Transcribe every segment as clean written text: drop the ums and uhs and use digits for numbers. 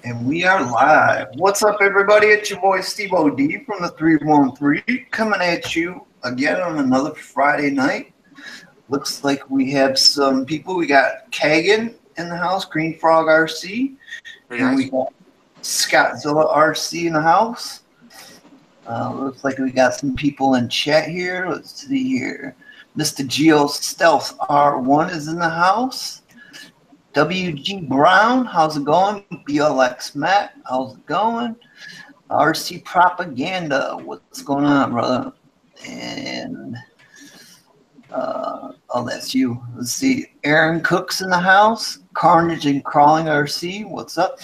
And we are live. What's up, everybody? It's your boy Steve OD from the 313 coming at you again on another Friday night. Looks like we have some people. We got Kagan in the house, Green Frog RC, and we got Scottzilla RC in the house. Looks like we got some people in chat here. Let's see here. Mr. Geo Stealth R1 is in the house. WG Brown, how's it going? BLX Matt, how's it going? RC Propaganda, what's going on, brother? And, oh, that's you. Let's see. Aaron Cook's in the house. Carnage and Crawling RC, what's up?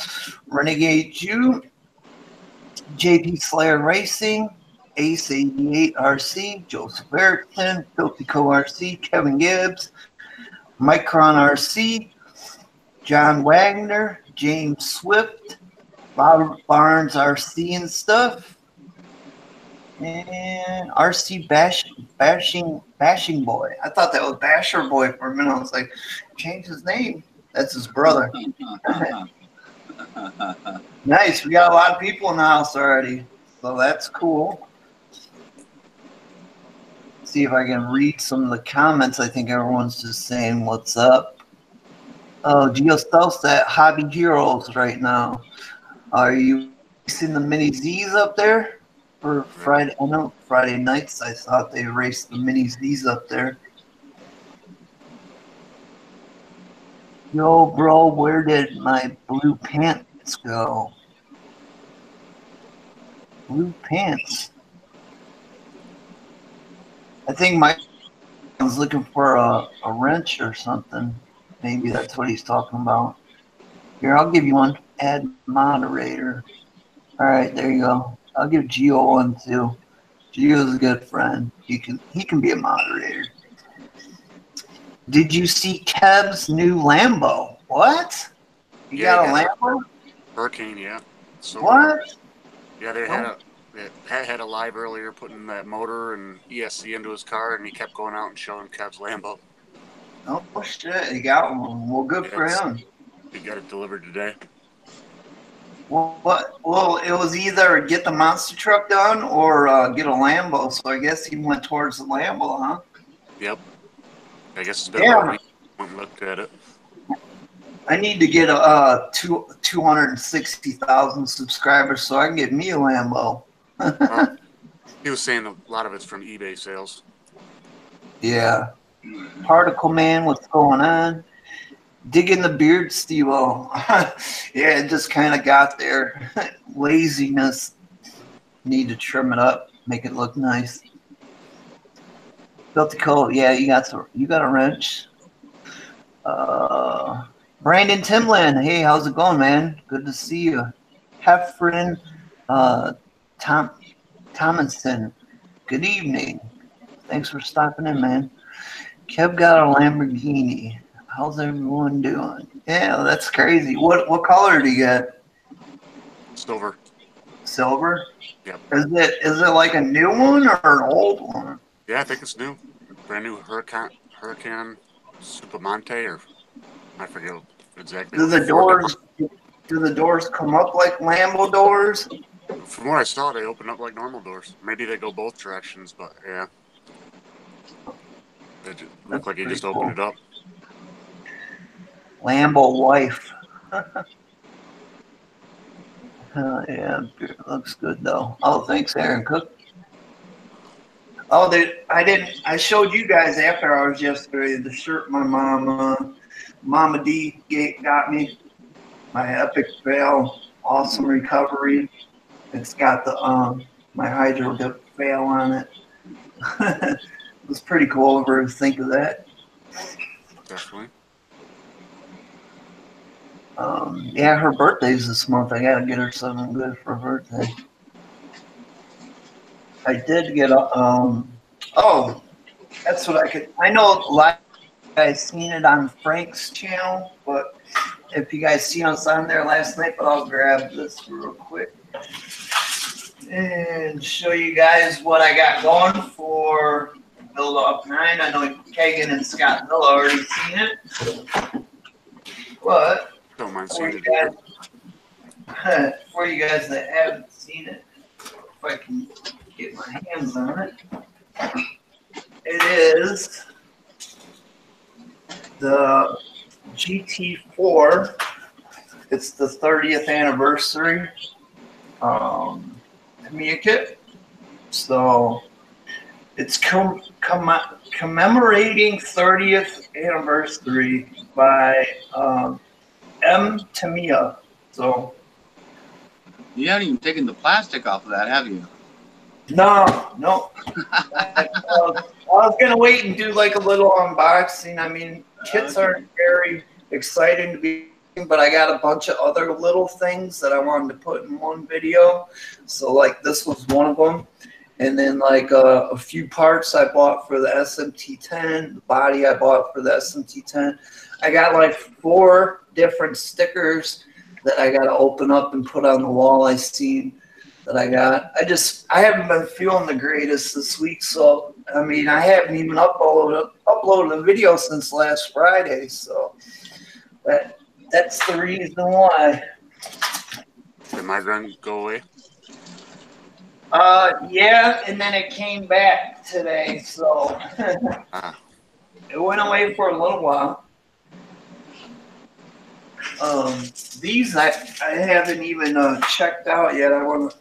Renegade Jew. JP Slayer Racing. Ace 88 RC. Joseph Erickson. Filthy Co RC. Kevin Gibbs. Micron RC. John Wagner, James Swift, Bob Barnes RC and stuff, and RC Bashing Boy. I thought that was Basher Boy for a minute. I was like, change his name. That's his brother. Nice. We got a lot of people in the house already, so that's cool. See if I can read some of the comments. I think everyone's just saying what's up. Oh, Geo Stealth's at Hobby Heroes right now. Are you seeing the mini Z's up there for Friday? I know Friday nights I thought they raced the mini Z's up there. Yo, bro, where did my blue pants go? Blue pants. I think Mike was looking for a wrench or something. Maybe that's what he's talking about. Here, I'll give you one. Add moderator. All right, there you go. I'll give Geo one too. Geo's a good friend. He can be a moderator. Did you see Kev's new Lambo? What? You got a Lambo? Hurricane, yeah. So, what? Yeah, they had a live earlier putting that motor and ESC into his car, and he kept going out and showing Kev's Lambo. Oh shit, he got one. Well, good for him. He got it delivered today. Well, it was either get the monster truck done or get a Lambo. So I guess he went towards the Lambo, huh? Yep. I guess it's been a week. Went and looked at it. I need to get 260,000 subscribers so I can get me a Lambo. He was saying a lot of it's from eBay sales. Yeah. Particle Man, what's going on? Digging the beard, Steve-O. Yeah, it just kind of got there. Laziness. Need to trim it up, make it look nice. Built the coat. Yeah, you got a wrench. Brandon Timlin. Hey, how's it going, man? Good to see you. Heffron Tomlinson. Good evening. Thanks for stopping in, man. Kev got a Lamborghini. How's everyone doing? Yeah, that's crazy. What color do you get? Silver. Silver? Yep. Is it like a new one or an old one? Yeah, I think it's new. Brand new Hurricane Supermonte, or I forget exactly. Do the doors come up like Lambo doors? From what I saw, they open up like normal doors. Maybe they go both directions, but yeah. It looked like he just opened it up. Lambo wife. Yeah, it looks good though. Oh, thanks, Aaron Cook. Oh, I showed you guys after hours yesterday the shirt my Mama D got me. My epic fail, awesome recovery. It's got the my hydro dip fail on it. It was pretty cool of her to think of that. Definitely. Yeah, her birthday's this month. I gotta get her something good for her birthday. I did get a oh, that's what I know a lot of you guys seen it on Frank's channel, but if you guys see us on there last night, but I'll grab this real quick and show you guys what I got going for Build Up 9. I know Kagan and Scott Miller already seen it, but don't mind seeing it. For you guys that haven't seen it, if I can get my hands on it, it is the GT4. It's the 30th anniversary Tamiya kit. So it's commemorating 30th anniversary by Tamiya. So you haven't even taken the plastic off of that, have you? no. I was gonna wait and do like a little unboxing. I mean, kits aren't very exciting to be, but I got a bunch of other little things that I wanted to put in one video. So like this was one of them. And then like a few parts I bought for the SMT10, the body I bought for the SMT10. I got like 4 different stickers that I got to open up and put on the wall I seen that I got. I haven't been feeling the greatest this week. So, I mean, I haven't even uploaded a video since last Friday. So that's the reason why. Did my run go away? Yeah, and then it came back today, so it went away for a little while. These I haven't even checked out yet. I want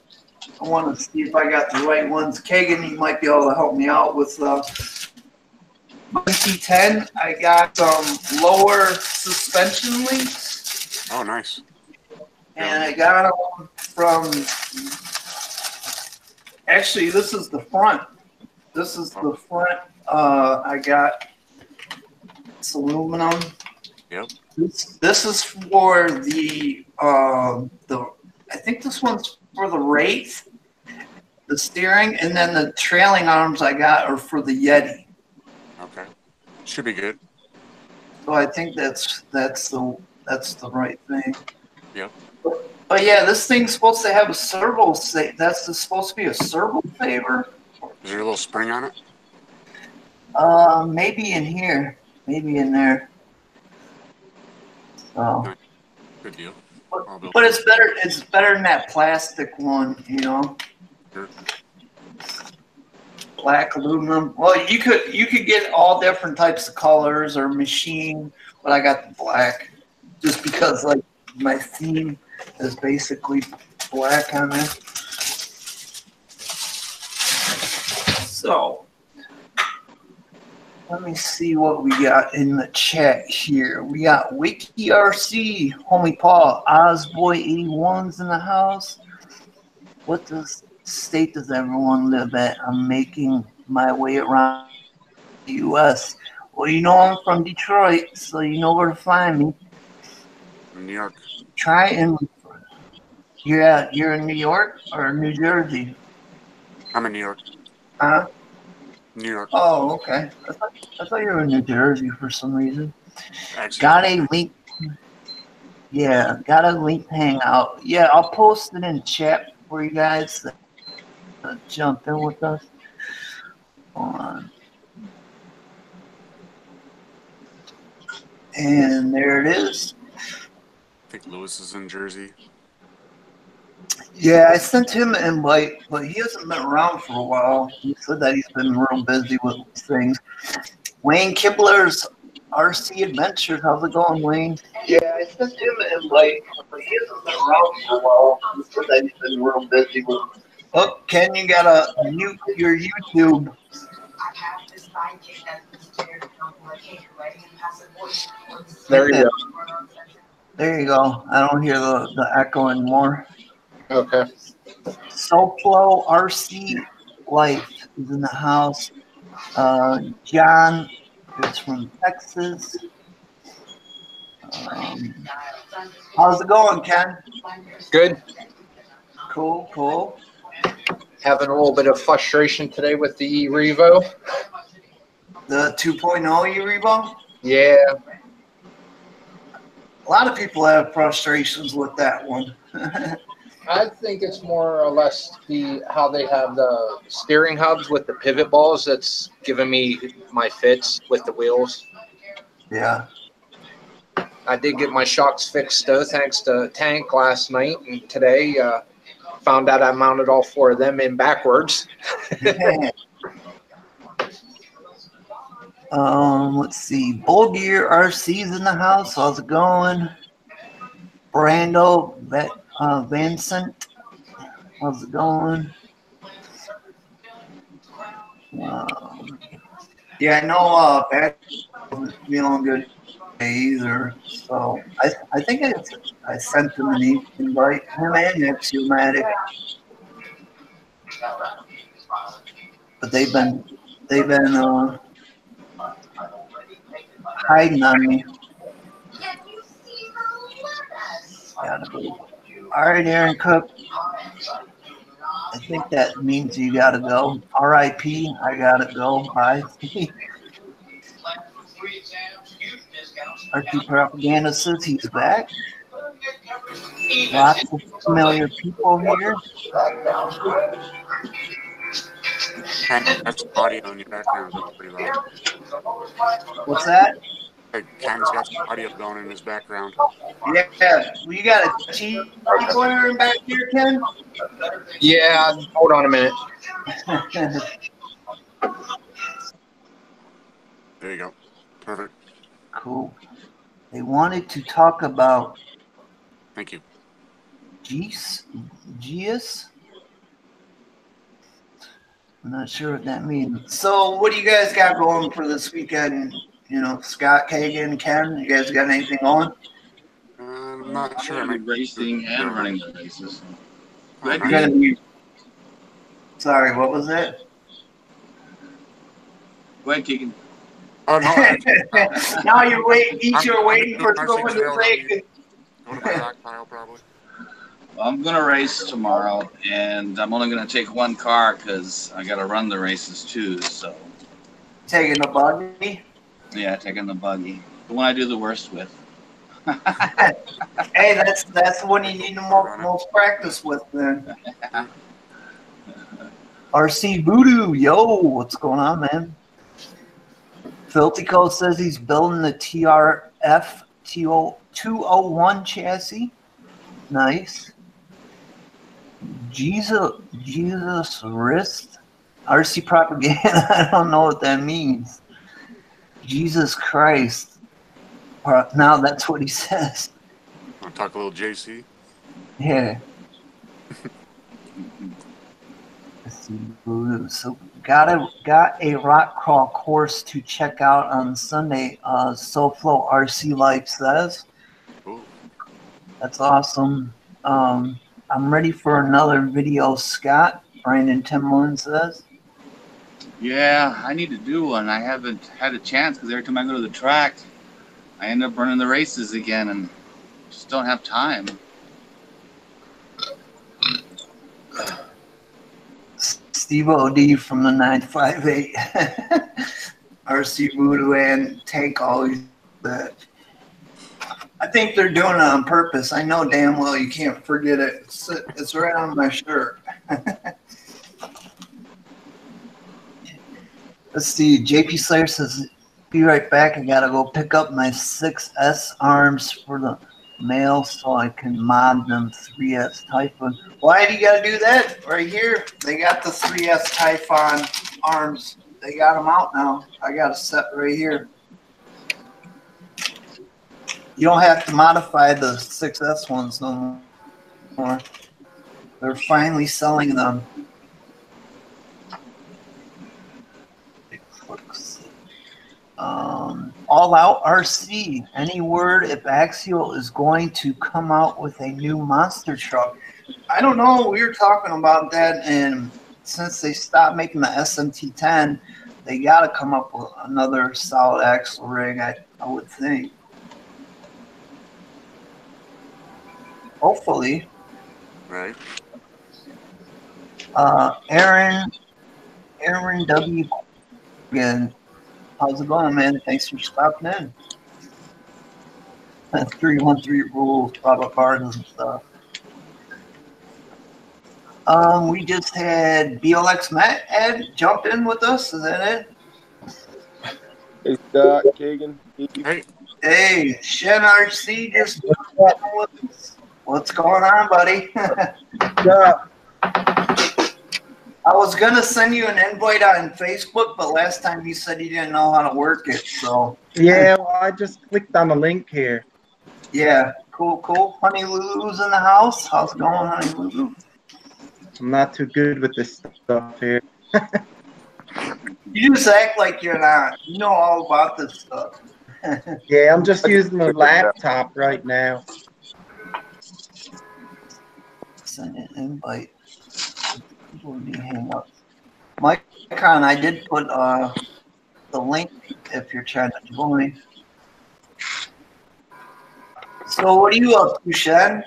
to see if I got the right ones. Kagan, you might be able to help me out with my T10. I got some lower suspension links. Oh, nice. And I got them from. Actually, this is the front. This is the front. I got it's aluminum. Yep. This is for the I think this one's for the Wraith, the steering, and then the trailing arms I got are for the Yeti. Okay. Should be good. So I think that's the right thing. Yep. But yeah, this thing's supposed to have a servo. That's supposed to be a servo saver. Is there a little spring on it? Maybe in here, maybe in there. So. Good deal. But it's better. It's better than that plastic one, you know. Sure. Black aluminum. Well, you could get all different types of colors or machine, but I got the black just because like my theme is basically black on it. So let me see what we got in the chat here. We got Wiki RC, homie Paul, Ozboy81's in the house. What state does everyone live at? I'm making my way around the U.S. Well, you know I'm from Detroit, so you know where to find me. New York. Try and you're in New York or New Jersey? I'm in New York. Huh? New York. Oh, okay. I thought you were in New Jersey for some reason. Actually, Got a link. Yeah, got a link Hangout. Yeah, I'll post it in chat for you guys to jump in with us. Hold on. And there it is. I think Lewis is in Jersey. Yeah, I sent him an invite, but he hasn't been around for a while. He said that he's been real busy with things. Wayne Kibler's RC Adventures. How's it going, Wayne? Yeah, I sent him an invite, but he hasn't been around for a while. He said that he's been real busy with. Oh, Ken, you gotta mute your YouTube. There you go. There you go. I don't hear the echo anymore. Okay. SoFlo RC Life is in the house. John is from Texas. How's it going, Ken? Good. Cool. Having a little bit of frustration today with the Revo. The 2.0 Eurebo? Yeah. A lot of people have frustrations with that one. I think it's more or less how they have the steering hubs with the pivot balls that's giving me my fits with the wheels. Yeah. I did get my shocks fixed thanks to Tank last night, and today found out I mounted all 4 of them in backwards. Let's see. Bull Gear RC's in the house. How's it going? Brando Vincent. How's it going? Yeah, I know Pat wasn't feeling good either. So I think I sent him an invite. Him and Axiomatic. But they've been hiding on me. Gotta go. All right, Aaron Cook. I think that means you gotta go. R.I.P. I gotta go. Bye. RT Propaganda says he's back. Lots of familiar people here. That's audio in your background. That's pretty loud. What's that? Ken's got some audio going in his background. Yeah. Well, you got a cheap player in back here, Ken? Yeah, hold on a minute. There you go. Perfect. Cool. They wanted to talk about Thank you. Geus? I'm not sure what that means. So what do you guys got going for this weekend? You know, Scott, Kagan, Ken, you guys got anything going? I'm not sure. I'm racing and running the races. You're gonna be. Sorry, what was that? Go ahead, Keegan. Oh, no. Now you're waiting for someone to say. Go to my rock pile, probably. I'm going to race tomorrow, and I'm only going to take 1 car because I got to run the races too. So Taking the buggy? Yeah, taking the buggy. The one I do the worst with. Hey, that's the one you need the most practice with then. RC Voodoo, yo, what's going on, man? Filtico says he's building the TRF 201 chassis. Nice. Jesus wrist. RC Propaganda, I don't know what that means. Jesus Christ. Now that's what he says. Want to talk a little JC? Yeah. So got a rock crawl course to check out on Sunday. SoFlo RC Life says. Ooh. That's awesome. I'm ready for another video, Scott. Brandon Timlin says. Yeah, I need to do one. I haven't had a chance because every time I go to the track, I end up running the races again and just don't have time. Steve O.D. from the 958. RC Voodoo and Tank always that. I think they're doing it on purpose. I know damn well you can't forget it. It's right on my shirt. Let's see. JP Slayer says, be right back. I got to go pick up my 6S arms for the mail so I can mod them 3S Typhon. Why do you got to do that? Right here. They got the 3S Typhon arms. They got them out now. I got a set right here. You don't have to modify the 6S ones no more. They're finally selling them. All Out RC. Any word if Axial is going to come out with a new monster truck? I don't know. We were talking about that, and since they stopped making the SMT10, they got to come up with another solid axle rig, I would think. Hopefully. Right. Aaron W. Again. How's it going, man? Thanks for stopping in. 313 rules, private bars and stuff. We just had BLX Matt jump in with us. Is that it? Hey, Scott, Kagan, Steve. Hey. Hey, Shen RC, just what's going on, buddy? Yeah. I was gonna send you an invite on Facebook, but last time you said you didn't know how to work it, so Yeah, well, I just clicked on the link here. yeah, cool. Honey Lulu's in the house. How's it going, Honey Lulu? I'm not too good with this stuff here. You just act like you're not. You know all about this stuff. Yeah, I'm just using the laptop right now. Send an invite. People will be Hangout. Micron, I did put the link if you're trying to join. So what are you up to, Shen?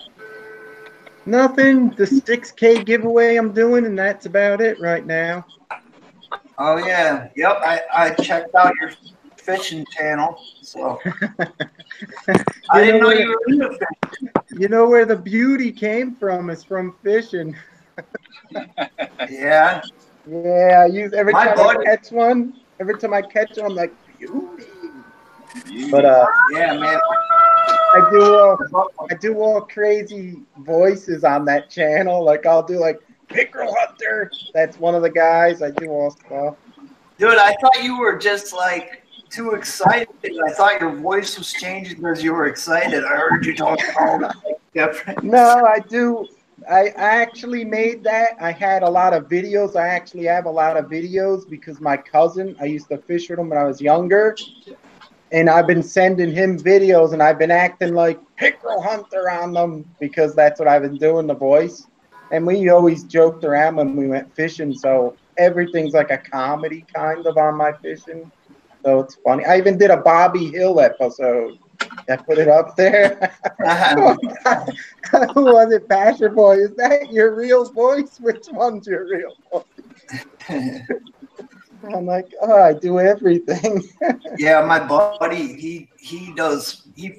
Nothing. The 6K giveaway I'm doing, and that's about it right now. Oh yeah, yep. I checked out your fishing channel, so I didn't know you were into fishing. You know where the beauty came from is from fishing. Yeah. Yeah, I use every My time buddy- I catch one. Every time I catch one, I'm like beauty. But Yeah, man. I do all crazy voices on that channel. Like I'll do like Pickerel Hunter. That's one of the guys. I do all stuff. Dude, I thought you were just like too excited. I thought your voice was changing because you were excited. I heard you talk all like different. No, I do. I actually made that. I had a lot of videos. I actually have a lot of videos because my cousin, I used to fish with him when I was younger. And I've been sending him videos and I've been acting like Pickerel Hunter on them because that's what I've been doing, the voice. And we always joked around when we went fishing. So everything's like a comedy kind of on my fishing. So it's funny. I even did a Bobby Hill episode. I put it up there. Who was it, Basher Boy? Is that your real voice? Which one's your real voice? I'm like, oh, I do everything. Yeah, my buddy, he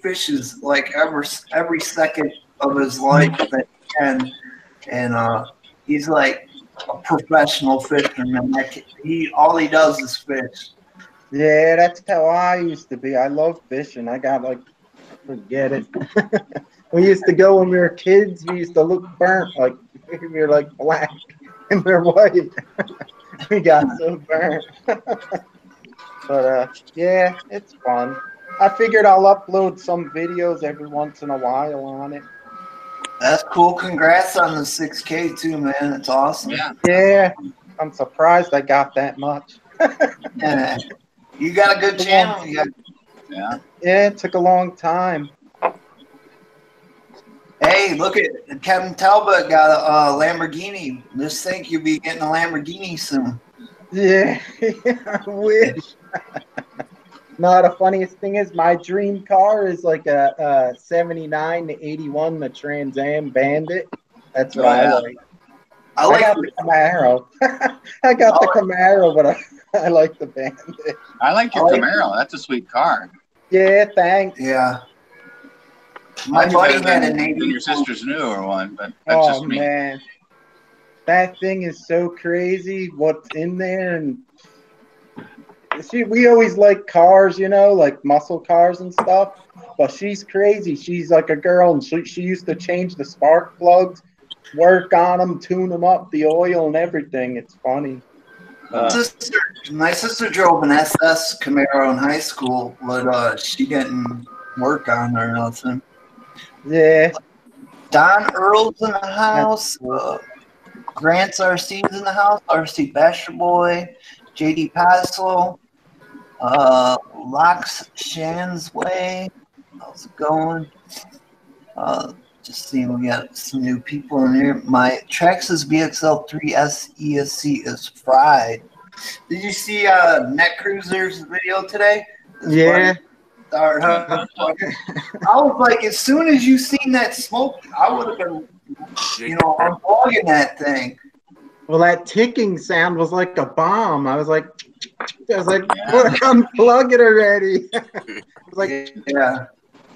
fishes like every second of his life that he can, and he's like a professional fisherman. Like all he does is fish. Yeah, that's how I used to be. I love fishing. I got like, forget it. We used to go when we were kids. We used to look burnt, like we were like black and we're white. We got so burnt. But yeah, it's fun. I figured I'll upload some videos every once in a while on it. That's cool. Congrats on the 6K too, man. It's awesome. Yeah, I'm surprised I got that much. Yeah. You got a good channel. Yeah. Yeah, it took a long time. Hey, look at Kevin Talbot got a Lamborghini. Just think you'll be getting a Lamborghini soon. Yeah, I wish. No, the funniest thing is my dream car is like a 79 to 81, the Trans Am Bandit. That's what I like. I got the Camaro. I got the Camaro, but I like the Bandit. I like your Camaro. That's a sweet car. Yeah, thanks. Yeah. My buddy had an 80. Your sister's newer one, but that's just me. Man. That thing is so crazy what's in there. And see, we always like cars, you know, like muscle cars and stuff. But she's crazy. She's like a girl, and she used to change the spark plugs, work on them, tune them up, the oil and everything. It's funny. My sister drove an SS Camaro in high school, but she didn't work on her or nothing. Yeah. Don Earl's in the house. Grant's RC's in the house. RC Basher Boy. JD Paslow. Locks Shan's Way. How's it going? Just seeing we got some new people in here. My Traxxas BXL3S ESC is fried. Did you see Net Cruiser's video today? Yeah. I was like, as soon as you seen that smoke, I would have been, unplugging that thing. Well, that ticking sound was like a bomb. I was like, unplug it already. It was like, yeah.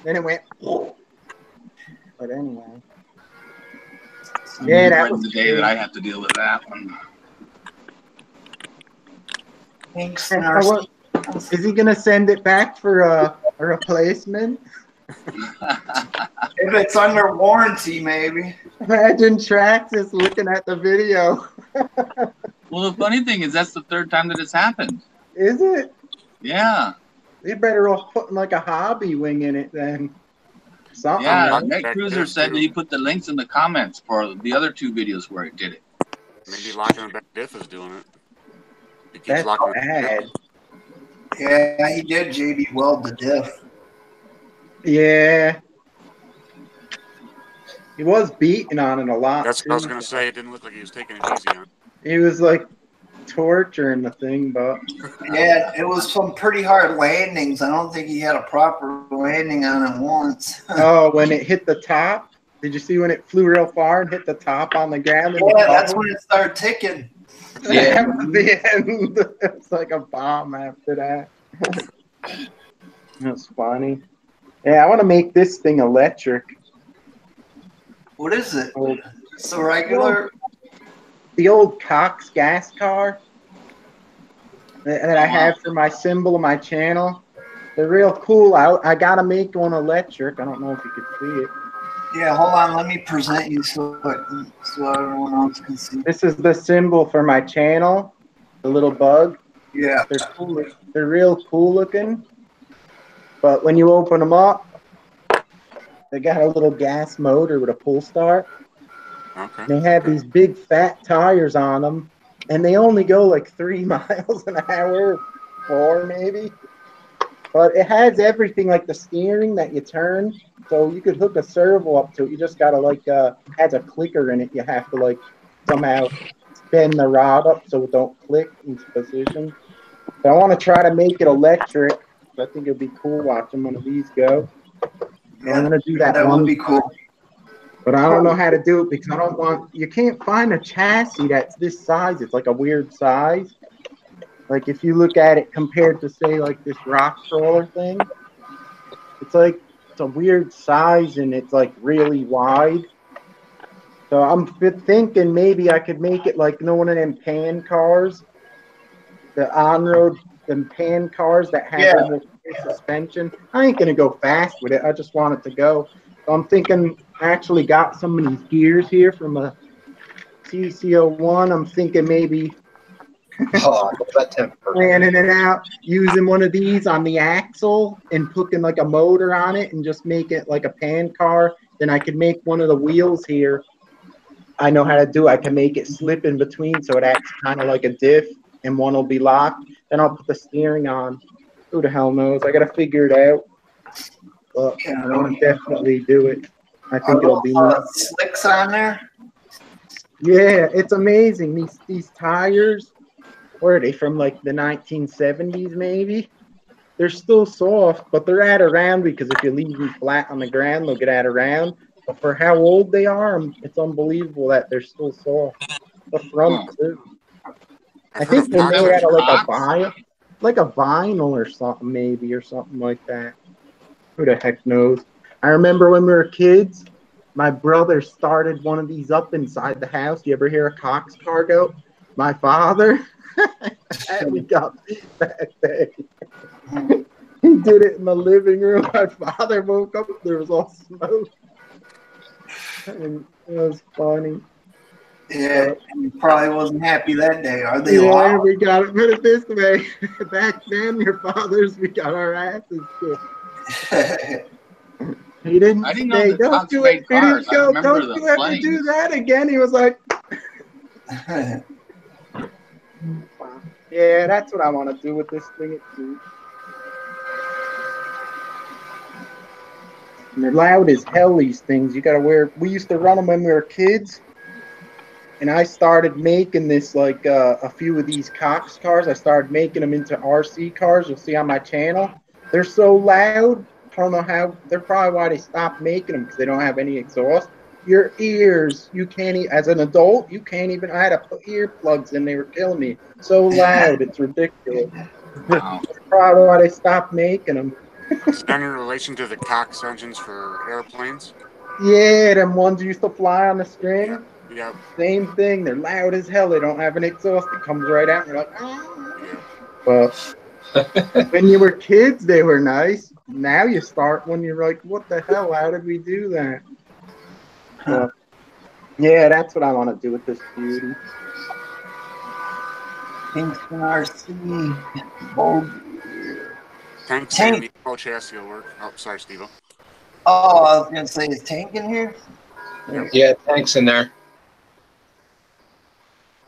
Then it went. But anyway. Yeah, that was the day that I have to deal with that one. Thanks. Is he gonna send it back for A replacement? If it's under warranty, maybe. Imagine Traxxas looking at the video. Well, the funny thing is that's the third time that it's happened. Is it? Yeah. They better off putting like a hobby wing in it then. Something. Yeah, right? Nick Cruiser said that he put the links in the comments for the other 2 videos where it did it. Maybe locking the back diff is doing it. He keeps That's locking bad. Yeah, he did JD weld the diff. Yeah. He was beating on it a lot. That's too. what I was gonna say. It didn't look like he was taking it easy on it. He was like torturing the thing, but Yeah, it was some pretty hard landings. I don't think he had a proper landing on it once. oh, when it hit the top, did you see when it flew real far and hit the top on the ground? Yeah, that's when it started ticking. Yeah, that was the end. It's like a bomb after that. That's funny. Yeah, I want to make this thing electric. What is it? Oh. It's a regular. The old Cox gas car that I have for my symbol of my channel. They're real cool. I gotta make one electric. I don't know if you could see it. Yeah, hold on. Let me present you so everyone else can see. This is the symbol for my channel, the little bug. Yeah. They're cool. They're real cool looking. But when you open them up, they got a little gas motor with a pull start. Okay. They have these big fat tires on them, and they only go like 3 miles an hour, 4 maybe. But it has everything like the steering that you turn, so you could hook a servo up to it. You just gotta like has a clicker in it. You have to like somehow spin the rod up so it don't click into position. But I want to try to make it electric. I think it'd be cool watching one of these go. Yeah, I'm gonna do that. That one. would be cool. But I don't know how to do it because I don't want, you can't find a chassis that's this size. It's like a weird size. Like if you look at it compared to say like this rock crawler thing, it's like, it's a weird size and it's like really wide. So I'm thinking maybe I could make it like one of them pan cars, the on-road, them pan cars that have almost suspension. I ain't going to go fast with it. I just want it to go. So I'm thinking, I actually got some of these gears here from a TC01. I'm thinking maybe planning it out, using one of these on the axle and hooking like a motor on it and just make it like a pan car. Then I could make one of the wheels here. I know how to do it. I can make it slip in between so it acts kind of like a diff and one will be locked. Then I'll put the steering on. Who the hell knows? I got to figure it out. But I want to definitely do it. I think it'll be slicks on there. Yeah, it's amazing. These tires, where are they from? Like the 1970s, maybe. They're still soft, but they're at around because if you leave them flat on the ground, they'll get at around. But for how old they are, it's unbelievable that they're still soft. The front too. I think they're made out of like a vinyl or something, maybe, or something like that. Who the heck knows? I remember when we were kids, my brother started one of these up inside the house. You ever hear a Cox car go? My father, we got that day. He did it in the living room. My father woke up, there was all smoke. And it was funny. Yeah, he probably wasn't happy that day. Are they Yeah, loud? we got it. Put it this way. Back then, your fathers, we got our asses kicked. He didn't say, don't do it. He didn't go, don't you ever do that again. He was like, yeah, that's what I want to do with this thing. And they're loud as hell, these things. You got to wear, we used to run them when we were kids. And I started making this, like a few of these Cox cars. I started making them into RC cars. You'll see on my channel. They're so loud. I don't know how. They're probably why they stopped making them, because they don't have any exhaust. Your ears, you can't even, as an adult, you can't even, I had to put earplugs in. They were killing me. So loud. It's ridiculous. Wow. That's probably why they stopped making them. Is there any relation to the Cox engines for airplanes? Yeah, them ones used to fly on the string. Yeah. Same thing. They're loud as hell. They don't have an exhaust. It comes right out. And you're like, ah. Yeah. Well, when you were kids, they were nice. now you start when you're like, what the hell? How did we do that? Yeah, that's what I want to do with this beauty. Kingston RC. Bold. Tank saying the ammo chassis will work. Oh, sorry, Steve-O. Oh, I was gonna say, is Tank in here? Yeah, Tank's in there.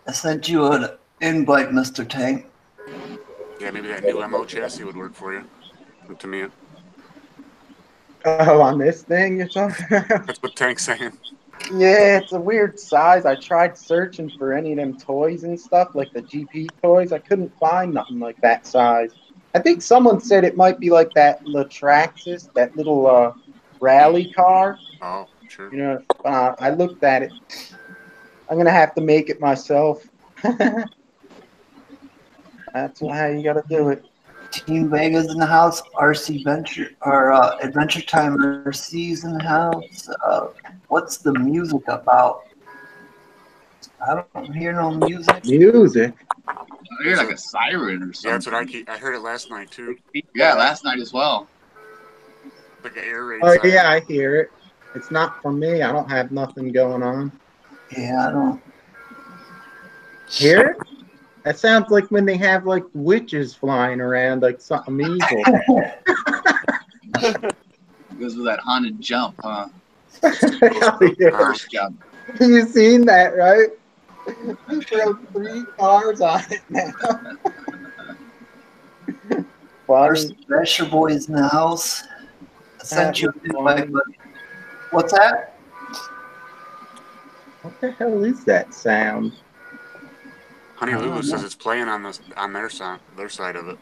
I sent you an invite, Mr. Tank. Yeah, maybe that new ammo chassis would work for you. To me, Oh, on this thing or something? that's what Tank's saying. Yeah, it's a weird size. I tried searching for any of them toys and stuff, like the GP toys. I couldn't find nothing like that size. I think someone said it might be like that Latraxis, that little rally car. Oh, sure. You know, I looked at it. I'm going to have to make it myself. That's how you got to do it. Team Vegas in the house. RC Venture or Adventure Time RC's in the house. What's the music about? I don't hear no music. Music? I hear like a siren or something. Yeah, that's what I heard it last night too. Yeah, last night as well. Like an air raid. Oh, siren. yeah, I hear it. It's not for me. I don't have nothing going on. Yeah, I don't. Hear it? That sounds like when they have like witches flying around, like something evil. It goes with that haunted jump, huh? Yeah. First jump. You seen that, right? You throw 3 cars on it now. Funny. Pressure Boys in the house. I sent you an invite, but what's that? What the hell is that sound? Honey Lulu says it's playing on their side of it.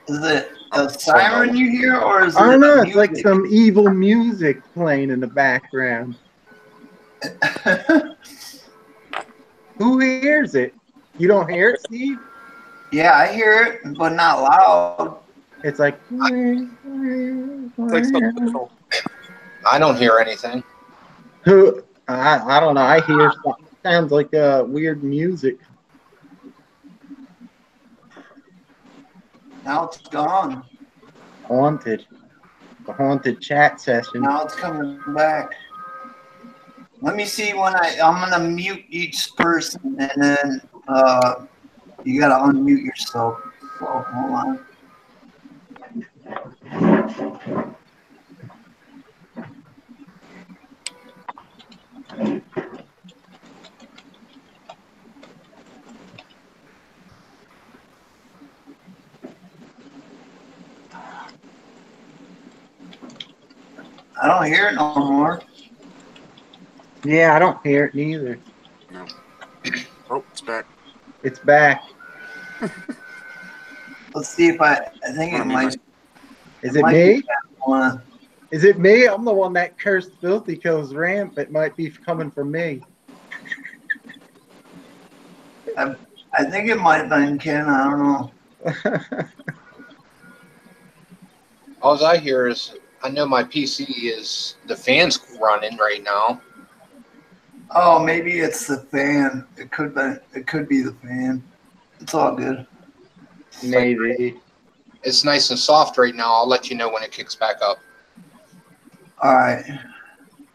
Is it a siren you hear, or is it? I don't know. It's like some evil music playing in the background. Who hears it? You don't hear it, Steve? Yeah, I hear it, but not loud. It's like. It's like something. I don't hear anything. Who? I don't know. I hear something. It sounds like weird music. Now it's gone. Haunted. The haunted chat session. Now it's coming back. Let me see when I'm gonna mute each person, and then you gotta unmute yourself. Well, hold on. I don't hear it no more. Yeah, I don't hear it neither. No. Oh, it's back. It's back. Let's see if I think it might. Is it me? Is it me? I'm the one that cursed Filthy Co's ramp. It might be coming from me. I think it might have been Ken. I don't know. All I hear is, I know my PC is, the fan's running right now. Oh, maybe it's the fan. It could be the fan. It's all good. Maybe. It's nice and soft right now. I'll let you know when it kicks back up. All right.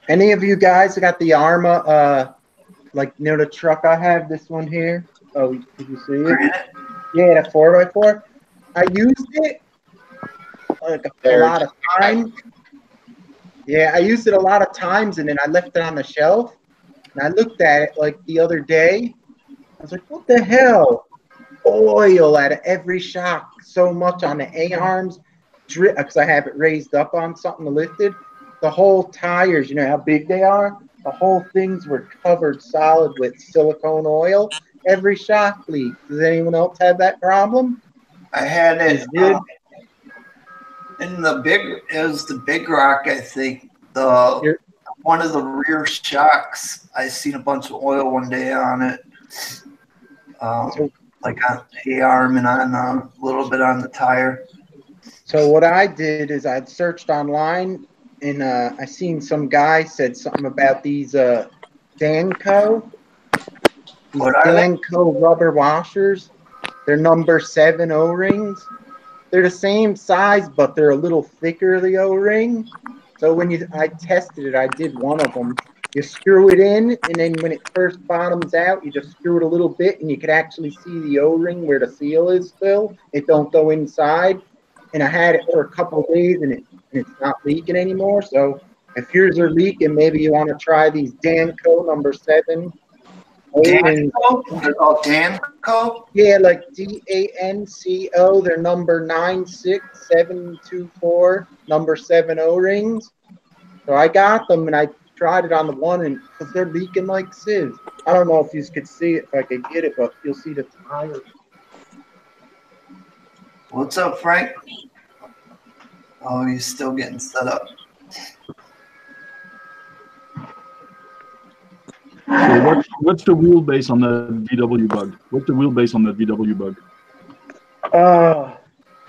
Any of you guys got the Arma, like, you know the truck I have, this one here? Oh, did you see it? Yeah, the 4x4. I used it like a lot of times. Yeah, I used it a lot of times, and then I left it on the shelf. And I looked at it like the other day. I was like, what the hell? Oil out of every shock, so much on the A-arms, because I have it raised up on something to lift it. The whole tires, you know how big they are? The whole things were covered solid with silicone oil. Every shock leak. Does anyone else have that problem? I had it in the Big Rock, I think. One of the rear shocks, I seen a bunch of oil one day on it. Like on the arm and on a little bit on the tire. So what I did is I'd searched online, and I seen some guy said something about these Danco rubber washers. They're number 7 O-rings. They're the same size, but they're a little thicker, the O-ring. So when I tested it, I did one of them. You screw it in, and then when it first bottoms out, you just screw it a little bit, and you could actually see the O-ring where the seal is still. It don't go inside. And I had it for a couple of days, and it's not leaking anymore. So if yours are leaking, maybe you want to try these Danco number 7 O-rings. Danco? They're called Danco? Yeah, like DANCO. They're number 96724, number 7 O-rings. So I got them, and I tried it on the one, and because they're leaking like sieves. I don't know if you could see it, if I could get it, but you'll see the tire. What's up, Frank? Oh, he's still getting set up. So what's the wheelbase on the VW Bug? What's the wheelbase on the VW Bug?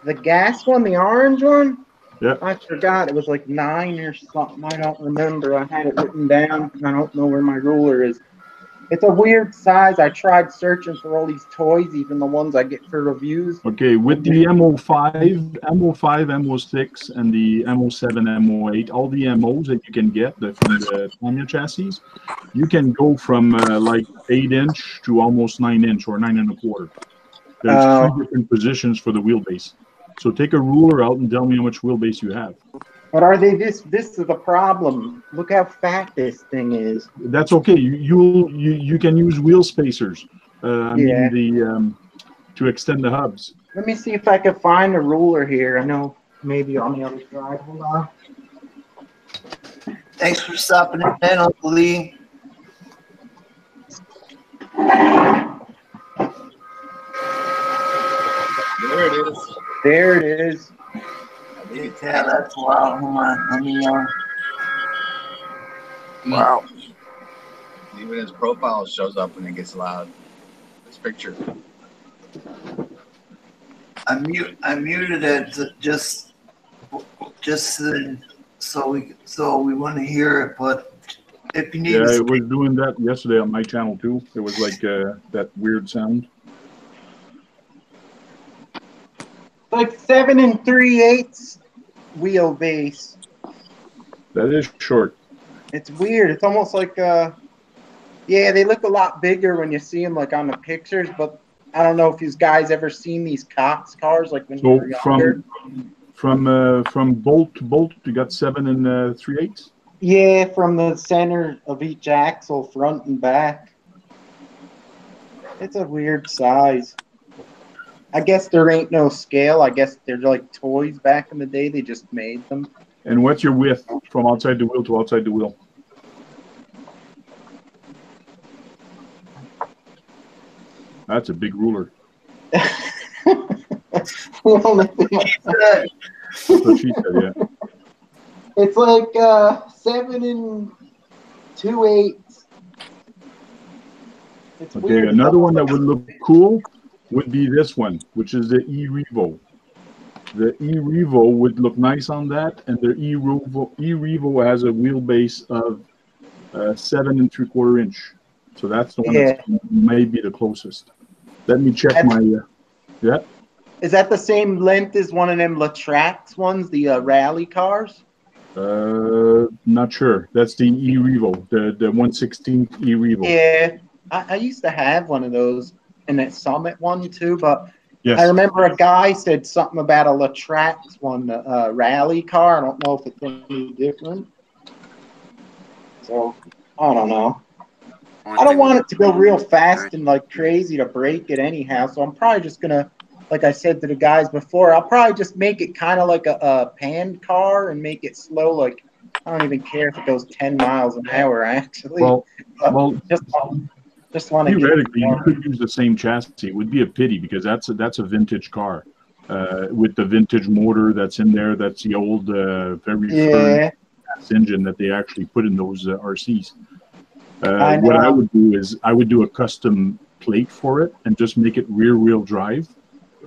The gas one, the orange one? Yeah. I forgot. It was like 9 or something. I don't remember. I had it written down. I don't know where my ruler is. It's a weird size. I tried searching for all these toys, even the ones I get for reviews. Okay, with the MO5, MO6, and the MO7, MO8, all the MOs that you can get from the Tamiya chassis, you can go from like 8-inch to almost 9-inch or 9 1/4. There's 3 different positions for the wheelbase. So take a ruler out and tell me how much wheelbase you have. But are they this is the problem. Look how fat this thing is. That's okay. You can use wheel spacers. To extend the hubs. Let me see if I can find a ruler here. I know maybe on the other side. Hold on. Thanks for stopping in, Uncle Lee. There it is. There it is. Yeah, that's wild. Hold on. Let me Wow. Even his profile shows up when it gets loud. This picture. I muted it just so we want to hear it. But if you need, Yeah, it was doing that yesterday on my channel too. It was like that weird sound. Like 7 3/8 wheelbase. That is short. It's weird. It's almost like yeah, they look a lot bigger when you see them like on the pictures, but I don't know if you guys ever seen these Cox cars like when you So were younger. from bolt to bolt, you got 7 3/8. Yeah, from the center of each axle, front and back. It's a weird size. I guess there ain't no scale. I guess they're like toys back in the day. They just made them. And what's your width from outside the wheel to outside the wheel? That's a big ruler. That's what she said, yeah. It's like 7 2/8. It's Okay, weird. another one that would look cool would be this one, which is the E-Revo. The E-Revo would look nice on that, and the E-Revo has a wheelbase of 7 3/4 inch. So that's the one that may be the closest. Let me check my. Yeah. Is that the same length as one of them Latrax ones, the rally cars? Not sure. That's the E-Revo, the 1/16 E-Revo. Yeah, I used to have one of those, and that Summit one too. But yes. I remember a guy said something about a Latrax one, rally car. I don't know if it's any different. So I don't know. I don't want it to go real fast and like crazy to break it anyhow. So I'm probably just gonna, like I said to the guys before, I'll probably just make it kind of like a pan car and make it slow. Like I don't even care if it goes 10 miles an hour. Actually, well, just want to. Theoretically, you could use the same chassis. It would be a pity because that's a vintage car with the vintage motor that's in there. That's the old very fast engine that they actually put in those RCs. What I would do is I would do a custom plate for it and just make it rear-wheel drive.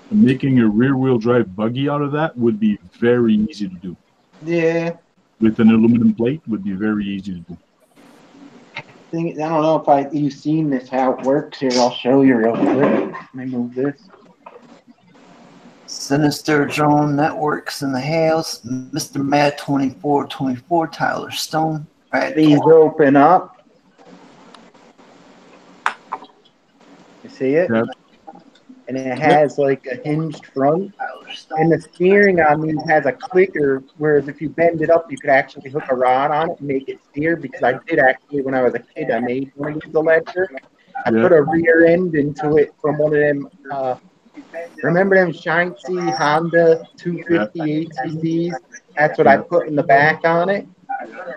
And making a rear-wheel drive buggy out of that would be very easy to do. Yeah. With an aluminum plate would be very easy to do. I don't know if you've seen this, how it works here. I'll show you real quick. Let me move this. Sinister Drone Networks in the house. Mr. Mad 2424, Tyler Stone. Right. These open up. You see it? Yep. And it has like a hinged front. And the steering on these has a clicker, whereas if you bend it up, you could actually hook a rod on it and make it steer. Because I did actually, when I was a kid, I made one of these electric. I put a rear end into it from one of them. Remember them Shintsy Honda 250 HCCs? That's what I put in the back on it.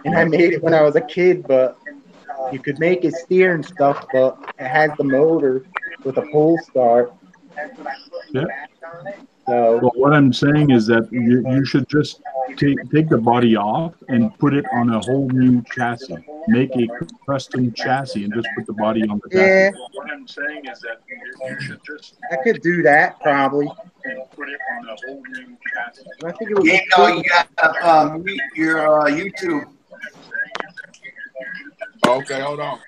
And I made it when I was a kid, but you could make it steer and stuff, but it has the motor with a pull start. Yeah. So, well, what I'm saying is that you should just take the body off and put it on a whole new chassis. Make a custom chassis and just put the body on the chassis. yeah, What I'm saying is that you should just I could do that probably. and put it on a whole new chassis. I think it would Yeah, be no, cool. you got mute your YouTube. Okay, hold on.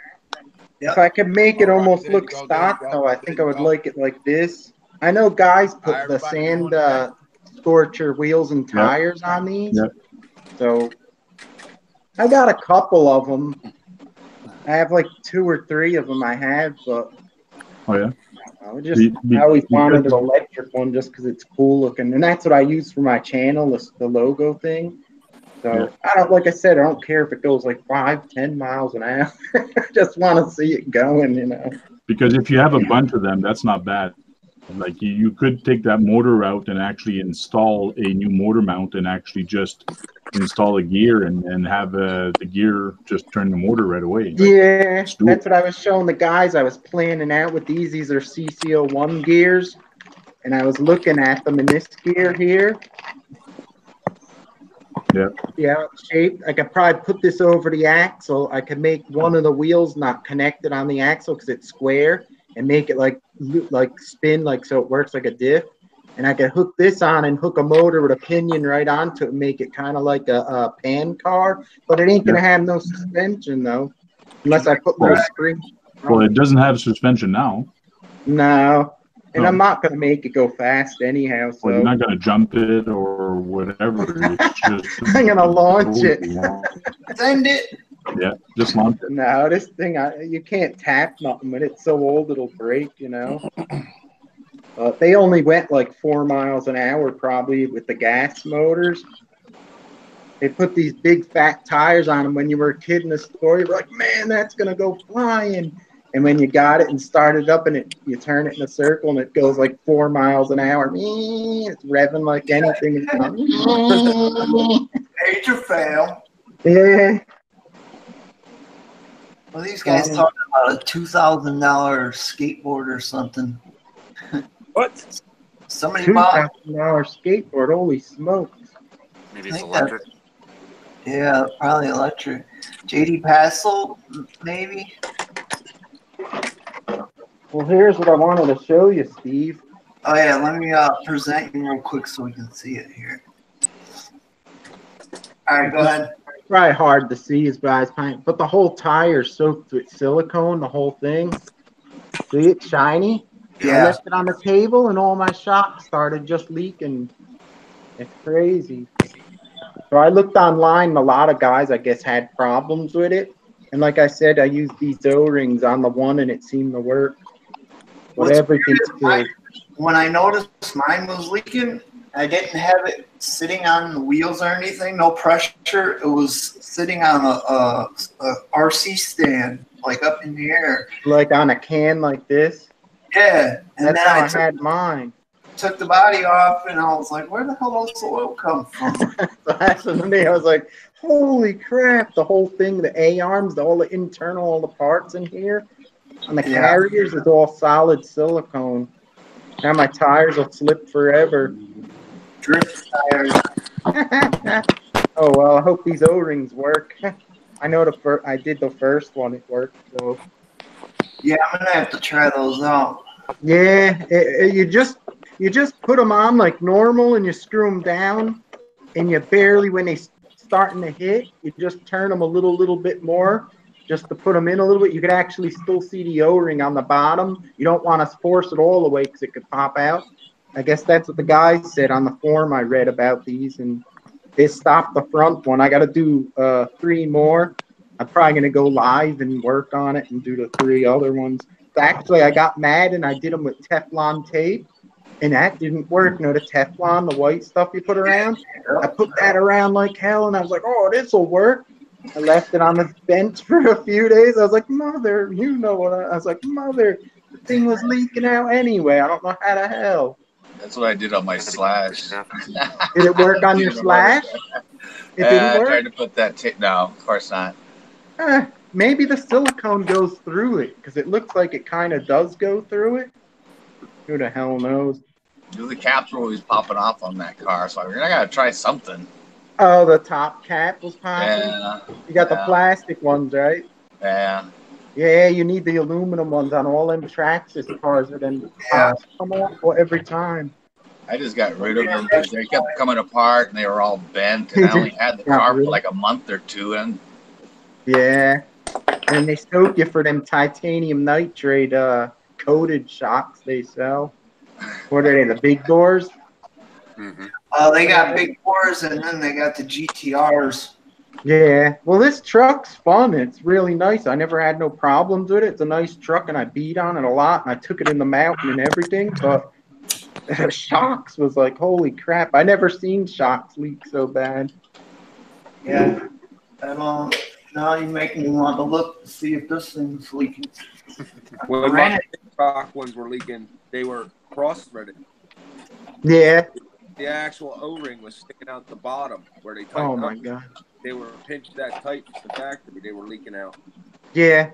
If I could make it All right, almost there you look go, stock, there you go, though, I there think you I would go. like it like this. I know guys put the everybody sand doing that. scorcher wheels and tires on these. Yep. So I got a couple of them. I have like 2 or 3 of them I have, but Oh yeah. I always wanted an electric one just because it's cool looking. And that's what I use for my channel, the logo thing. So I don't, like I said, I don't care if it goes like 5-10 miles an hour. I just want to see it going, you know. Because if you have a bunch of them, that's not bad. Like you could take that motor out and actually install a new motor mount and actually just install a gear and have the gear just turn the motor right away. Yeah, that's what I was showing the guys. I was planning out with these. These are CC01 gears, and I was looking at them in this gear here. Yeah. Yeah, shape. I could probably put this over the axle. I could make one of the wheels not connected on the axle because it's square, and make it like spin like so it works like a diff. And I could hook this on and hook a motor with a pinion right onto it and make it kind of like a pan car. But it ain't gonna have no suspension though, unless I put little springs. Well, it doesn't have suspension now. No. And No. I'm not going to make it go fast anyhow. So Well, you're not going to jump it or whatever. It's just I'm going to launch it. Send it. Yeah, just launch it. No, this thing, you can't tap nothing, but it's so old it'll break, you know. They only went like 4 miles an hour probably with the gas motors. They put these big fat tires on them when you were a kid in the store. You're like, man, that's going to go flying. And when you got it and started up and you turn it in a circle and it goes like 4 miles an hour. It's revving like anything. Major fail. Yeah. Well, these guys talking about a $2,000 skateboard or something. What? Somebody bought $2,000 skateboard. Holy smokes. Maybe it's electric. Yeah, probably electric. JD Passel, maybe. Well, here's what I wanted to show you, Steve. Oh yeah, let me present you real quick so we can see it here. All right, go ahead. Probably hard to see as bad as pine, but the whole tire is soaked with silicone, the whole thing. See, it's shiny. Yeah. I left it on the table and all my shocks started just leaking. It's crazy. So I looked online, a lot of guys, I guess, had problems with it. And like I said, I used these O-rings on the one and it seemed to work. But everything's good. When I noticed mine was leaking, I didn't have it sitting on the wheels or anything, no pressure. It was sitting on a RC stand, like up in the air. Like on a can like this? Yeah. And that's then how I had mine. Took the body off and I was like, where the hell does the oil come from? So that's when I was like, holy crap, the whole thing, the A-arms, all the internal, all the parts in here. And the carriers is all solid silicone. Now my tires will slip forever. Drift tires. Oh, well, I hope these O-rings work. I know I did the first one, it worked. So. Yeah, I'm going to have to try those out. Yeah, you just put them on like normal and you screw them down. And you barely, when they starting to hit, you just turn them a little bit more. Just to put them in a little bit, you could actually still see the O-ring on the bottom. You don't want to force it all the way because it could pop out. I guess that's what the guy said on the forum I read about these, and they stopped the front one. I got to do 3 more. I'm probably going to go live and work on it and do the 3 other ones. Actually, I got mad and I did them with Teflon tape, and that didn't work. You know, the Teflon, the white stuff you put around? I put that around like hell, and I was like, oh, this will work. I left it on the bench for a few days. I was like, mother, you know what I was like, mother, the thing was leaking out anyway. I don't know how the hell. That's what I did on my Slash. Did it work on your Slash? It didn't work? I tried to put that tape. No, of course not. Maybe the silicone goes through it, because it looks like it kind of does go through it. Who the hell knows? The caps were always popping off on that car, so I figured I got to try something. Oh, the top cap was popping? Yeah. You got the plastic ones, right? Yeah. Yeah, you need the aluminum ones on all them Traxxas cars, and then come off every time. I just got rid of them because they kept coming apart and they were all bent, and I only had the car for like a month or 2. And yeah, and they soak you for them titanium nitrate coated shocks they sell. What are they? The big doors? Mm-hmm. They got big doors, and then they got the GTRs. Yeah, well, this truck's fun. It's really nice. I never had no problems with it. It's a nice truck, and I beat on it a lot, and I took it in the mountain and everything, but the shocks was like, holy crap. I never seen shocks leak so bad. Yeah. Now you make me want to look to see if this thing's leaking. When my rock ones were leaking, they were cross-threaded. Yeah. The actual O-ring was sticking out the bottom where they tightened Oh, up. my God. They were pinched that tight to the factory. They were leaking out. Yeah.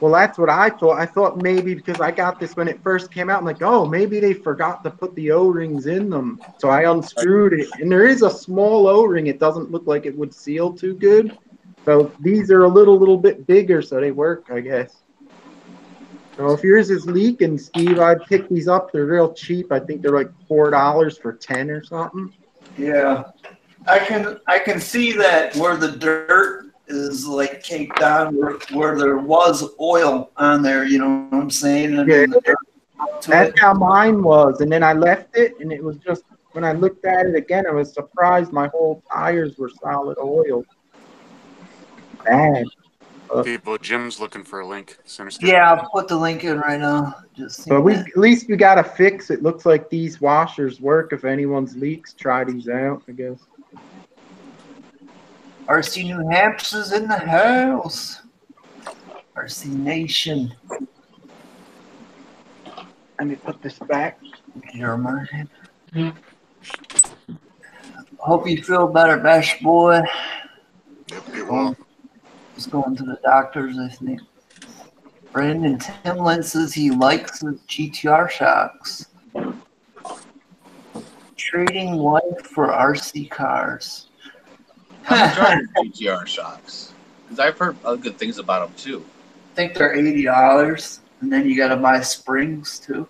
Well, that's what I thought. I thought maybe because I got this when it first came out, I'm like, oh, maybe they forgot to put the O-rings in them. So I unscrewed it. And there is a small O-ring. It doesn't look like it would seal too good. So these are a little bit bigger, so they work, I guess. So if yours is leaking, Steve, I'd pick these up. They're real cheap. I think they're like $4 for 10 or something. Yeah. I can see that where the dirt is like caked on, where there was oil on there, you know what I'm saying? And yeah, that's how mine was. And then I left it, and it was just, when I looked at it again, I was surprised my whole tires were solid oil. Bad. People, Jim's looking for a link. Yeah, I'll put the link in right now. But at least we got a fix. It looks like these washers work. If anyone's leaks, try these out, I guess. RC New Hampshire's in the house. RC Nation. Let me put this back. Your mind. Hope you feel better, Bash boy. Yep, well. He's going to the doctors, I think. Brandon Timlin says he likes his GTR shocks. Trading life for RC cars. How much are GTR shocks? Because I've heard good things about them too. I think they're $80, and then you got to buy springs too.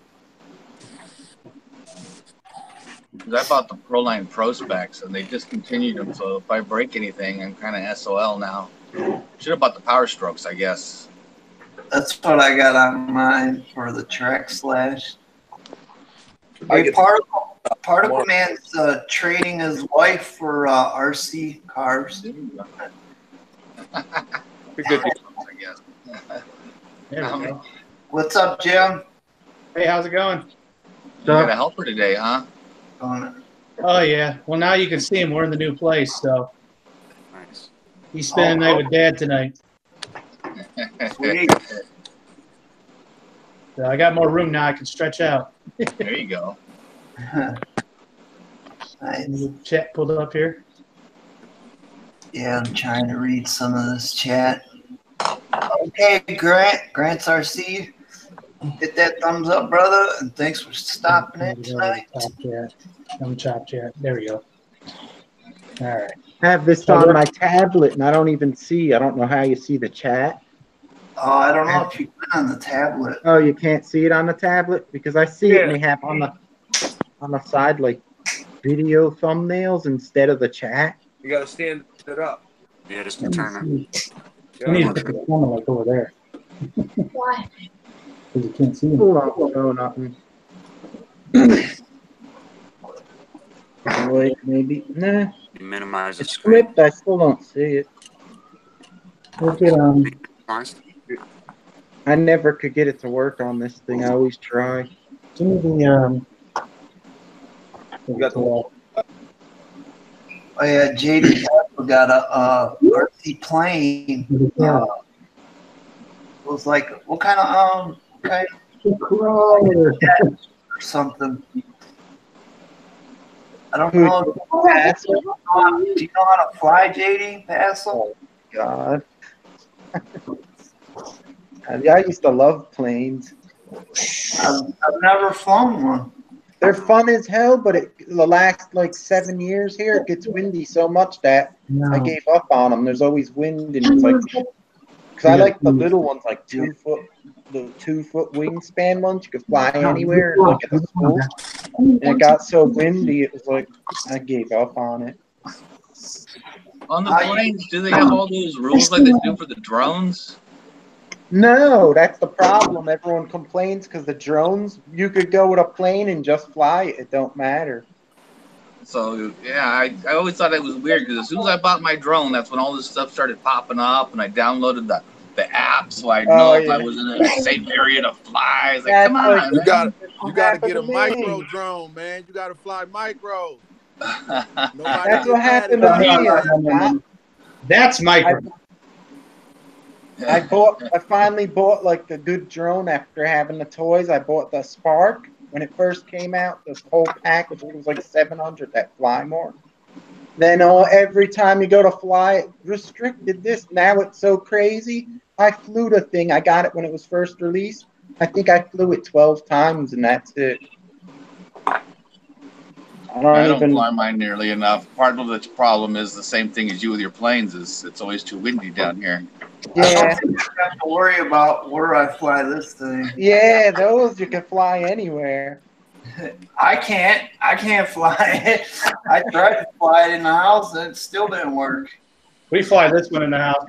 Because I bought the Proline Pro specs, and they discontinued them. So if I break anything, I'm kind of SOL now. Should have bought the Power Strokes, I guess. That's what I got on mine for the Track Slash. Hey, Particle Man's trading his wife for RC cars. Good deal, I guess. There we go. What's up, Jim? Hey, how's it going? You got a helper today, huh? Oh, yeah. Well, now you can see him. We're in the new place, so. Nice. He's spending the night with Dad tonight. Sweet. So I got more room now. I can stretch out. There you go. Nice. Chat pulled up here. Yeah, I'm trying to read some of this chat. Okay, Grant's RC. Hit that thumbs up, brother, and thanks for stopping in tonight. Top chat. There we go. All right. I have this on my tablet, and I don't even see. I don't know how you see the chat. Oh, I don't know if you can on the tablet. Oh, you can't see it on the tablet? Because I see it, and they have on the side, like, video thumbnails instead of the chat. You got to stand it up. Yeah, just turn it. You need to put the camera like over there. Why? Because you can't see him. Hold on. No, nothing. Wait, maybe. Nah. You minimize the It's screen. flipped. I still don't see it. Look at Honest. I never could get it to work on this thing. I always try. give me You got the the Oh yeah, JD Castle got a earthy plane. It was like what kind of crawler. or something. I don't know. Do you know how to fly, JD Passel? God. I used to love planes. I've never flown one. They're fun as hell, but the last like 7 years here, it gets windy so much that I gave up on them. There's always wind, and it's like, because I like the little ones, like 2 foot, the 2 foot wingspan ones. You could fly anywhere and look at the school. And it got so windy, it was like I gave up on it. On the planes, do they have all those rules like they do for the drones? No, that's the problem. Everyone complains because the drones, you could go with a plane and just fly it. It don't matter. So, yeah, I always thought it was weird because as soon as I bought my drone, that's when all this stuff started popping up, and I downloaded the app so I'd know if I was in a safe area to fly. It's like, come on, You man. gotta get a micro drone, man. You gotta fly micro. That's what happened to me. That's micro. I finally bought like a good drone after having the toys. I bought the Spark when it first came out. This whole package, it was like 700 that fly more. Then every time you go to fly, it restricted this. Now it's so crazy. I flew the thing. I got it when it was first released. I think I flew it 12 times and that's it. I don't fly mine nearly enough. Part of the problem is the same thing as you with your planes. Is it's always too windy down here. Yeah. I don't think I have to worry about where I fly this thing. Yeah, those you can fly anywhere. I can't fly it. I tried to fly it in the house and it still didn't work. We fly this one in the house.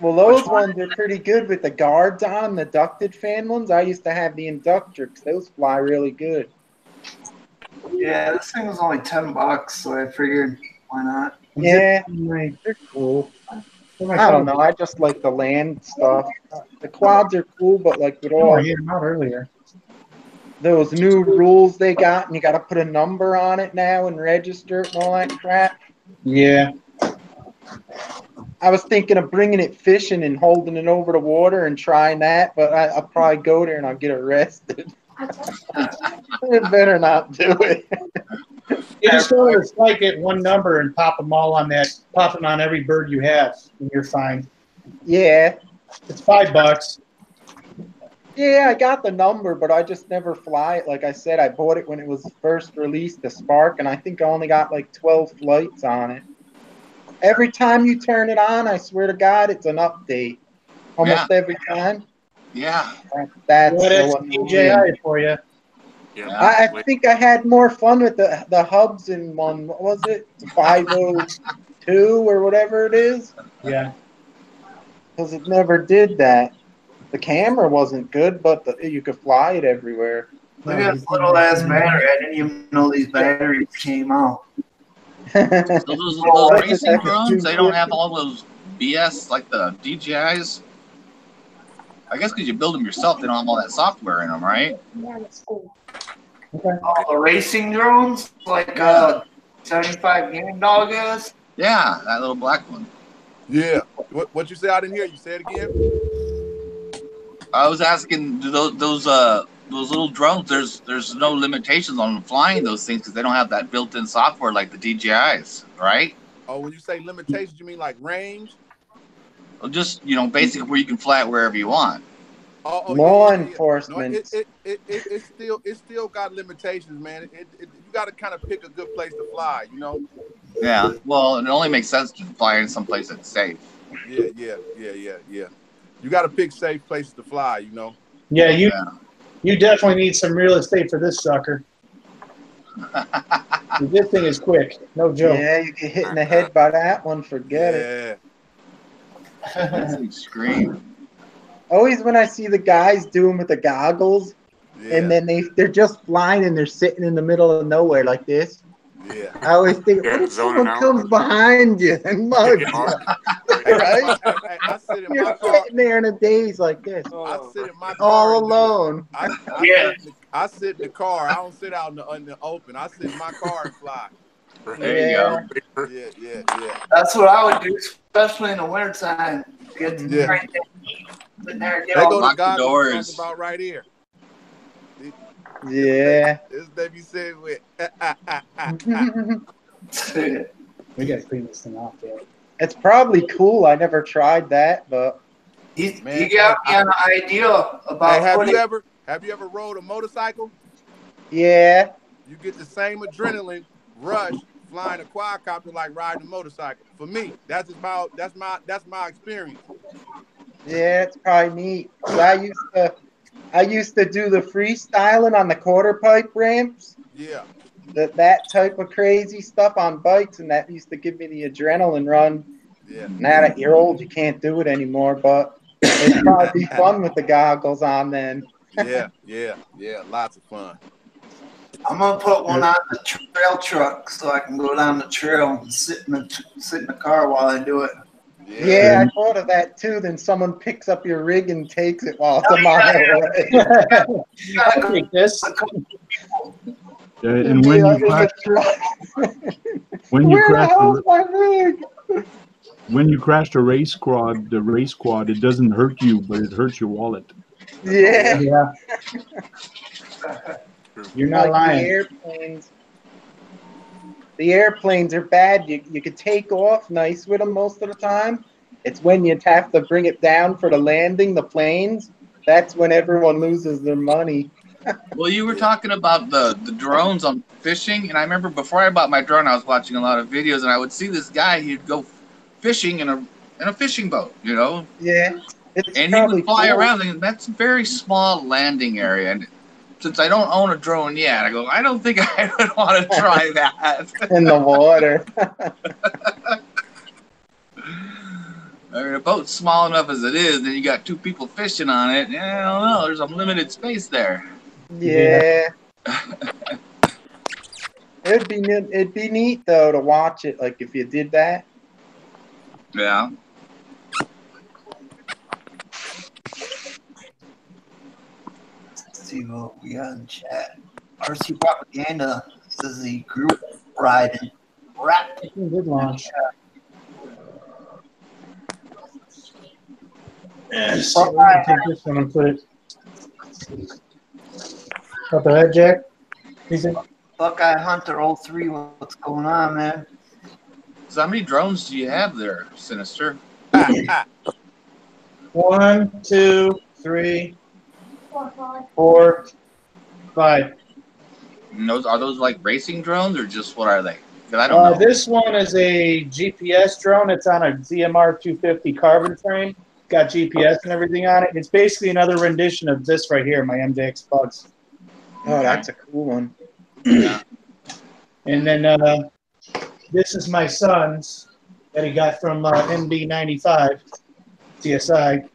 Well, those ones are pretty good with the guards on, the ducted fan ones. I used to have the Inductrix. Those fly really good. Yeah, this thing was only $10, so I figured, why not? Yeah, they're cool. I don't know. I just like the land stuff. The quads are cool, but like with all not earlier. Those new rules they got, and you got to put a number on it now and register it and all that crap. Yeah. I was thinking of bringing it fishing and holding it over the water and trying that, but I'll probably go there and I'll get arrested. I better not do it. You just go to spike it one number and pop them all on that. Pop them on every bird you have, and you're fine. Yeah. It's $5. Yeah, I got the number, but I just never fly it. Like I said, I bought it when it was first released, the Spark, and I think I only got like 12 flights on it. Every time you turn it on, I swear to God, it's an update. Almost every time. Yeah. That's DJI for you. Yeah. I think I had more fun with the hubs in one. What was it? 502 or whatever it is. Yeah. Because it never did that. The camera wasn't good, but you could fly it everywhere. Look at this little ass battery. I didn't even know these batteries came out. So those racing drones, they don't have all those BS like the DJIs. I guess because you build them yourself, they don't have all that software in them, right? Yeah, that's cool. Okay. All the racing drones, like 75 Game Dog is. Yeah, that little black one. Yeah. What you say? I didn't hear you. Say it again. I was asking, do those little drones, there's no limitations on flying those things because they don't have that built-in software like the DJIs, right? Oh, when you say limitations, you mean like range? Well, just, basically where you can fly it wherever you want. Law enforcement. No, it still got limitations, man. You got to kind of pick a good place to fly, Yeah. Well, it only makes sense to fly in some place that's safe. Yeah. You got to pick safe places to fly, Yeah, you definitely need some real estate for this sucker. This thing is quick, no joke. Yeah, you get hit in the head by that one, forget it. Scream. Always when I see the guys do them with the goggles, and then they're just flying and they're sitting in the middle of nowhere like this. Yeah. I always think, what if someone comes behind you and mugs you? Right? I sit in You're my car. sitting there in a daze like this. I sit in my car all alone. I sit in the car. I don't sit out in the open. I sit in my car and fly. There you go. Yeah. That's what I would do, especially in the wintertime. Get to right there, They go to the God doors. about right here. Yeah. This they be sitting with. We gotta clean this thing off, yeah. It's probably cool. I never tried that, but you got me an idea about. Hey, have you ever rode a motorcycle? Yeah. You get the same adrenaline rush flying a quadcopter like riding a motorcycle. For me, that's my experience. Yeah, it's probably neat. I used to do the freestyling on the quarter pipe ramps. Yeah. That type of crazy stuff on bikes, and that used to give me the adrenaline run. Yeah. Now that you're old, you can't do it anymore, but it'd probably be fun with the goggles on then. Yeah. Lots of fun. I'm gonna put one on the trail truck so I can go down the trail and sit in the car while I do it. Yeah, I thought of that too. Then someone picks up your rig and takes it while it's a mile away. You gotta take this. And when you crash, when you crash the race quad, it doesn't hurt you, but it hurts your wallet. Yeah. You're not lying. The airplanes are bad. You could take off nice with them most of the time. It's when you have to bring it down for the landing, the planes. That's when everyone loses their money. Well, you were talking about the drones on fishing, and I remember before I bought my drone, I was watching a lot of videos, and I would see this guy. He'd go fishing in a fishing boat, you know. Yeah. And he would fly around, and that's a very small landing area. And since I don't own a drone yet, I go, I don't think I would want to try that. In the water. I mean, a boat's small enough as it is, then you got two people fishing on it. Yeah, I don't know. There's some limited space there. Yeah. It'd be neat though to watch it. Like if you did that. Yeah. Let's see what we got in chat. RC Propaganda says the group riding rap. Good launch. Take this one and put it. Up ahead, Jack. Buckeye Hunter 03, what's going on, man? So how many drones do you have there, Sinister? 1, 2, 3, 4, 5. And are those like racing drones or just what are they? Because I don't know. This one is a GPS drone. It's on a ZMR 250 carbon frame. Got GPS and everything on it. It's basically another rendition of this right here, my MJX Bugs. Oh, that's a cool one. Yeah. And then this is my son's that he got from MD95 CSI.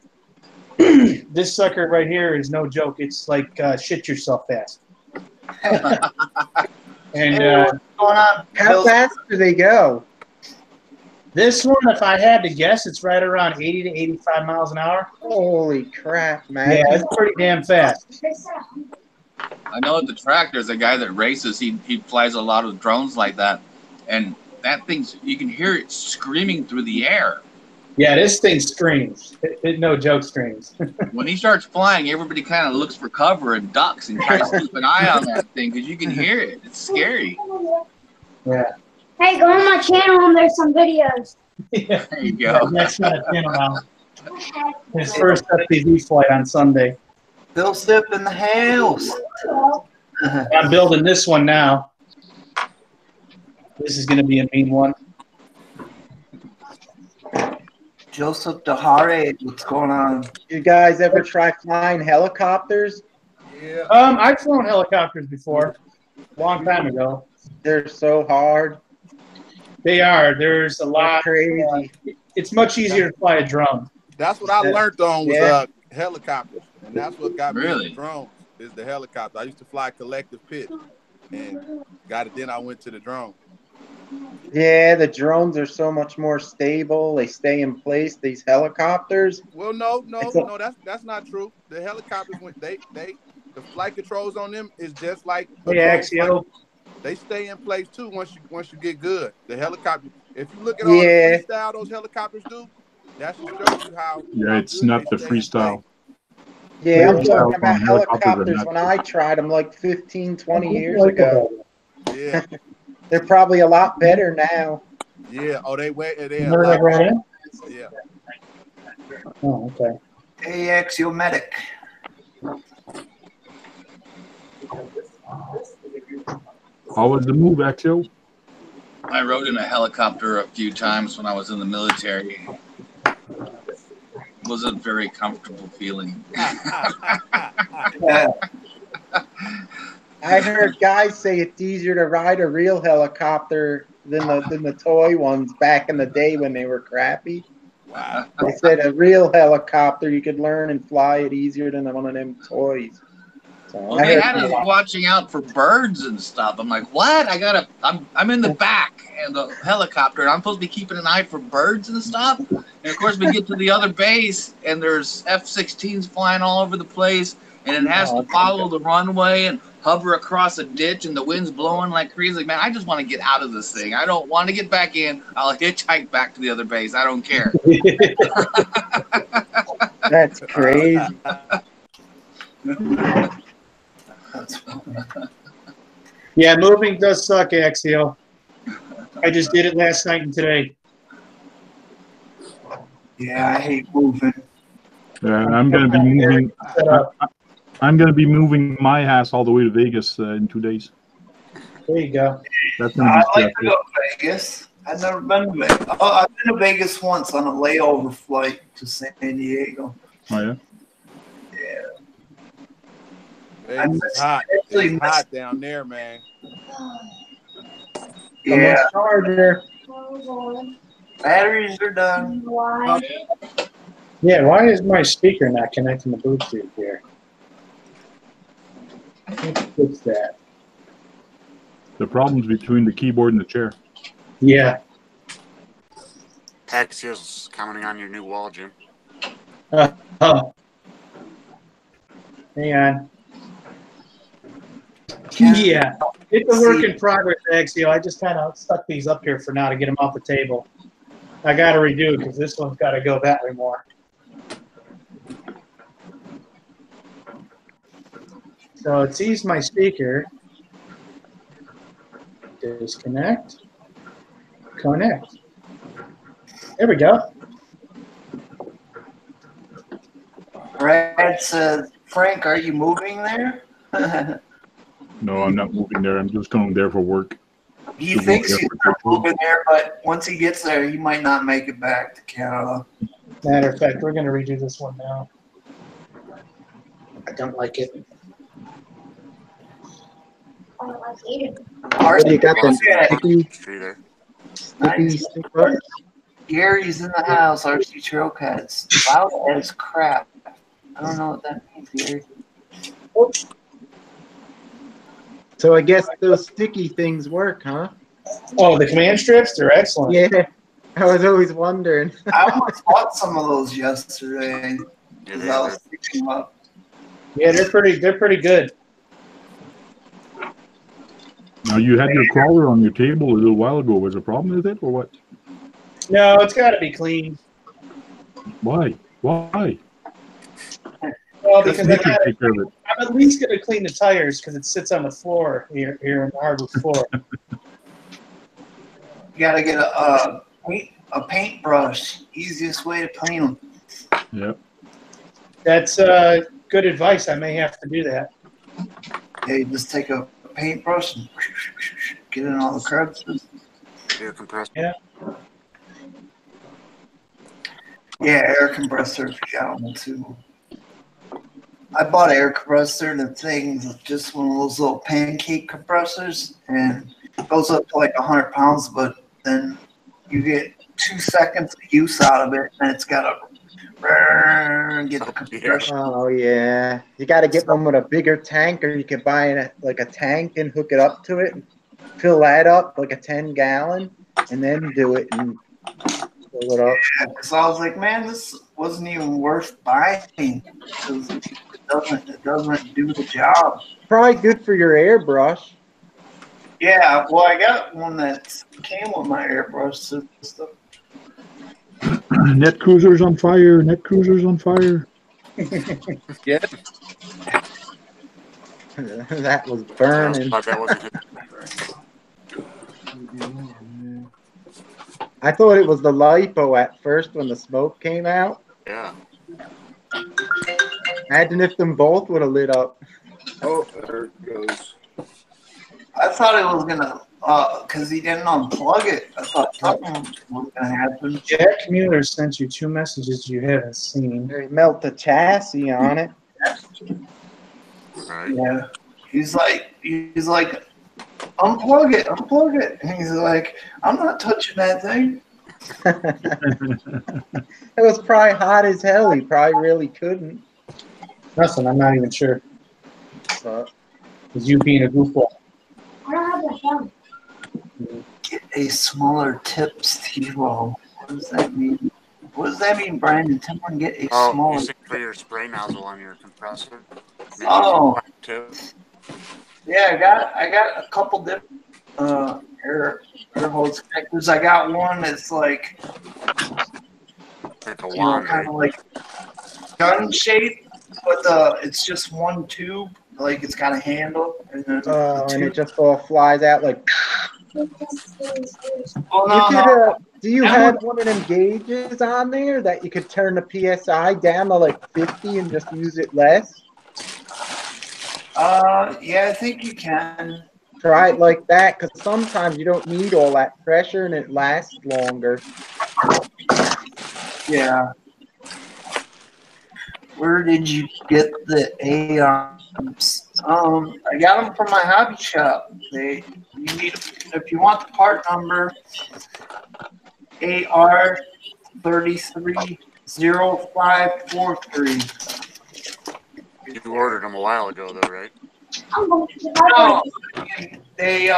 This sucker right here is no joke. It's like shit yourself fast. And what's going on? How fast do they go? This one, if I had to guess, it's right around 80 to 85 miles an hour. Holy crap, man. Yeah, it's pretty damn fast. I know at the track there's a guy that races. He flies a lot of drones like that. And that thing's, you can hear it screaming through the air. Yeah, this thing screams. It no joke screams. When he starts flying, everybody kind of looks for cover and ducks and tries to keep an eye on that thing because you can hear it. It's scary. Yeah. Hey, go on my channel and there's some videos. Yeah. There you go. That's not a channel now. His first FPV flight on Sunday. Bill Step in the house. I'm building this one now. This is going to be a mean one. Joseph Dahare, what's going on? You guys ever try flying helicopters? Yeah. I've flown helicopters before, a long time ago. They're so hard. They are. There's a lot. Crazy. It's much easier to fly a drone. That's what I learned on was helicopters, and that's what got me Really? into drones. is the helicopter. I used to fly collective pitch and got it. Then I went to the drone. Yeah, the drones are so much more stable. They stay in place. These helicopters. Well, no, that's not true. The helicopters, when the flight controls on them is just like a drone Axio. They stay in place too once you get good. The helicopter, if you look at all Yeah. the freestyle those helicopters do, that should show you how. Yeah, how it's good not they the stay in freestyle. Yeah, I'm Freestyle talking about on helicopters are helicopters not- when I tried them like 15, 20 years ago. Yeah, They're probably a lot better now. yeah. Oh, they wait. They You a heard lot that right better. in? Yeah. Oh, okay. Hey, Axio Medic. How was the move, Axio? I rode in a helicopter a few times when I was in the military. Wasn't very comfortable feeling. Yeah. I heard guys say it's easier to ride a real helicopter than the toy ones back in the day when they were crappy. Wow. They said a real helicopter you could learn and fly it easier than one of them toys. So Well, they had us watching out for birds and stuff. I'm like, what? I'm in the back of the helicopter, and I'm supposed to be keeping an eye for birds and stuff. And of course, we get to the other base, and there's F-16s flying all over the place, and it has to follow the runway and hover across a ditch, and the wind's blowing like crazy. Man, I just want to get out of this thing. I don't want to get back in. I'll hitchhike back to the other base. I don't care. That's crazy. Yeah, moving does suck, Axio. I just did it last night and today. Yeah, I hate moving. I'm gonna be moving. I'm gonna be moving my ass all the way to Vegas in 2 days. There you go. That's gonna I'd be like to go to Vegas. I've never been to Vegas. Oh, I've been to Vegas once on a layover flight to San Diego. Oh yeah. Vegas is hot. It's hot down there, man. Yeah. Charger. Batteries are done. Yeah, why is my speaker not connecting to Bluetooth here? What's that? The problem's between the keyboard and the chair. Yeah. Axio's commenting on your new wall, Jim. Hang on. Yeah, it's a work in progress, Axio. I just kind of stuck these up here for now to get them off the table. I got to redo because this one's got to go that way more. So it sees my speaker. Disconnect. Connect. There we go. Brad says, Frank, are you moving there? No, I'm not moving there. I'm just going there for work. He thinks he's moving there, but once he gets there, he might not make it back to Canada. Matter of fact, we're going to redo this one now. I don't like it. You got Gary's in the house. RC Trail Cats. Loud as crap. I don't know what that means, Gary. So I guess those sticky things work, huh? Oh, the command strips? They're excellent. Yeah. I was always wondering. I almost bought some of those yesterday. I was thinking about. Yeah, they're pretty good. Now, you had your crawler on your table a little while ago. Was there a problem with it or what? No, it's got to be clean. Why? Why? Well, because I'm Take care of it. at least going to clean the tires because it sits on the floor here in the hardwood floor. You gotta get a paintbrush. Easiest way to clean them. Yep. That's good advice. I may have to do that. Yeah, you just take a paintbrush and get in all the crevices. Air compressor. Yeah. Yeah, air compressor. Got one too. I bought an air compressor and the thing's just one of those little pancake compressors, and it goes up to like 100 pounds, but then you get 2 seconds of use out of it, and it's got a Get the compression. Oh yeah, you got to get one with a bigger tank, or you can buy like a tank and hook it up to it, and fill that up like a 10-gallon, and then do it and fill it up. Yeah, because I was like, man, this wasn't even worth buying because it doesn't do the job. Probably good for your airbrush. Yeah, well, I got one that came with my airbrush system. Net cruisers on fire. Net cruisers on fire. Yeah. That was burning. I thought it was the lipo at first when the smoke came out. Yeah. Imagine if them both would have lit up. Oh, there it goes. I thought it was gonna, because he didn't unplug it. I thought something was gonna happen. Jack Mueller sent you 2 messages you haven't seen. They melt the chassis on it. Right. Yeah. He's like, unplug it. And he's like, I'm not touching that thing. It was probably hot as hell. He probably really couldn't. Nothing, I'm not even sure. But It's you being a goofball. I don't have my phone. Get a smaller tip T-roll. What does that mean? What does that mean, Brian? Did someone get a smaller You for your spray nozzle on your compressor. Maybe Oh. too. Yeah, I got a couple different air hose connectors. I got one that's like a wand, kind of like gun shape, but it's just one tube. Like it's got a handle, and then and it just all flies out like. Oh no, Do you have one of them gauges on there that you could turn the PSI down to like 50 and just use it less? Yeah, I think you can. Try it like that, because sometimes you don't need all that pressure and it lasts longer. Yeah. Where did you get the ARMs? I got them from my hobby shop. You need, if you want the part number, AR330543. You ordered them a while ago, though, right? No, they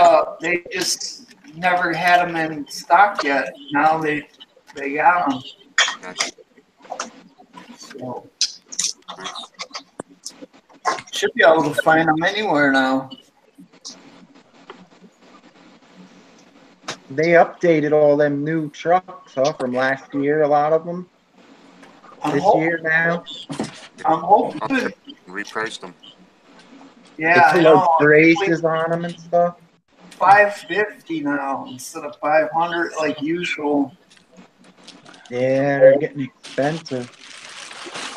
just never had them in stock yet. Now they got them. Gotcha. So should be able to find them anywhere now. They updated all them new trucks from last year, a lot of them. This year now. I'm hoping. Repriced them. Yeah, they put like braces on them and stuff. $550 now instead of $500 like usual. Yeah, they're getting expensive.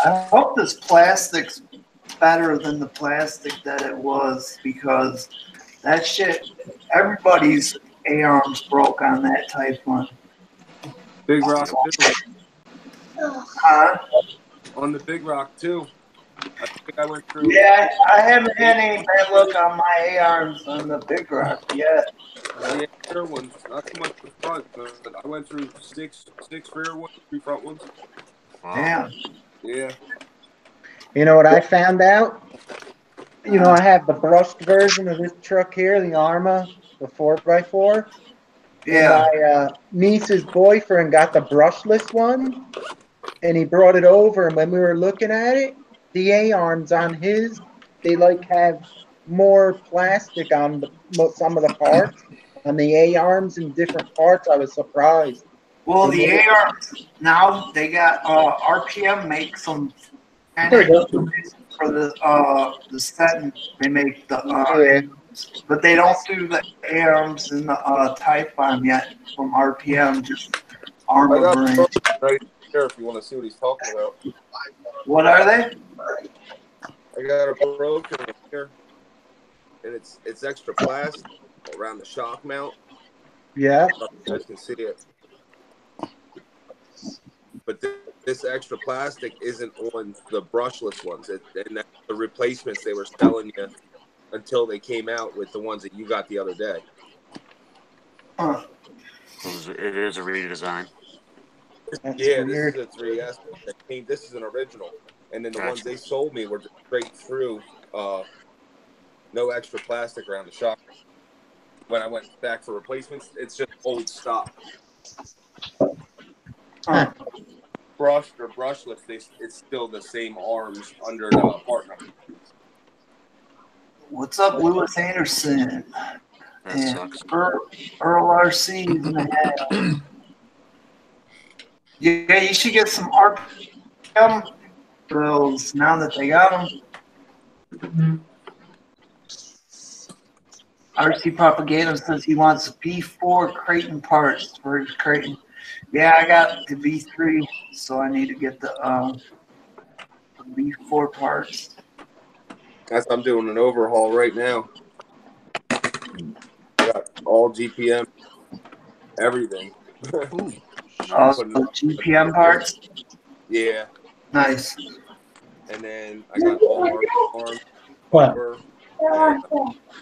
I hope this plastic's better than the plastic that it was, because that shit, everybody's A-arms broke on that type one. Big Rock too. Huh? On the Big Rock too. I think I went through. Yeah, I haven't had any bad luck on my A-arms on the Big Rock yet. Yeah, rear ones, not too much the front, but I went through six rear ones, 3 front ones. Wow. Damn. Yeah. You know what I found out? You know, I have the brushed version of this truck here, the Arma, the 4x4. Yeah. And my niece's boyfriend got the brushless one, and he brought it over, and when we were looking at it, the A-arms on his, they like have more plastic on some of the parts. On the A-arms in different parts, I was surprised. Well, the A-arms, now they got, RPM makes them for the setting. They make the, but they don't do the A-arms in the Type bomb yet from RPM, just Armor I got brand. right here if you want to see what he's talking about. What are they? I got a broken one here, and it's extra plastic around the shock mount. Yeah. I don't know if you guys can see it. But this extra plastic isn't on the brushless ones, and that's the replacements they were selling you until they came out with the ones that you got the other day. Huh. It is a redesign. That's Yeah, weird. this is a 3S. This is an original, and then the ones they sold me were just straight through, no extra plastic around the shop. When I went back for replacements, it's just old stock. Huh. Brushed or brushless, it's still the same arms under the part number. What's up, Lewis Anderson? That And sucks. Earl RC is in the house. Yeah, you should get some RPM drills now that they got them. RC Propaganda says he wants B4 Creighton parts for his Creighton. Yeah, I got the B3, so I need to get the B4 parts. I'm doing an overhaul right now. Got all GPM, everything. Oh, the GPM parts? Yeah. Nice. And then I got all arms. What?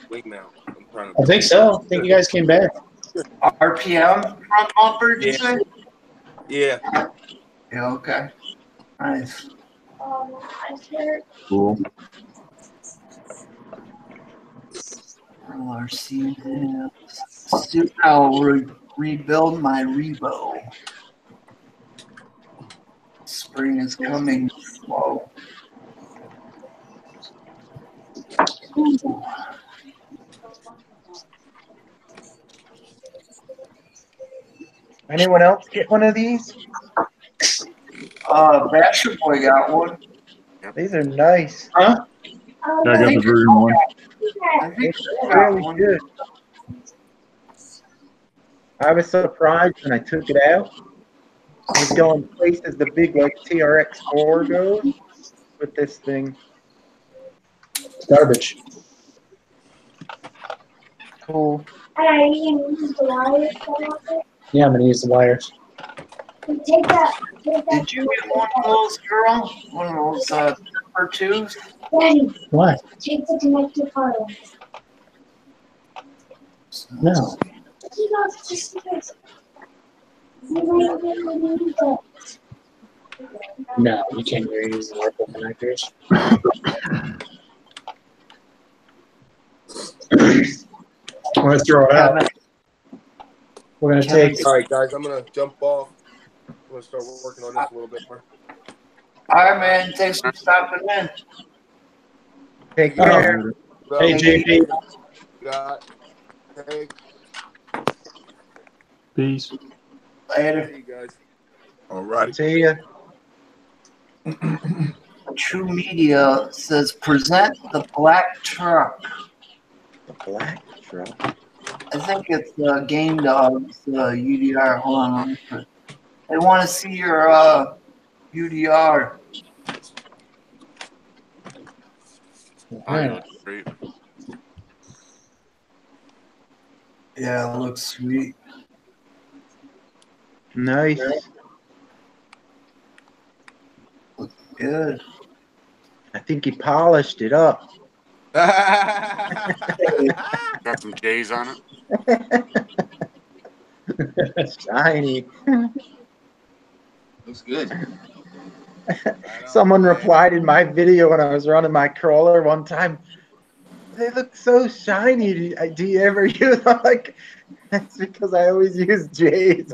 Wing mount. I'm trying I think so. I think you guys came back. RPM front bumper, did you say? Yeah. Yeah, okay. Nice. Cool. RC. Soon I'll rebuild my Revo. Spring is coming slow. Ooh. Anyone else get one of these? Basher Boy got one. These are nice. Huh? Yeah, I got the version 1. I think It's really good. I was surprised when I took it out. I was going places the big like TRX4 goes with this thing. It's garbage. Cool. Are you going to use the wires off it? Yeah, I'm gonna use the wires. Take that. Did you get one of those, girl? One of those number 2s? Daddy, What? take the connector part off. No. He goes just because. You don't really need it. No, you can't really use the Oracle connectors. I'm gonna throw it out. We're gonna take. All right, guys, I'm gonna jump off. I'm gonna start working on this a little bit more. All right, man. Thanks for stopping in. Take care. Hey, JP. Hey. Peace. Later. See you guys. All right. See ya. True Media says present the black truck. The black truck. I think it's Game Dog's UDR. Hold on. They want to see your UDR. Audio looks great. Yeah, it looks sweet. Nice. Looks good. I think he polished it up. Got some J's on it. Shiny. Looks good. Someone replied in my video when I was running my crawler one time. They look so shiny. Do you ever use them? Like, that's because I always use J's.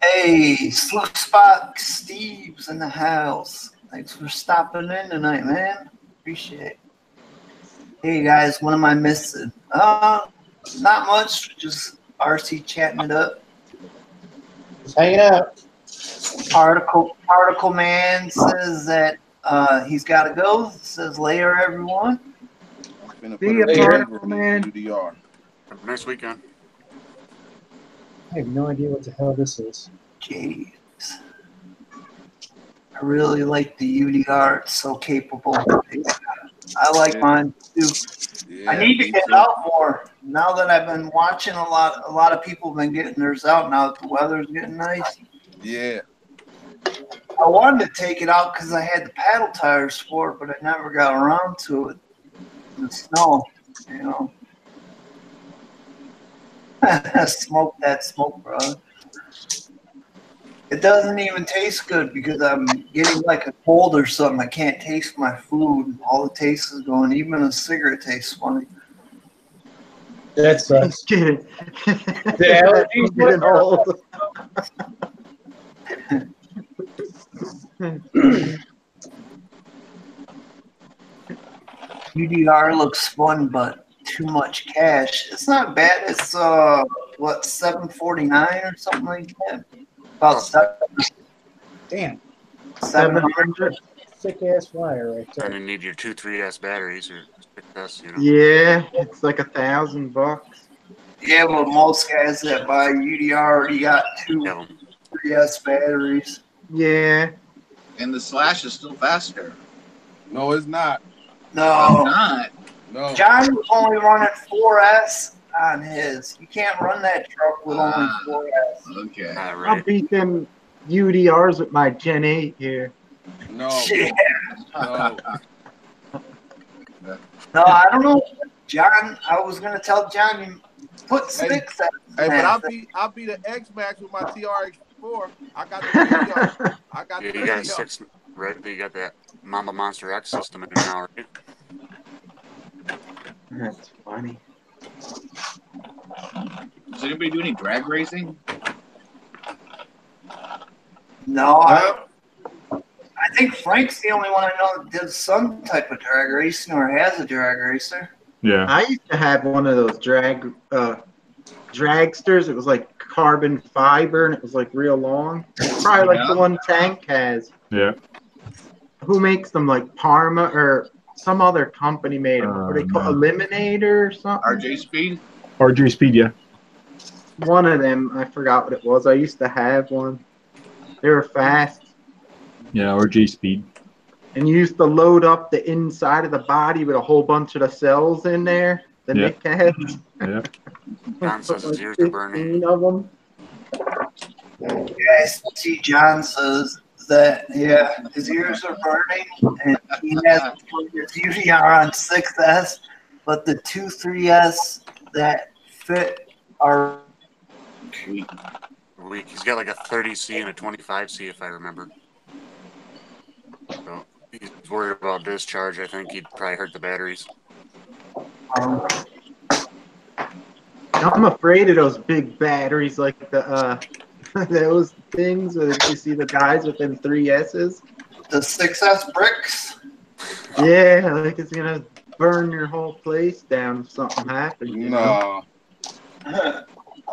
Hey, Slip Spot Steve's in the house. Thanks for stopping in tonight, man. Appreciate it. Hey guys, what am I missing? Not much. Just RC chatting it up. Just hanging out. Particle Man says that he's got to go. Says later, everyone. See you, Particle Man. UDR. Have a nice weekend. I have no idea what the hell this is. Jeez. I really like the UDR. It's so capable. I like mine too. Yeah, I need to get out more. Now that I've been watching a lot of people have been getting theirs out now that the weather's getting nice. Yeah. I wanted to take it out because I had the paddle tires for it, but I never got around to it. In the snow, you know. Smoke that smoke, brother. It doesn't even taste good because I'm getting like a cold or something. I can't taste my food. All the taste is going. Even a cigarette tastes funny. That sucks. Kidding. The allergies Getting old. UDR looks fun, but too much cash. It's not bad. It's what, $749 or something like that. About Damn. 700. Sick ass flyer right there. And you need your 2 3S batteries or 6S, you know. Yeah, it's like $1,000. Yeah, but most guys that buy UDR already got 2 Have 'em. 3S batteries. Yeah. And the Slash is still faster. No, it's not. No. Not. No. John was only running 4S on his. You can't run that truck with only 4S. Okay. Not I'll right. beat them UDRs with my Gen 8 here. No. Yeah. No. No, I don't know. John, I was going to tell John, you put 6S. Hey, but I'll be the X Max with my TRX4. I got the video. I got the You video. got 6, right? You got that Mamba Monster X system in it now, right? That's funny. Does anybody do any drag racing? No, I think Frank's the only one I know that does some type of drag racing or has a drag racer. Yeah. I used to have one of those dragsters. It was like carbon fiber and it was like real long. Probably like the one Tank has. Yeah. Who makes them? Like Parma or some other company made them. What are they called? Eliminator or something? RJ Speed? RJ Speed, yeah. One of them. I forgot what it was. I used to have one. They were fast. Yeah, RJ Speed. And you used to load up the inside of the body with a whole bunch of the cells in there. The Yeah. Nick heads. Yeah. John says his Like ears are burning. 15 of them. Yeah, see, John says that, yeah, his ears are burning and he has his UDR on 6S, but the 2 3S that fit are Weak. He's got like a 30C and a 25C, if I remember. So he's worried about discharge. I think he'd probably hurt the batteries. I'm afraid of those big batteries like the those things where you see the guys with them 3Ss. the 6S bricks. Yeah, like it's gonna burn your whole place down if something happens. You know? No.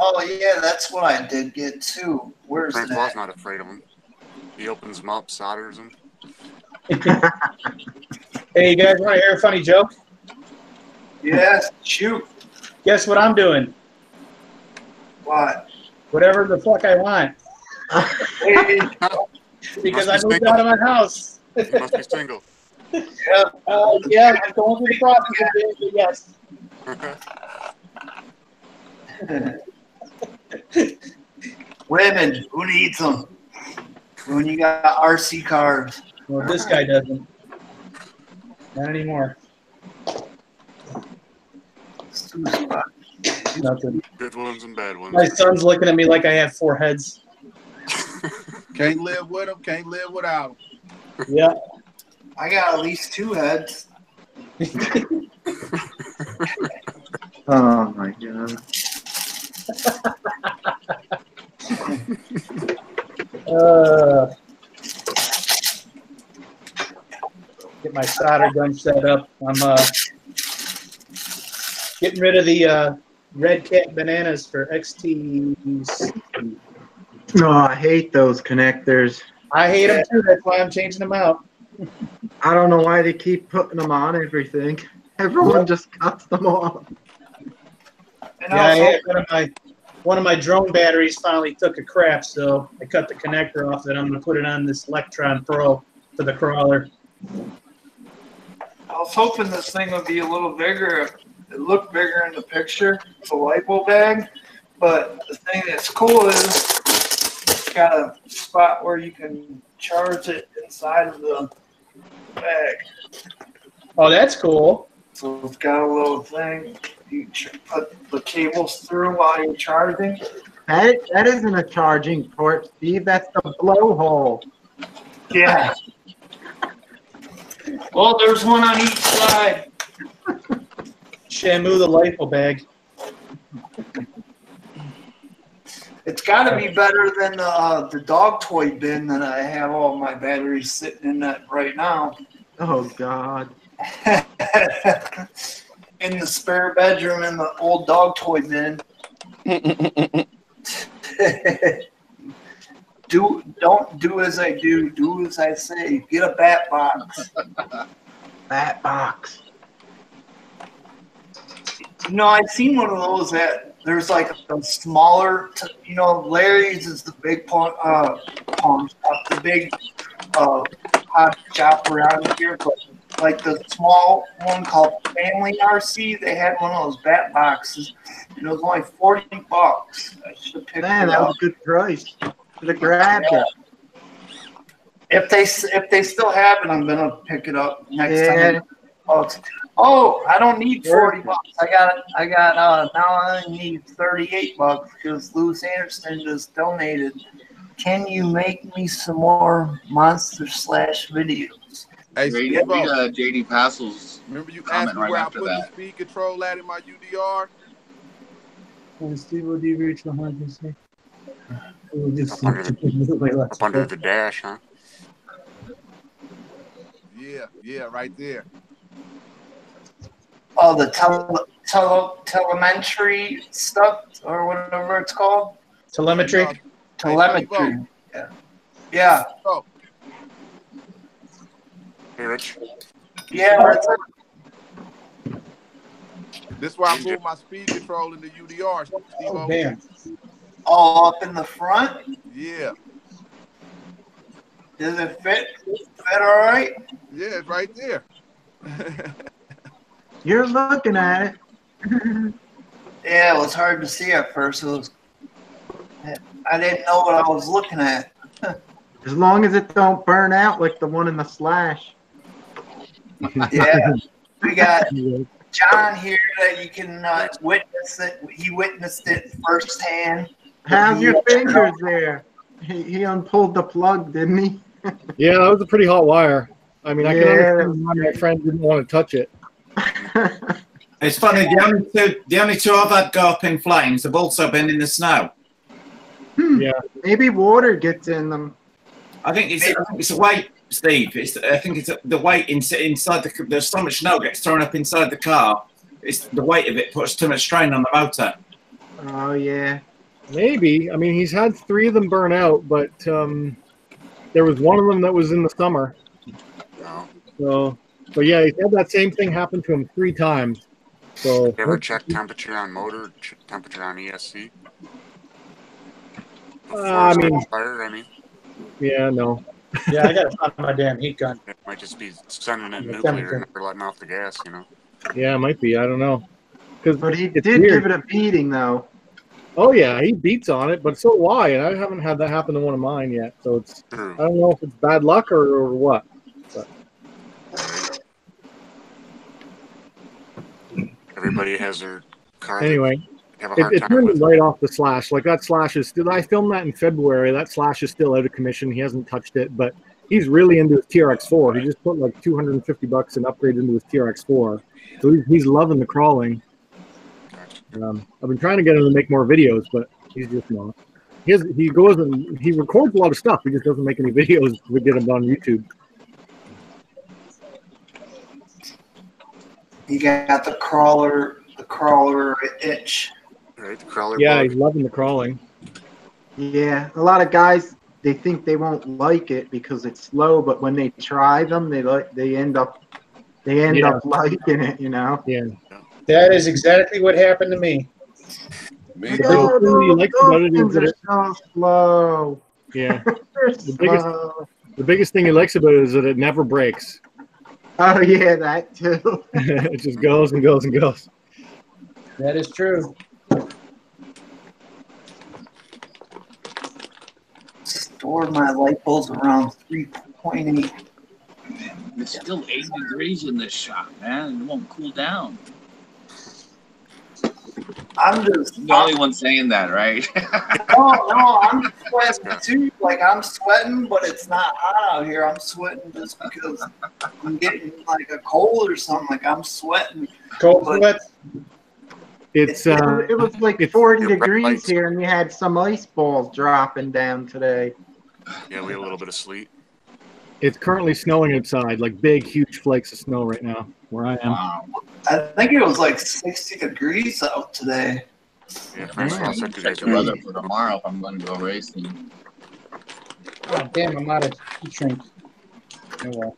Oh, yeah, that's what I did get too. Where's Frank was that? not afraid of him. He opens them up, solders them. Hey, you guys want to hear a funny joke? Yes, shoot. Guess what I'm doing? What? Whatever the fuck I want. Hey, Because I Must be moved single. out of my house. He must be single. Yeah, I'm going through the process of doing it, yes. women, who needs them? When you got RC cars. Well, this guy doesn't. Not anymore. Nothing. Good ones and bad ones. My son's looking at me like I have 4 heads. Can't live with them. Can't live without them. Yeah. I got at least 2 heads. Oh my god. Get my solder gun set up. I'm getting rid of the Red Cat bananas for XTs. No, I hate those connectors. I hate them too. That's why I'm changing them out. I don't know why they keep putting them on everything. Everyone just cuts them off. And Yeah, also, one of my drone batteries finally took a crap, so I cut the connector off. And I'm going to put it on this Electron Pro for the crawler. I was hoping this thing would be a little bigger. It looked bigger in the picture. It's a lipo bag. But the thing that's cool is it's got a spot where you can charge it inside of the bag. Oh, that's cool. So it's got a little thing you put the cables through while you're charging. That isn't a charging port, Steve. That's the blowhole. Yeah. Well, there's one on each side. Shamu the lipo bag. It's got to be better than the dog toy bin that I have all my batteries sitting in that right now. Oh, God. In the spare bedroom in the old dog toy bin. Don't do as I do as I say. Get a bat box. Bat box. You know, I've seen one of those that there's like a smaller, you know, Larry's is the big pawn shop, the big hot shop around here, but like the small one called Family RC, they had one of those bat boxes, and it was only $40. I should have picked Man, it that up. was a good price. Should have grabbed it. If they still have it, I'm gonna pick it up next Yeah. time. Oh, I don't need $40. I got now I need $38 because Lou Anderson just donated. Can you make me some more Monster Slash videos? Hey, Read Steve, JD Passel's remember you asked comment me right where I after put the that. speed control at in my UDR? When Steve would you reach 100%? Up under the dash, huh? Yeah, right there. Oh, the telemetry stuff or whatever it's called. Telemetry. Telemetry. Yeah. Oh, Hey, Rich. Yeah. this is why I moved my speed control in the UDR, Steve. Oh, damn. All up in the front. Yeah. Does it fit all right? Yeah, it's right there. You're looking at it. Yeah, it was hard to see at first. I didn't know what I was looking at. As long as it don't burn out like the one in the Slash. Yeah, we got John here that you can witness it. He witnessed it firsthand. How's your fingers there? He unpulled the plug, didn't he? Yeah, that was a pretty hot wire. I mean, I can Yeah. understand why my friend didn't want to touch it. It's funny, the only two I've had go up in flames have also been in the snow. Yeah. Maybe water gets in them. I think it's a weight, Steve. I think it's the weight inside the. There's so much snow gets thrown up inside the car. It's the weight of it puts too much strain on the motor. Oh, yeah. Maybe. I mean, he's had 3 of them burn out, but there was one of them that was in the summer. No. So yeah, he's had that same thing happen to him 3 times. So You ever check temperature on motor, temperature on ESC? I mean, Fire, yeah, no. Yeah, I got to find my damn heat gun. It might just be sending in The nuclear temperature. and never letting off the gas, you know? Yeah, it might be. I don't know. But he it's did weird. give it a beating, though. Oh yeah, he beats on it, but so do I, and I haven't had that happen to one of mine yet. So it's True. I don't know if it's bad luck or what. But. Everybody has their car. Anyway, Have a hard it time turned with. right off the Slash. Like that Slash is still. I filmed that in February. That Slash is still out of commission. He hasn't touched it, but he's really into his TRX4. He just put like $250 in upgrades into his TRX4, so he's loving the crawling. I've been trying to get him to make more videos, but he's just not. He goes and he records a lot of stuff. He just doesn't make any videos to get them on YouTube. You got the crawler itch. Right, the crawler. Yeah, bug. he's loving the crawling. Yeah, a lot of guys, they think they won't like it because it's slow, but when they try them, they end up liking it, you know. Yeah. That is exactly what happened to me. Me Oh, he likes about it is those that are it- so slow. Yeah. They're slow. The biggest thing he likes about it is that it never breaks. Oh yeah, that too. It just goes and goes and goes. That is true. Stored my light bulbs around 3.8. It's still 80 degrees in this shop, man. It won't cool down. I'm just the only one saying that, right? no, I'm sweating too. Like I'm sweating, but it's not hot out here. I'm sweating just because I'm getting like a cold or something. Like I'm sweating. Cold sweat. It was like 40 degrees here, and we had some ice balls dropping down today. Yeah, we had a little bit of sleet. It's currently snowing outside, like big, huge flakes of snow right now where I am. Wow. I think it was like 60 degrees out today. Yeah, Francois said you guys Check the weather for tomorrow if I'm going to go racing. Oh, damn, I'm out of heat shrink. Oh, well.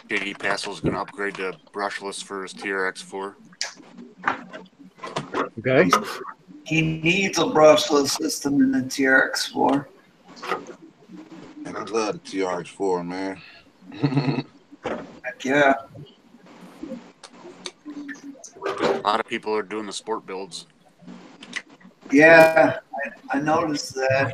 JD Passel's going to upgrade to brushless for his TRX4. Okay. He needs a brushless system in the TRX4. And I love the TRX4, man. Heck yeah. A lot of people are doing the sport builds. Yeah, I noticed that.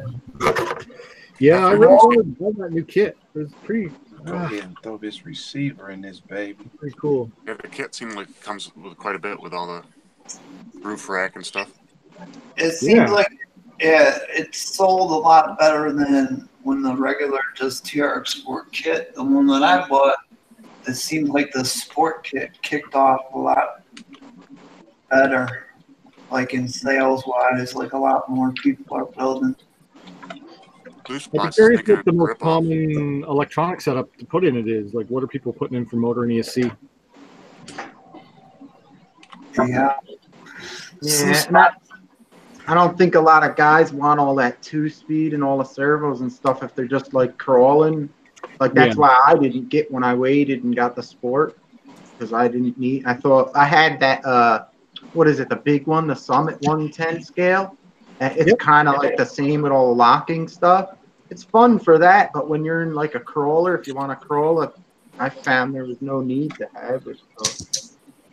Yeah, I really wanted to buy that new kit. It was pretty. Go ahead and throw this receiver in this baby. Pretty cool. Yeah, the kit seems like it comes with quite a bit with all the roof rack and stuff. It seems like it sold a lot better than when the regular just TRX Sport kit. The one that I bought, it seemed like the Sport kit kicked off a lot better. Like in sales wise, like a lot more people are building. I'm curious what the most common electronic setup to put in it is. Like, what are people putting in for motor and ESC? Yeah. Yeah, I don't think a lot of guys want all that 2-speed and all the servos and stuff if they're just like crawling. Like that's why I didn't get when I waited and got the Sport, because I didn't need. I thought I had that. What is it? The big one, the Summit 110 scale. It's kind of like the same with all the locking stuff. It's fun for that, but when you're in like a crawler, if you want to crawl it, I found there was no need to have it.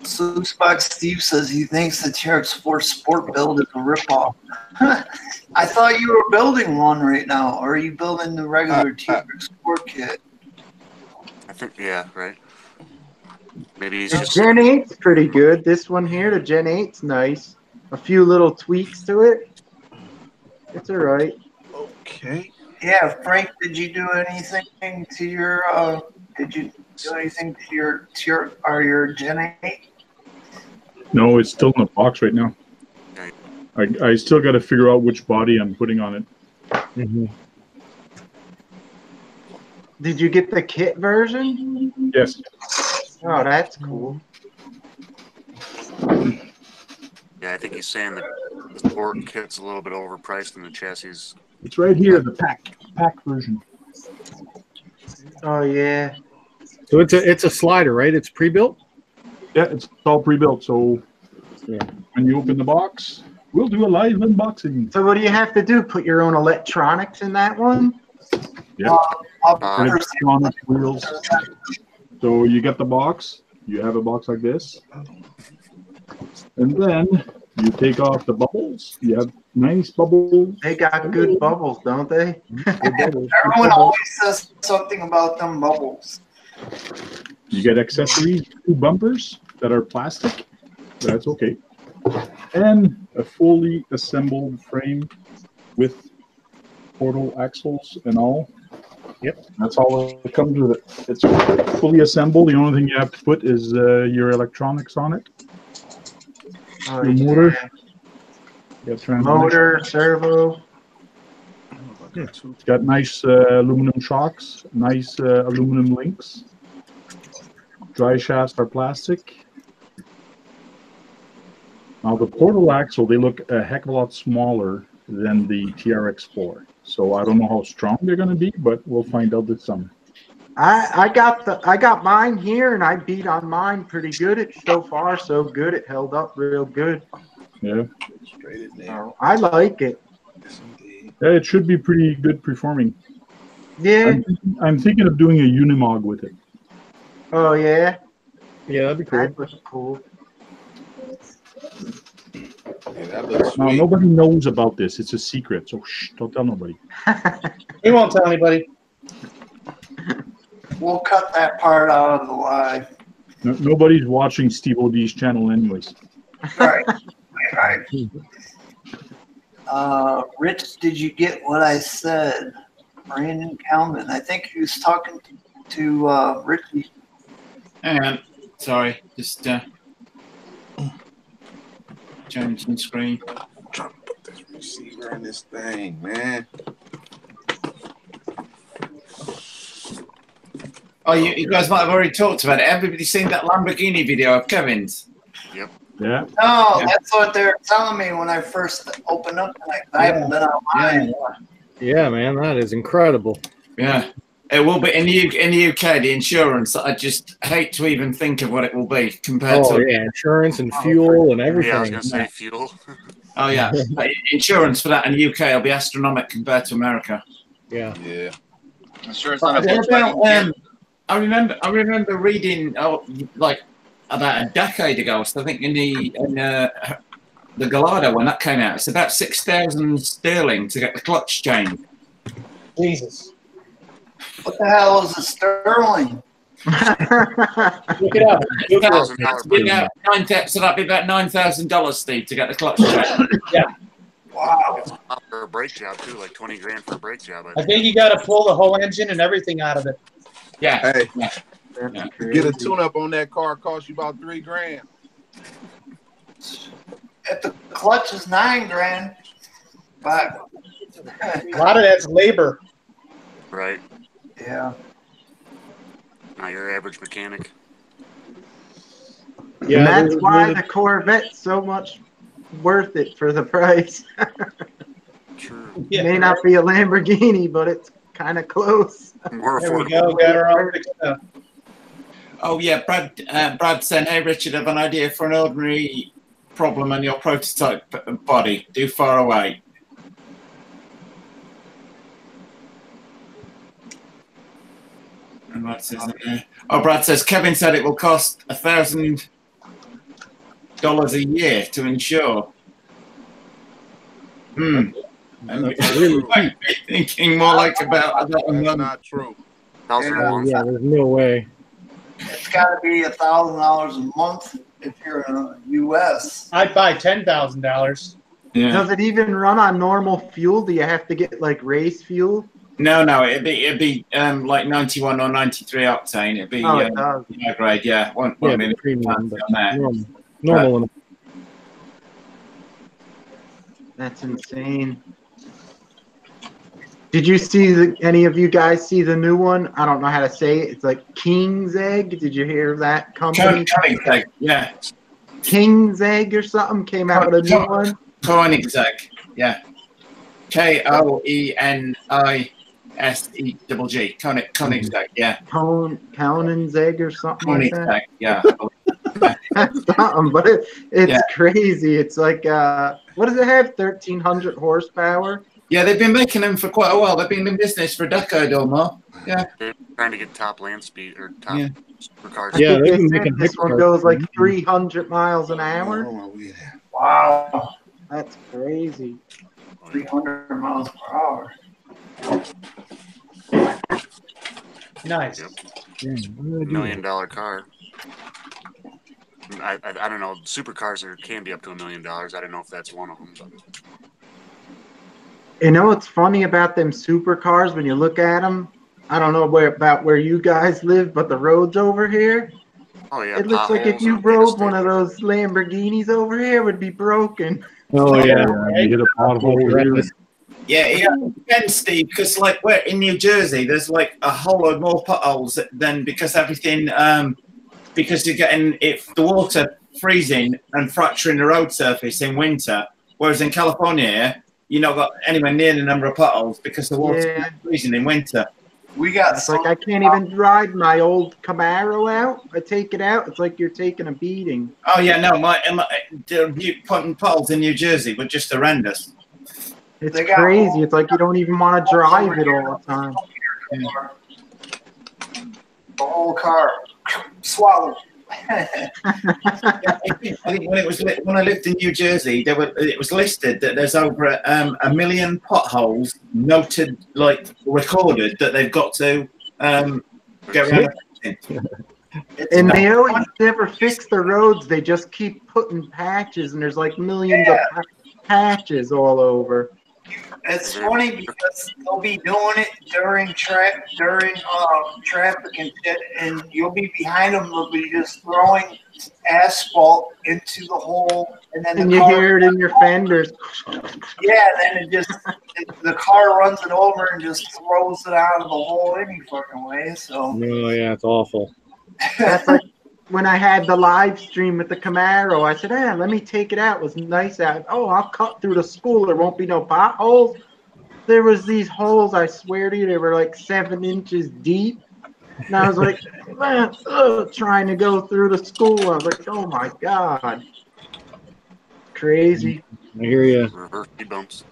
So. Spot Steve says he thinks the TRX4 Sport build is a ripoff. I thought you were building one right now, or are you building the regular TRX Sport kit? I think, yeah, right. Maybe he's The just Gen 8's pretty good. This one here, the Gen 8's nice. A few little tweaks to it. It's all right. Okay. Yeah, Frank, did you do anything to your did you do anything to your Gen 8? No, it's still in the box right now. I still got to figure out which body I'm putting on it. Mm-hmm. Did you get the kit version? Yes. Oh, that's cool. Yeah, I think he's saying that the Sport kit's a little bit overpriced and the chassis. It's right here, the pack version. Oh yeah. So it's a slider, right? It's pre-built. Yeah, it's all pre-built. So when you open the box, we'll do a live unboxing. So what do you have to do? Put your own electronics in that one? Yeah. Electronic wheels. So you get the box. You have a box like this, and then you take off the bubbles. You have nice bubbles. They got good bubbles, don't they? Everyone always says something about them bubbles. You get accessories, 2 bumpers that are plastic. That's okay. And a fully assembled frame with portal axles and all. Yep, that's all that comes with it. It's fully assembled. The only thing you have to put is your electronics on it. Oh, your motor. Motor, servo. Yeah. It's got nice aluminum shocks, nice aluminum links. Dry shafts are plastic. Now the portal axle, they look a heck of a lot smaller than the TRX4. So I don't know how strong they're going to be, but we'll find out this summer. I got mine here, and I beat on mine pretty good. It's so far so good. It held up real good. Yeah. So I like it. Yeah, it should be pretty good performing. Yeah. I'm thinking of doing a Unimog with it. Oh yeah. Yeah, that'd be cool. That was cool. Yeah, that looks Now, sweet. nobody knows about this. It's a secret, so shh, don't tell nobody. We won't tell anybody. We'll cut that part out of the live. Nobody's watching Steve O'D's channel anyways. Right. Rich, did you get what I said? Brandon Kalman. I think he was talking to Richie. Hang on. Sorry. Just changing screen. I'm trying to put this receiver in this thing, man. Oh, you guys might have already talked about it. Everybody seen that Lamborghini video of Kevin's? Yep. Yeah. No, that's what they were telling me when I first opened up. I haven't been online. Yeah, man, that is incredible. Yeah. It will be in the UK. The insurance, I just hate to even think of what it will be compared to. Yeah, insurance and fuel and everything. Yeah, I was gonna say fuel. Oh yeah, insurance for that in the UK will be astronomical compared to America. Yeah. Yeah. I'm sure it's not a What about, Volkswagen. I remember reading like about a decade ago. So I think in the Gallardo when that came out, it's about 6,000 sterling to get the clutch change. Jesus. What the hell is a sterling? Look it up. So that'd be about $9,000, Steve, to get the clutch change. Yeah. Wow. It's for a brake job too, like 20 grand for a brake job. I think you got to pull the whole engine and everything out of it. Yeah. Hey, Yeah. get a tune-up on that car cost you about $3 grand. If the clutch is $9 grand, but A lot of that's labor. Right. yeah. Not your average mechanic. Yeah, and that's there's why really- the Corvette's so much worth it for the price. True. Yeah, May not be a Lamborghini, but it's kind of close. More There we affordable. go. Got her all fixed up. Oh yeah, Brad said, "Hey Richard, I have an idea for an ordinary problem on your prototype body. Do far away." And Brad says, Brad says, Kevin said it will cost $1,000 a year to insure. And really might be thinking more like about That's not true. yeah, there's no way. It's got to be $1,000 a month if you're in the U.S. I'd buy $10,000. Yeah. Does it even run on normal fuel? Do you have to get like race fuel? No, it'd be like 91 or 93 octane. It'd be Oh, it does. high grade, yeah. One Yeah, minute premium, but on that. normal enough. That's insane. Did you see any of you guys see the new one? I don't know how to say it. It's like King's Egg. Did you hear of that company? Koenigsegg, yeah. King's Egg or something came out with a new one. Koenigsegg, yeah. Koenisegg. Koenigsegg, yeah. Cowan's Egg or something like Koenigsegg, that. yeah. That's something, but it's Yeah. crazy. It's like, what does it have? 1,300 horsepower? Yeah, they've been making them for quite a while. They've been in business for a decade or more. Yeah. They're trying to get top land speed or top supercars. Yeah, I think they've they been said making this one hypercars. goes like 300 miles an hour. Wow. That's crazy. 300 miles per hour. Nice. Yep. Yeah, $1 million car. I don't know. Supercars can be up to $1 million. I don't know if that's one of them. But. You know what's funny about them supercars when you look at them? I don't know about where you guys live, but the roads over here, Oh yeah. it looks like if you rode one of those Lamborghinis over here, it would be broken. Oh yeah, You hit a pothole here. Yeah, it depends, Steve, because like we're in New Jersey, there's like a whole load more potholes than because everything, because you're getting the water freezing and fracturing the road surface in winter, whereas in California, you're not got anywhere near the number of potholes because the water is freezing in winter. We got It's like I can't even ride my old Camaro out. I take it out, it's like you're taking a beating. Oh yeah, no, the potholes in New Jersey were just horrendous. It's crazy. It's like you don't even want to drive it all the time. The whole car swallowed. I think when I lived in New Jersey, it was listed that there's over 1 million potholes recorded that they've got to get rid of. And they always never fix the roads. They just keep putting patches, and there's like millions of patches all over. It's funny because they'll be doing it during traffic and shit, and you'll be behind them. They'll be just throwing asphalt into the hole, and then you hear it in your fenders. Yeah, then the car runs it over and just throws it out of the hole any fucking way. So. No, yeah, it's awful. That's like when I had the live stream with the Camaro. I said, let me take it out. It was nice out. Oh, I'll cut through the school. There won't be no potholes. There was these holes, I swear to you, they were like 7 inches deep. And I was like, trying to go through the school. I was like, oh my God. Crazy. I hear you. Reverse speed bumps.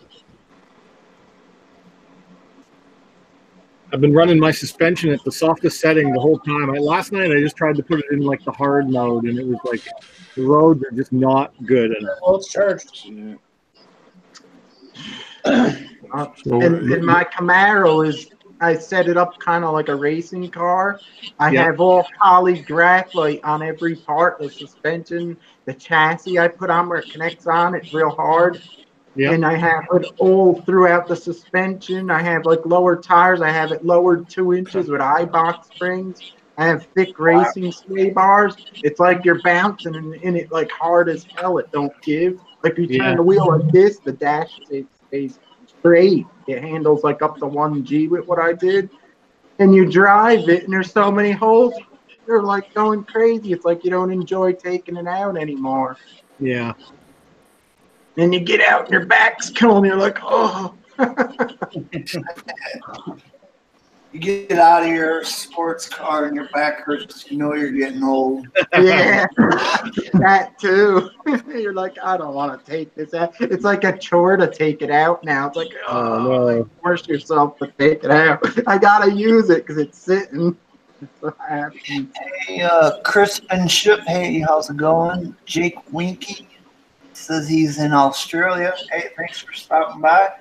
I've been running my suspension at the softest setting the whole time. Last night I just tried to put it in like the hard mode, and it was like the roads are just not good enough. Well, it's charged. And my Camaro I set it up kind of like a racing car. I have all poly graphite on every part, the suspension, the chassis I put on where it connects on. It's real hard. Yep. And I have it all throughout the suspension. I have like lower tires. I have it lowered 2 inches with I-box springs. I have thick racing sway bars. It's like you're bouncing in it like hard as hell. It don't give. Like you turn the wheel like this, the dash stays straight. It handles like up to 1G with what I did. And you drive it, and there's so many holes. You're like going crazy. It's like you don't enjoy taking it out anymore. Yeah. And you get out and your back's killing. You're like, oh. You get out of your sports car and your back hurts. You know you're getting old. Yeah, that too. You're like, I don't want to take this out. It's like a chore to take it out now. It's like, no. Force yourself to take it out. I gotta use it because it's sitting. Hey, Crisp and Ship. Hey, how's it going? Jake Winky says he's in Australia. Hey, thanks for stopping by.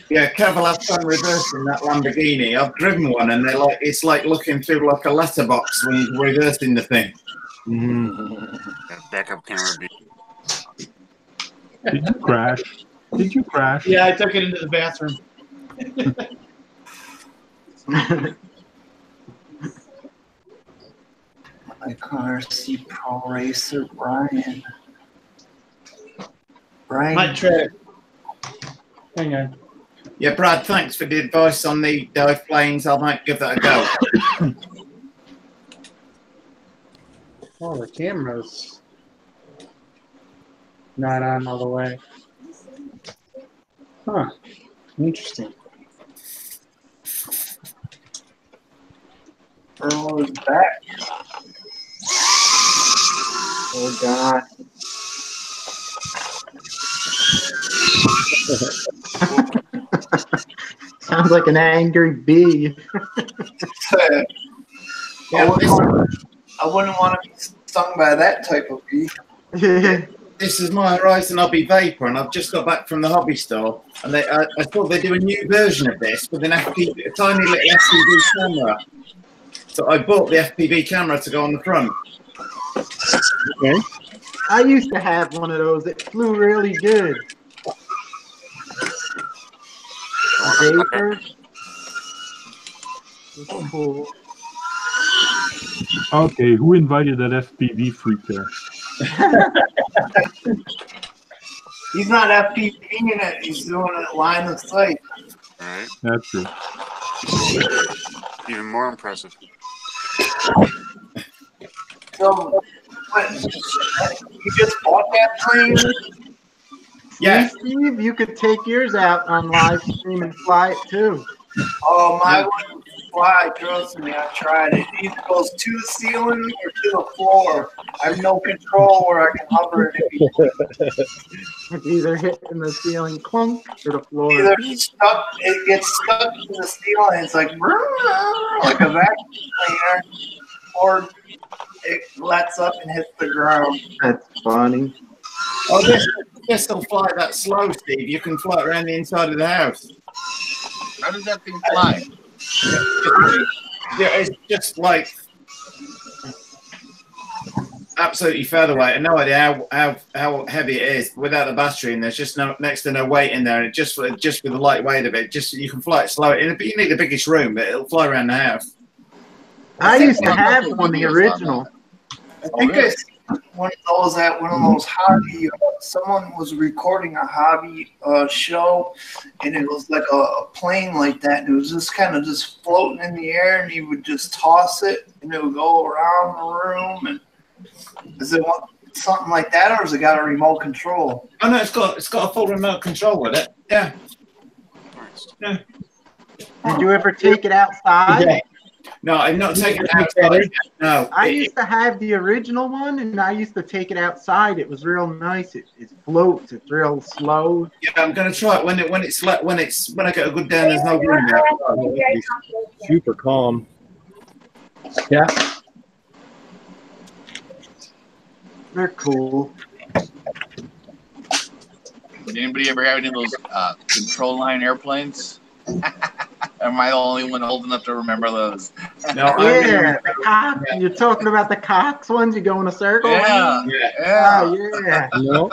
Yeah, Kev will have fun reversing that Lamborghini. I've driven one, and it's like looking through like a letterbox when you're reversing the thing. That backup camera. Did you crash? Did you crash? Yeah, I took it into the bathroom. My car, C Pro Racer, Brian. Might try it. Hang on. Yeah, Brad, thanks for the advice on the dive planes. I might give that a go. Oh, the camera's not on all the way. Huh. Interesting. Earl is back. Oh, God. Sounds like an angry bee. I wouldn't want to be stung by that type of bee. This is my Horizon Hobby Vapor, and I've just got back from the hobby store, and I thought they do a new version of this with a tiny little FPV camera. So I bought the FPV camera to go on the front. Okay. I used to have one of those. It flew really good. Vapor. Cool. Okay, who invited that FPV freak there? He's not FPVing it. He's doing it line of sight. All right. That's true. Even more impressive. So, you just bought that plane? Yeah, Steve, you could take yours out on live stream and fly it too. Oh, my wouldn't fly. Trust me, I tried it. It either goes to the ceiling or to the floor. I have no control where I can hover it. It's either hitting the ceiling clunk or the floor. Either it gets stuck to the ceiling. It's like a vacuum cleaner, or it lets up and hits the ground. That's funny. Oh, this will fly that slow, Steve. You can fly around the inside of the house. How does that thing fly? Yeah, it's just like absolutely featherweight. I have no idea how heavy it is without the battery, and there's just next to no weight in there. And just with the light weight of it, just you can fly it slow. You need the biggest room, but it'll fly around the house. I used to have one, the original. I think I seen one of those at one of those hobby. Someone was recording a hobby show, and it was like a plane like that, and it was just kind of just floating in the air, and you would just toss it, and it would go around the room. And is it something like that, or has it got a remote control? Oh no, it's got a full remote control with it. Yeah. Yeah. Did you ever take it outside? Yeah. No, I've not taken it outside. No. I used to have the original one, and I used to take it outside. It was real nice. It floats. It's real slow. Yeah, I'm gonna try it when I get a good down. There's no wind there. Super calm. Yeah. They're cool. Did anybody ever have any of those control line airplanes? Am I the only one old enough to remember those? No, yeah, the Cox. You're talking about the Cox ones. You go in a circle. Yeah, yeah. Oh, yeah. No.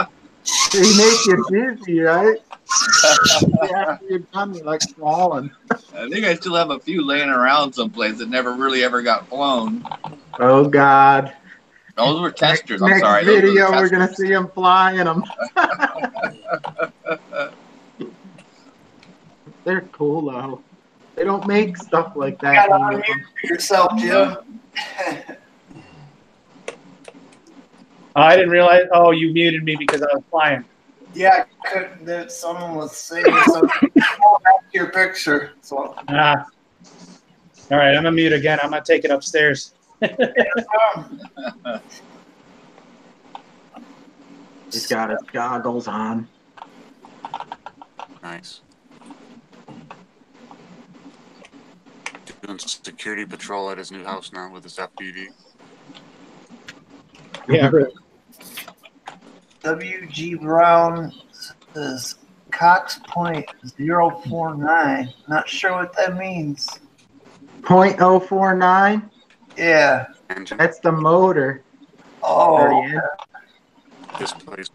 They make you dizzy, right? Yeah, you're done. You're like falling. I think I still have a few laying around someplace that never really ever got flown. Oh God. Those were testers. Next I'm sorry. video, we're gonna see them flying them. They're cool though. They don't make stuff like that. You gotta unmute yourself, Jim. I didn't realize. Oh, you muted me because I was flying. Yeah, I couldn't. Someone was saying something. Back to your picture. So. All right, I'm gonna mute again. I'm gonna take it upstairs. He's got his goggles on. Nice. Doing security patrol at his new house now with his FPV. Yeah. W.G. Brown says Cox .049. Not sure what that means. .049? Yeah. That's the motor. Oh. Yeah. This place.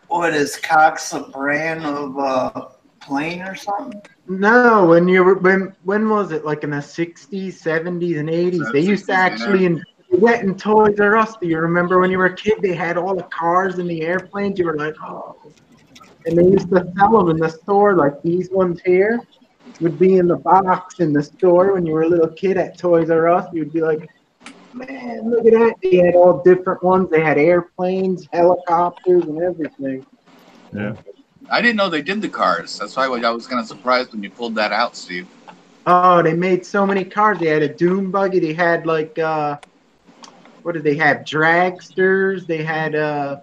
What is Cox a brand of plane or something? No, when was it? Like in the 60s, 70s, and 80s? They used to actually went in Toys R Us. Do you remember when you were a kid? They had all the cars and the airplanes. You were like, oh. And they used to sell them in the store, like these ones here would be in the box in the store when you were a little kid at Toys R Us. You'd be like, man, look at that. They had all different ones. They had airplanes, helicopters, and everything. Yeah. I didn't know they did the cars. That's why I was kind of surprised when you pulled that out, Steve. Oh, they made so many cars. They had a dune buggy. They had like, what did they have? Dragsters. They had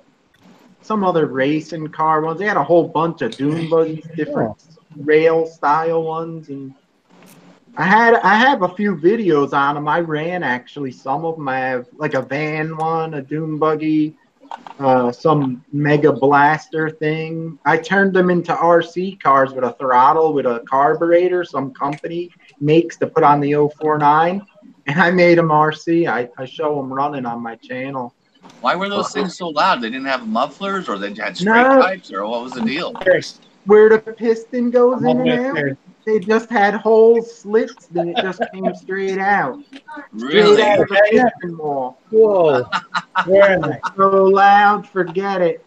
some other racing car ones. They had a whole bunch of dune buggies, different rail style ones, and I have a few videos on them. I ran actually some of them. I have like a van one, a dune buggy, some mega blaster thing. I turned them into RC cars with a throttle, with a carburetor some company makes to put on the 049, and I made them RC. I show them running on my channel. Why were those things so loud? They didn't have mufflers, or they had straight pipes, or what was the deal? Where the piston goes in and out, they just had holes, slits, then it just came straight out. Really? Straight out of the piston wall. Whoa. So loud, forget it.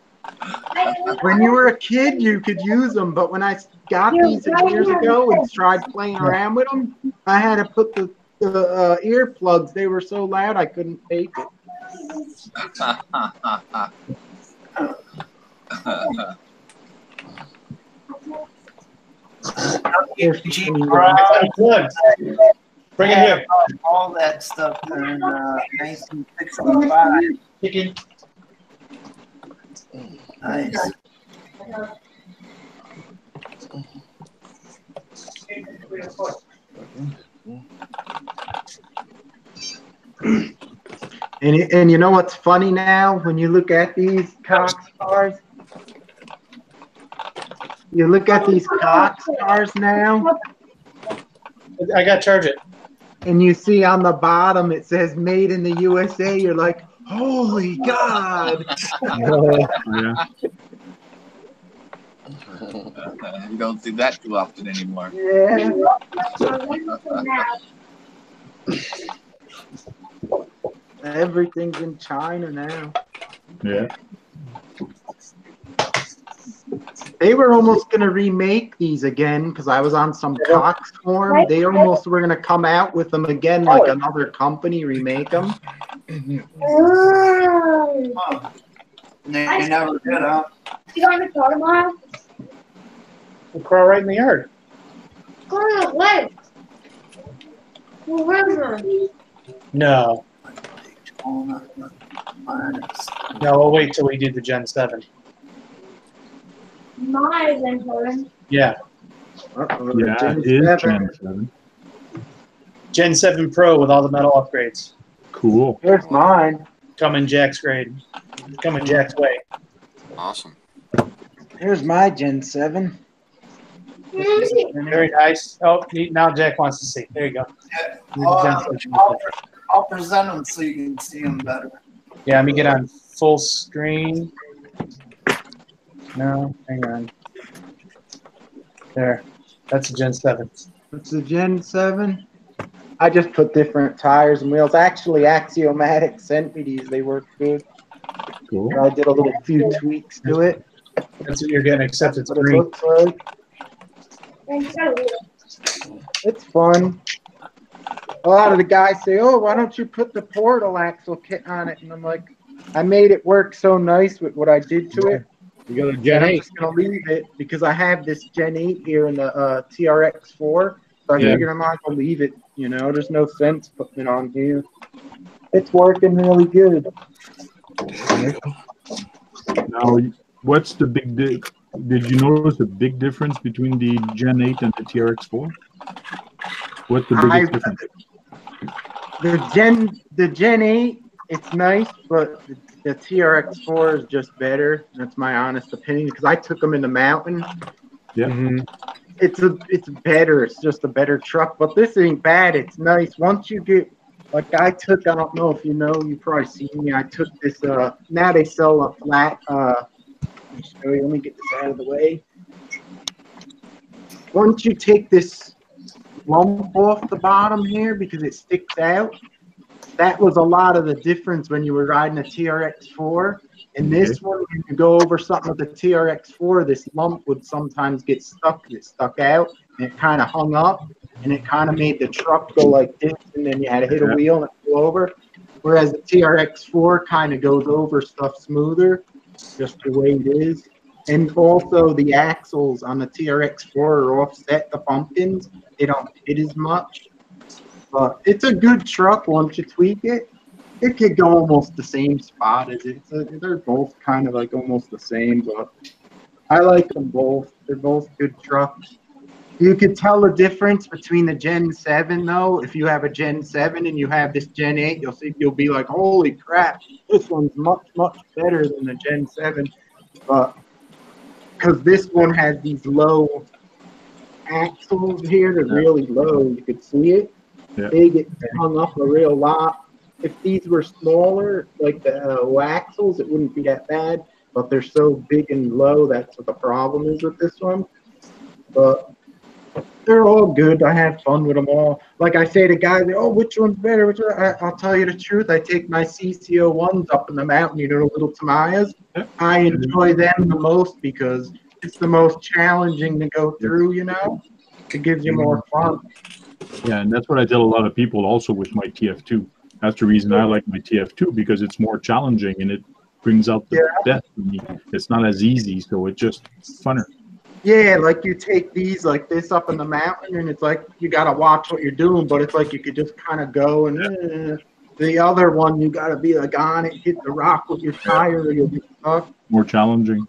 When you were a kid, you could use them, but when I got these years ago and tried playing around with them, I had to put the earplugs. They were so loud I couldn't take it. Bring it here. All that stuff in 1965. Nice. And you know what's funny now when you look at these Cox cars? You look at these Cox cars now, I got to charge it. and you see on the bottom it says "Made in the USA." You're like, "Holy God!" Yeah. You don't see that too often anymore. Yeah. Everything's in China now. Yeah. They were almost going to remake these again because I was on some Cox forum. They almost were going to come out with them again, like another company remake them. Huh. They never did, huh? You going to call tomorrow? We'll crawl right in the yard. Where? Where? No. No, we'll wait till we do the Gen 7. Mine then, Jordan. Yeah. Yeah, it is Gen 7. Gen 7 Pro with all the metal upgrades. Cool. Here's mine. Coming Jack's grade. Coming Jack's way. Awesome. Here's my Gen 7. Very nice. Oh, now Jack wants to see. There you go. I'll present them so you can see them better. Yeah, let me get on full screen. No, hang on. There. That's a Gen 7. It's a Gen 7. I just put different tires and wheels. Actually, Axiomatic sent me these. They work good. Cool. I did a little few tweaks to it. That's what you're getting, except it's What it green. looks like. It's fun. A lot of the guys say, "Oh, why don't you put the portal axle kit on it?" And I'm like, I made it work so nice with what I did to it. You got a Gen I'm 8. just gonna leave it because I have this Gen 8 here in the TRX4. So I figured I might as well leave it. You know, there's no sense putting it on here. It's working really good. Now, what's the big did you notice a big difference between the Gen 8 and the TRX4? What's the biggest difference? The Gen 8, it's nice, but the TRX4 is just better. That's my honest opinion because I took them in the mountain. Yeah. Mm-hmm. It's better. It's just a better truck, but this ain't bad. It's nice. Once you get, like I don't know if you know, you probably seen me. I took this, now they sell a flat, let me show you. Let me get this out of the way. Once you take this lump off the bottom here because it sticks out, that was a lot of the difference when you were riding a TRX4. And this one, when you go over something with the TRX4, this lump would sometimes get stuck. It stuck out, and it kind of hung up, and it kind of made the truck go like this, and then you had to hit a wheel and it flew over. Whereas the TRX4 kind of goes over stuff smoother, just the way it is. And also the axles on the TRX4 are offset, the pumpkins. They don't hit as much. But it's a good truck once you tweak it. It could go almost the same spot as it. They're both kind of like almost the same, but I like them both. They're both good trucks. You could tell the difference between the Gen 7 though. If you have a Gen 7 and you have this Gen 8, you'll be like, holy crap, this one's much, much better than the Gen 7. But because this one has these low axles here, they're really low. You could see it. Yeah. They get hung up a real lot. If these were smaller, like the axles, it wouldn't be that bad. But they're so big and low, that's what the problem is with this one. But they're all good. I have fun with them all. Like I say to guys, oh, which one's better? I'll tell you the truth. I take my CC01s up in the mountain, little Tamayas. I enjoy them the most because it's the most challenging to go through, It gives you more fun. Yeah, and that's what I tell a lot of people also with my TF2. That's the reason I like my TF2 because it's more challenging and it brings out the best in me. It's not as easy, so it's just funner. Yeah, like you take these like this up in the mountain and it's like you got to watch what you're doing, but it's like you could just kind of go and the other one you got to be like on it, hit the rock with your tire or you'll be stuck. More challenging.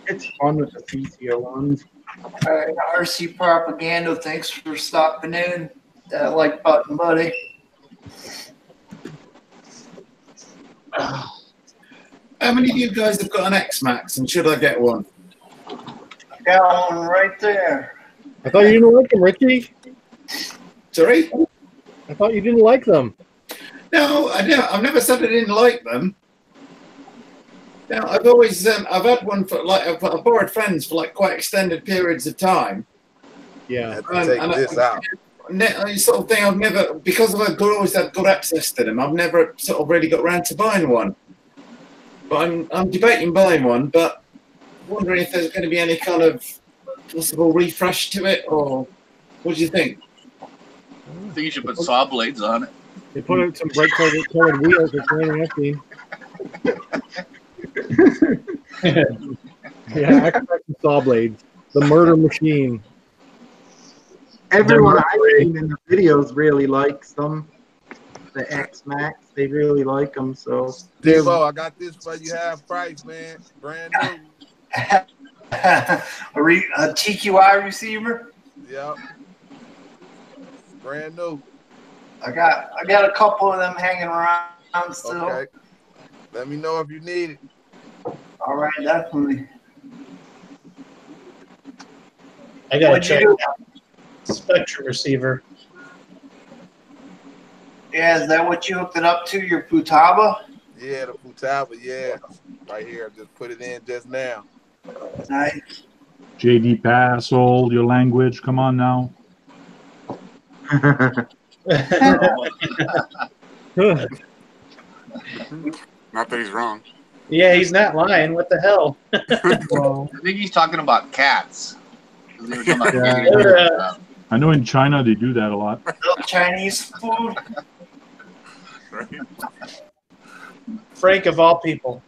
It's fun with the CC01s. All right, RC Propaganda, thanks for stopping in. That like button, buddy. How many of you guys have got an X-Max and should I get one? got one right there. I thought you didn't like them, Richie. Sorry? I thought you didn't like them. No, I've never said I didn't like them. No, I've always I've had one for like I've borrowed friends for like quite extended periods of time. Yeah. Take this out. Sort of thing. I've never, because I've always had good access to them. I've never sort of really got around to buying one. But I'm debating buying one, but wondering if there's going to be any kind of possible refresh to it, or what do you think? I think you should put saw blades on it. They put out some bright colored wheels. It's really empty. Yeah, X-Max and saw blades. The murder machine. Everyone I've seen in the videos really likes them. The X-Max, they really like them. So, Devo, I got this for you half price, man. Brand new. A TQI receiver. Yep. Brand new. I got a couple of them hanging around still. Okay. Let me know if you need it. All right, definitely. I gotta What'd check you do? out Spectrum receiver. Yeah, is that what you hooked it up to, your Futaba? Yeah, the Futaba, yeah. Right here. I just put it in just now. Nice. JD Pass, hold your language. Come on now. Not that he's wrong. Yeah, he's not lying. What the hell? I think he's talking about cats. They were talking about Yeah. I know in China they do that a lot. Chinese food. Frank of all people.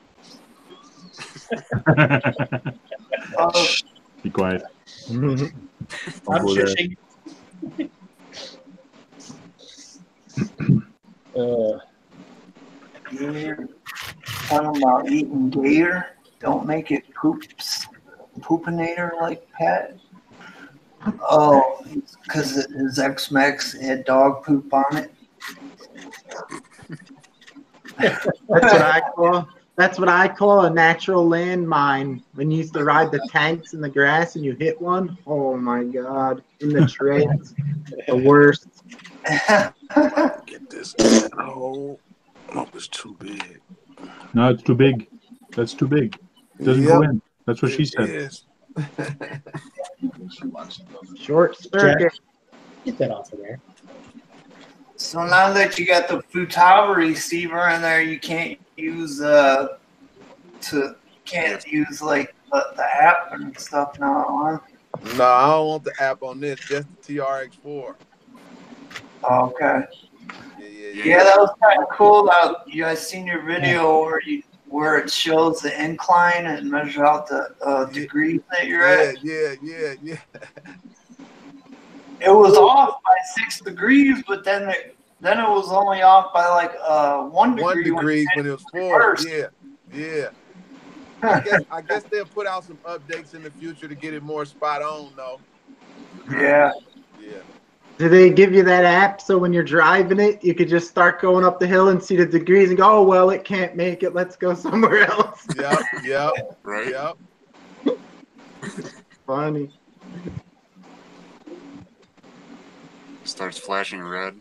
Be quiet. I'm go there. shushing. Gator. Talking about eating gator. Don't make it poopinator like Pat. Oh, because his X-Max had dog poop on it. That's what I call a natural landmine. When you used to ride the tanks in the grass and you hit one, oh my god, in the treads, the worst. Get this. Oh, it's too big. No, it's too big. That's too big. It doesn't go in. That's what she said. Is. Short circuit. Get that off of there. So now that you got the Futaba receiver in there, you can't use like the app and stuff now, huh? No, I don't want the app on this, just the TRX4. Okay. Yeah. Yeah, that was kind of cool. You guys seen your video where it shows the incline and measures out the degrees that you're at? Yeah. It was off by 6 degrees, but then it was only off by like 1 degree. 1 degree when it was 4. Yeah. I guess they'll put out some updates in the future to get it more spot on, though. Yeah. Do they give you that app so when you're driving it, you could just start going up the hill and see the degrees and go, oh, well, it can't make it. Let's go somewhere else. Yep. Right. Yep. Funny. Starts flashing red.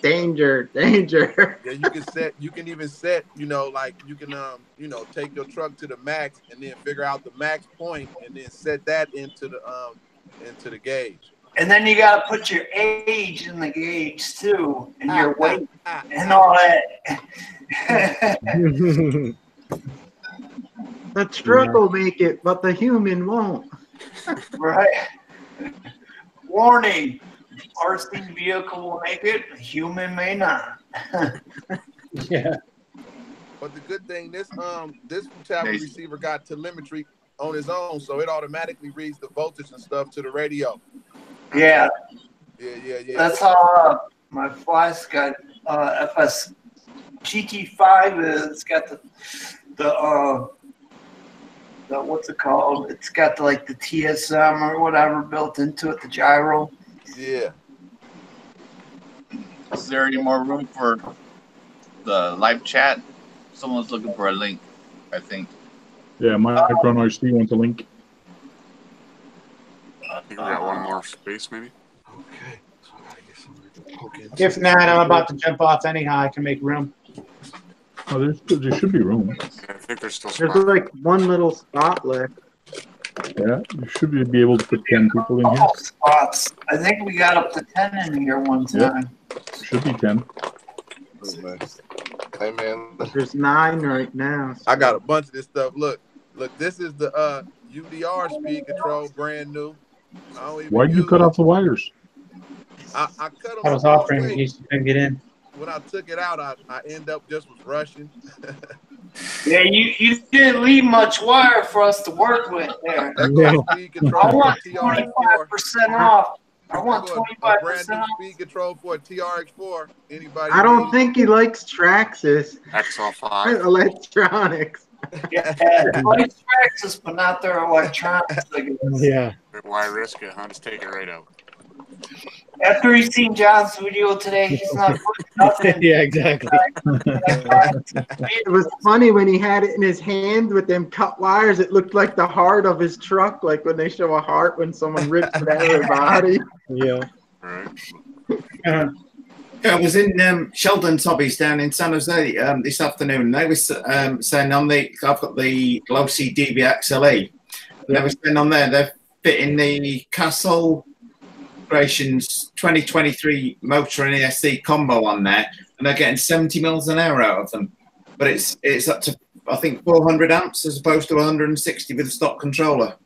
Danger. Yeah, you can even set, like you can take your truck to the max and then figure out the max point and then set that into the gauge. And then you got to put your age in the gauge too, and your weight and all that. The truck will make it, but the human won't. Right. Warning. RC vehicle will make it, a human may not. Yeah. But the good thing, this tablet receiver got telemetry on its own, so it automatically reads the voltage and stuff to the radio. Yeah. Yeah. That's how my Flask got FS GT5 is. It's got the what's it called? It's got the TSM or whatever built into it, the gyro. Yeah. Is there any more room for the live chat? Someone's looking for a link, I think. Yeah, Micron RC wants a link. I think we got one more space, maybe. Okay. So I gotta get somewhere to poke into. If not, I'm about to jump off anyhow. I can make room. Oh, there should be room. I think there's still There's spots. like one little spot left. Yeah, you should be able to put 10 people in here. Spots. I think we got up to 10 in here one time. Should be 10. Hey man, There's 9 right now. I got a bunch of this stuff. Look, this is the UDR speed control, brand new. Why'd you cut off the wires? I cut them. I was offering in case you couldn't get in. When I took it out, I end up just was rushing. Yeah, you didn't leave much wire for us to work with there. Speed control I want for TRX4. 25% off. I want A 25% brand new off. speed control for a TRX4. Anybody? I don't think he likes Traxxas. XL5. Electronics. Yeah, like Traxxas, but not their electronics. Yeah. Why risk it, huh? Just take it right out. After he's seen John's video today, he's not putting nothing. Yeah, exactly. It was funny when he had it in his hand with them cut wires. It looked like the heart of his truck, like when they show a heart when someone rips it out of their body. Yeah. Right. I was in Sheldon's Hobbies down in San Jose this afternoon. And they were saying I've got the Losi DBXLE. They were saying on there they're fitting the Castle Creations 2023 motor and ESC combo on there, and they're getting 70 miles an hour out of them. But it's up to I think 400 amps as opposed to 160 with the stock controller.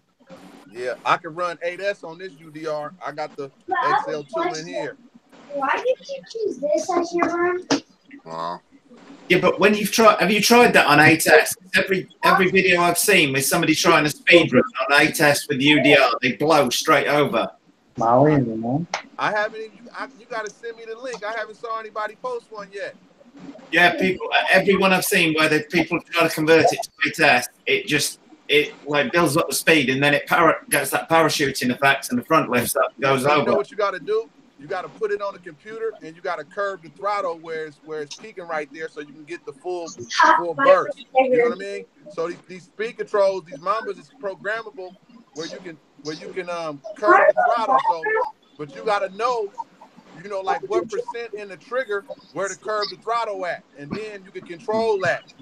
Yeah, I can run 8S on this UDR. I got the XL2 in here. Why did you choose this as your room? Wow. Yeah, but when have you tried that on 8S? Every video I've seen with somebody trying a speed run on 8S with UDR, they blow straight over. Molly and the mom. I haven't even. You got to send me the link. I haven't saw anybody post one yet. Yeah, everyone I've seen where people try to convert it to 8S, it like builds up the speed and then it gets that parachuting effect and the front lifts up, goes over. You know what you got to do? You got to put it on the computer and you got to curve the throttle where it's peaking right there so you can get the full burst. You know what I mean? So these speed controls, these Mambas is programmable where you can curve the throttle. So, but you got to know, like what % in the trigger where to curve the throttle at, and then you can control that.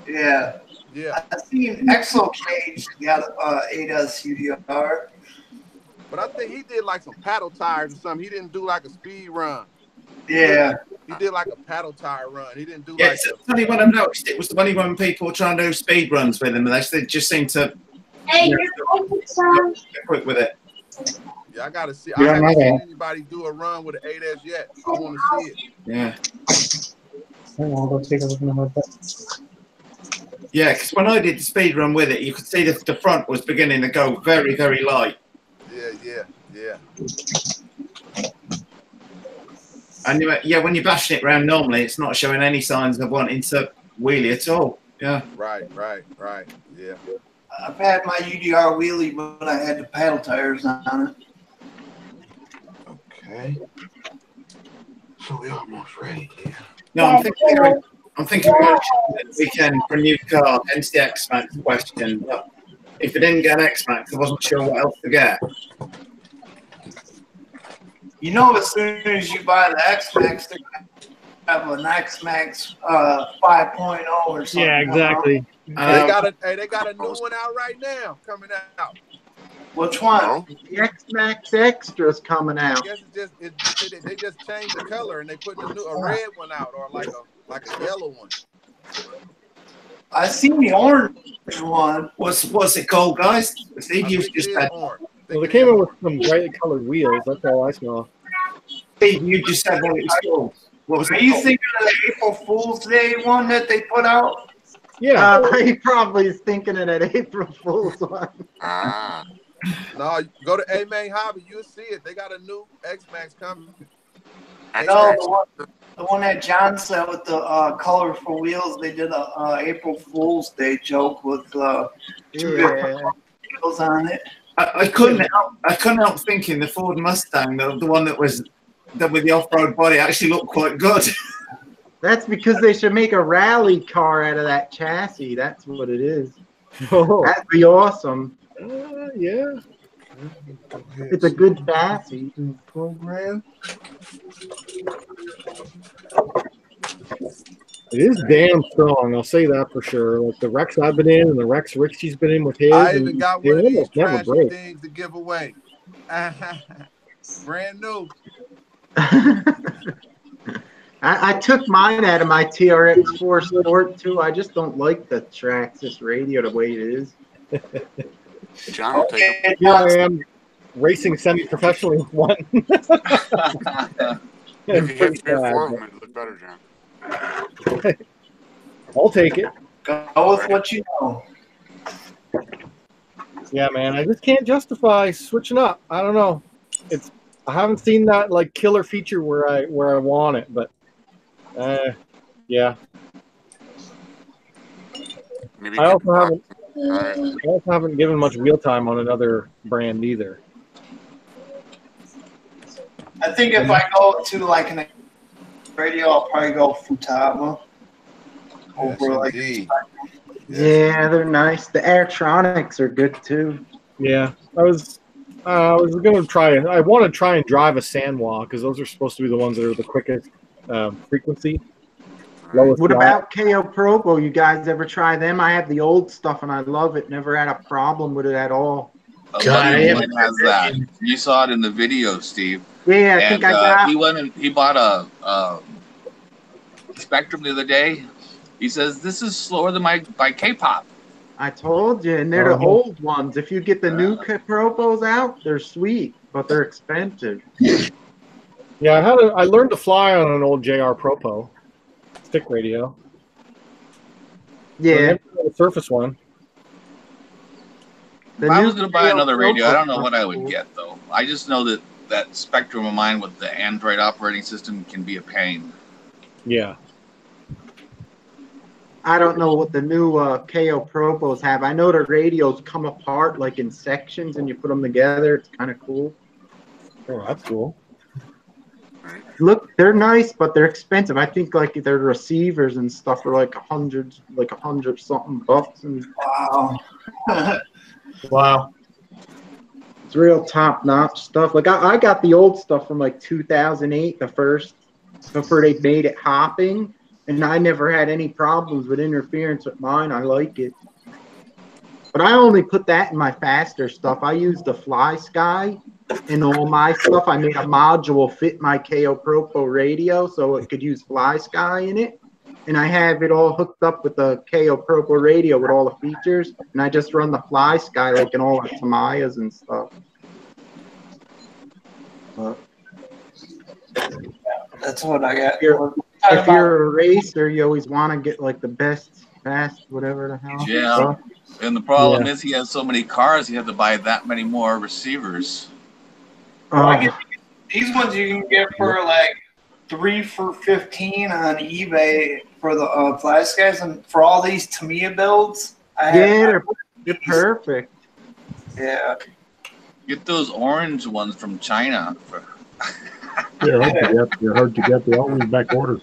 Yeah. Yeah. I've seen Exo Cage got 8S UDR. But I think he did like some paddle tires or something. He didn't do like a speed run. Yeah. He did like a paddle tire run. He didn't do Yeah, like. it's funny when I've noticed it was funny when people were trying to do speed runs with him, and they just seem to quick with it. Yeah, I gotta see. I haven't seen anybody do a run with an 8S yet. I want to see it. Yeah. I'll go take a look at that. Yeah, because when I did the speed run with it, you could see the front was beginning to go very, very light. Yeah. And when you're bashing it around normally, it's not showing any signs of wanting to wheelie at all. Yeah. Right. Yeah. I've had my UDR wheelie, but I had the paddle tires on it. Okay. So we're almost ready here. No, I'm thinking about this weekend for a new car, hence the X-Max question. But if I didn't get an X-Max, I wasn't sure what else to get. As soon as you buy the X-Max, they're going to have an X-Max 5.0 or something. Yeah, exactly. They got a new one out right now, coming out. Which one? The X-Max Extra's coming out. I guess they just changed the color and they put a red one out or like a yellow one. I seen the orange one. What's it called, guys? Steve, you just said. Well, they came in with some brightly colored wheels. That's all I saw. Steve, you just said what it was called. What was it Are you called? thinking of the April Fool's Day one that they put out? Yeah. He probably is thinking of that April Fool's one. No, go to A-Main Hobby. You'll see it. They got a new X-Max coming. No, the one that John said with the colorful wheels. They did a April Fool's Day joke with 2 different wheels on it. I couldn't help thinking the Ford Mustang, the one that was with the off-road body, actually looked quite good. That's because they should make a rally car out of that chassis. That's what it is. Oh. That'd be awesome. Yeah. It's a good chassis. Program. It is damn strong. I'll say that for sure. Like the wrecks I've been in and the wrecks Richie's been in with his, I and even got they one of these almost never trashy break. things to give away. Brand new. I took mine out of my TRX4 Sport too. I just don't like the Traxxas radio the way it is. John will take it. Here I am racing semi-professionally with one. If you hit 3 or 4 of them, it'd look better, John. I'll take it. Go with what you know. Yeah, man. I just can't justify switching up. I don't know. I haven't seen that like killer feature where I want it, but yeah. Maybe I also haven't given much wheel time on another brand either. I think if I go to like an radio, I'll probably go Futaba over like. Yeah, they're nice. The Airtronics are good too. Yeah, I was gonna try. I want to try and drive a Sanwa because those are supposed to be the ones that are the quickest frequency. Lowest What watt. about KO Probo? You guys ever try them? I have the old stuff and I love it. Never had a problem with it at all. A buddy of mine has that. You saw it in the video, Steve. Yeah, I think I got. He went and he bought a Spectrum the other day. He says this is slower than my K-pop. I told you, and they're the old ones. If you get the new Probos out, they're sweet, but they're expensive. Yeah, I learned to fly on an old JR Propo stick radio. Yeah, the Surface one. If I was going to buy another radio, I don't know what I would get though. I just know that Spectrum of mine with the Android operating system can be a pain. Yeah. I don't know what the new KO Probos have. I know the radios come apart like in sections, and you put them together. It's kind of cool. Oh, that's cool. Look, they're nice, but they're expensive. I think like their receivers and stuff are like $100 something bucks. And wow, wow, it's real top notch stuff. Like I got the old stuff from like 2008, the first before they made it hopping. And I never had any problems with interference with mine. I like it. But I only put that in my faster stuff. I use the Fly Sky in all my stuff. I made a module fit my KO Propo radio so it could use Fly Sky in it. And I have it all hooked up with the KO Propo radio with all the features. And I just run the Fly Sky like in all the Tamayas and stuff. That's what I got. If you're a racer, you always want to get like the best, fast, whatever the hell. Yeah. Stuff. And the problem is he has so many cars, you have to buy that many more receivers. These ones you can get for like 3 for $15 on eBay for the Flash guys, and for all these Tamiya builds. They're perfect. Yeah. Get those orange ones from China. They're hard to get. They always back order.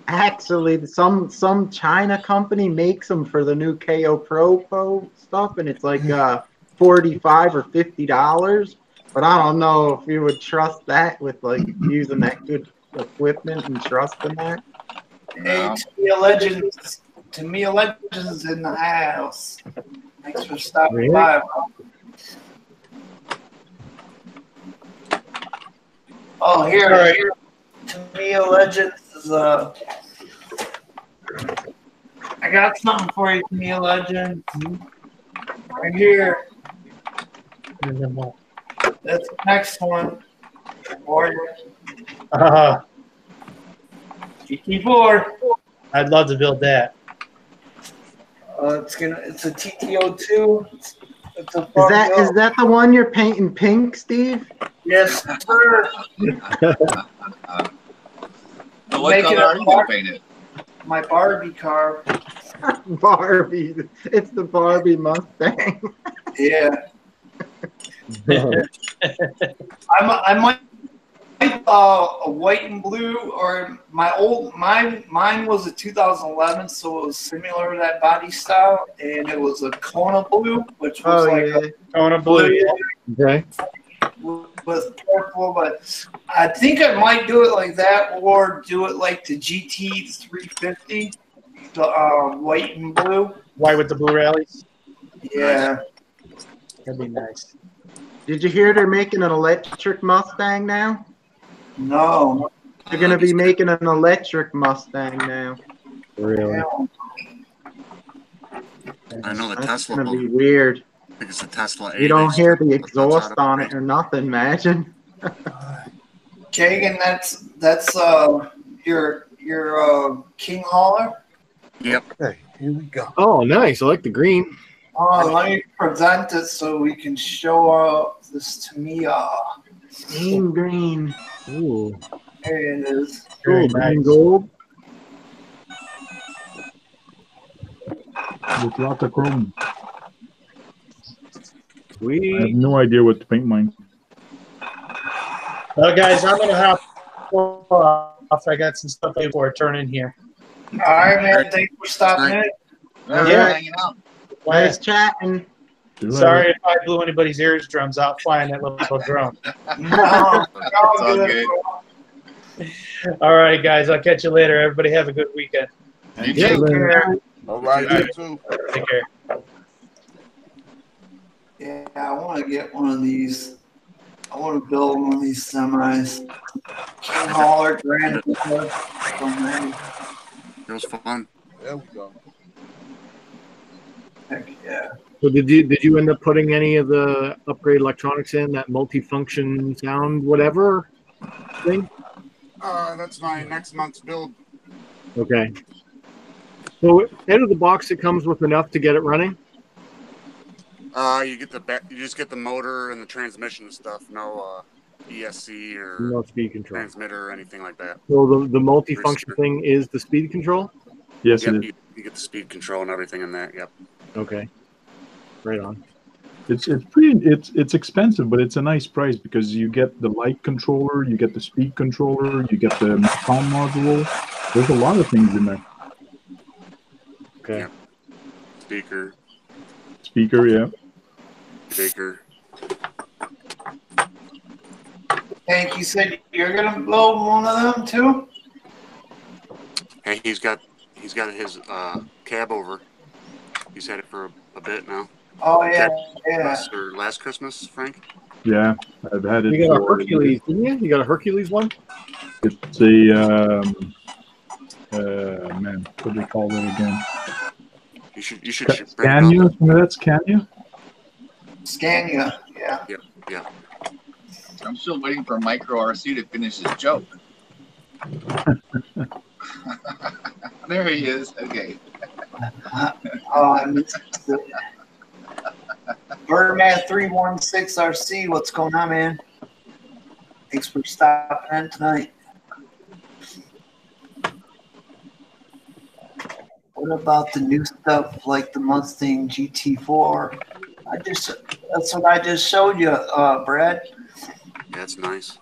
Actually, some China company makes them for the new KO Propo stuff, and it's like $45 or $50. But I don't know if you would trust that with like using that good equipment and trusting that. Hey, Tamiya Legends in the house. Thanks for stopping by, bro. Oh, here. Tamiya Legends is I got something for you, Tamiya Legends. Right here. That's the next one. GT4. I'd love to build that. It's a TTO2. It's a Is that the one you're painting pink, Steve? Yes, sir. What color are you going to paint it? My Barbie car. Barbie. It's the Barbie Mustang. Yeah. I might a white and blue, or mine was a 2011, so it was similar to that body style, and it was a Kona blue, which was a Kona blue. Okay. with purple. But I think I might do it like that, or do it like the GT 350, the white and blue. White with the blue rallies. Yeah, that'd be nice. Did you hear they're making an electric Mustang now? No. They're going to be making an electric Mustang now. Really? I know the That's Tesla. going to be weird. I think it's a Tesla. You don't hear the exhaust on it or nothing, imagine. Kagan, that's your King Hauler. Yep. Okay, here we go. Oh, nice. I like the green. Let me present it so we can show this to me. Green. Ooh. There it is. Cool. Green gold. With lots of chrome. Sweet. I have no idea what to paint mine. Well, guys, I'm gonna hop off. I got some stuff before I turn in here. All right, man. Thanks for stopping in. Yeah. Nice chatting. Sorry if I blew anybody's eardrums out flying that little drone. No, It's all good. All right, guys. I'll catch you later. Everybody have a good weekend. You Take too. care. All right, you too. Take care. Yeah, I want to get one of these. I want to build one of these semis. King Hauler, Grand Tour. It was fun. There we go. Heck yeah. So did you end up putting any of the upgrade electronics in that multi-function sound whatever thing? That's my next month's build. Okay. So out of the box, it comes with enough to get it running. You just get the motor and the transmission stuff. No ESC or No speed control, transmitter or anything like that. So the multi-function thing is the speed control. Yes, Yep, it is. you get the speed control and everything in that. Yep. Okay. Right on. It's expensive, but it's a nice price because you get the light controller, you get the speed controller, you get the sound module. There's a lot of things in there. Okay. Yep. Speaker, yeah. Speaker. Hank, you said you're gonna blow one of them too? Hey, he's got his cab over. He's had it for a bit now. Oh yeah, yeah. Last Christmas, Frank. Yeah, I've had it. You got a Hercules, didn't you? You got a Hercules one? It's a man. What do they call it again? You should Scania. Remember that Scania? Scania. Yeah. Yeah. I'm still waiting for Micro RC to finish his joke. There he is. Okay. I missed it. Birdman 316 RC, what's going on, man? Thanks for stopping in tonight. What about the new stuff like the Mustang GT4? That's what I just showed you, Brad. Yeah, it's nice.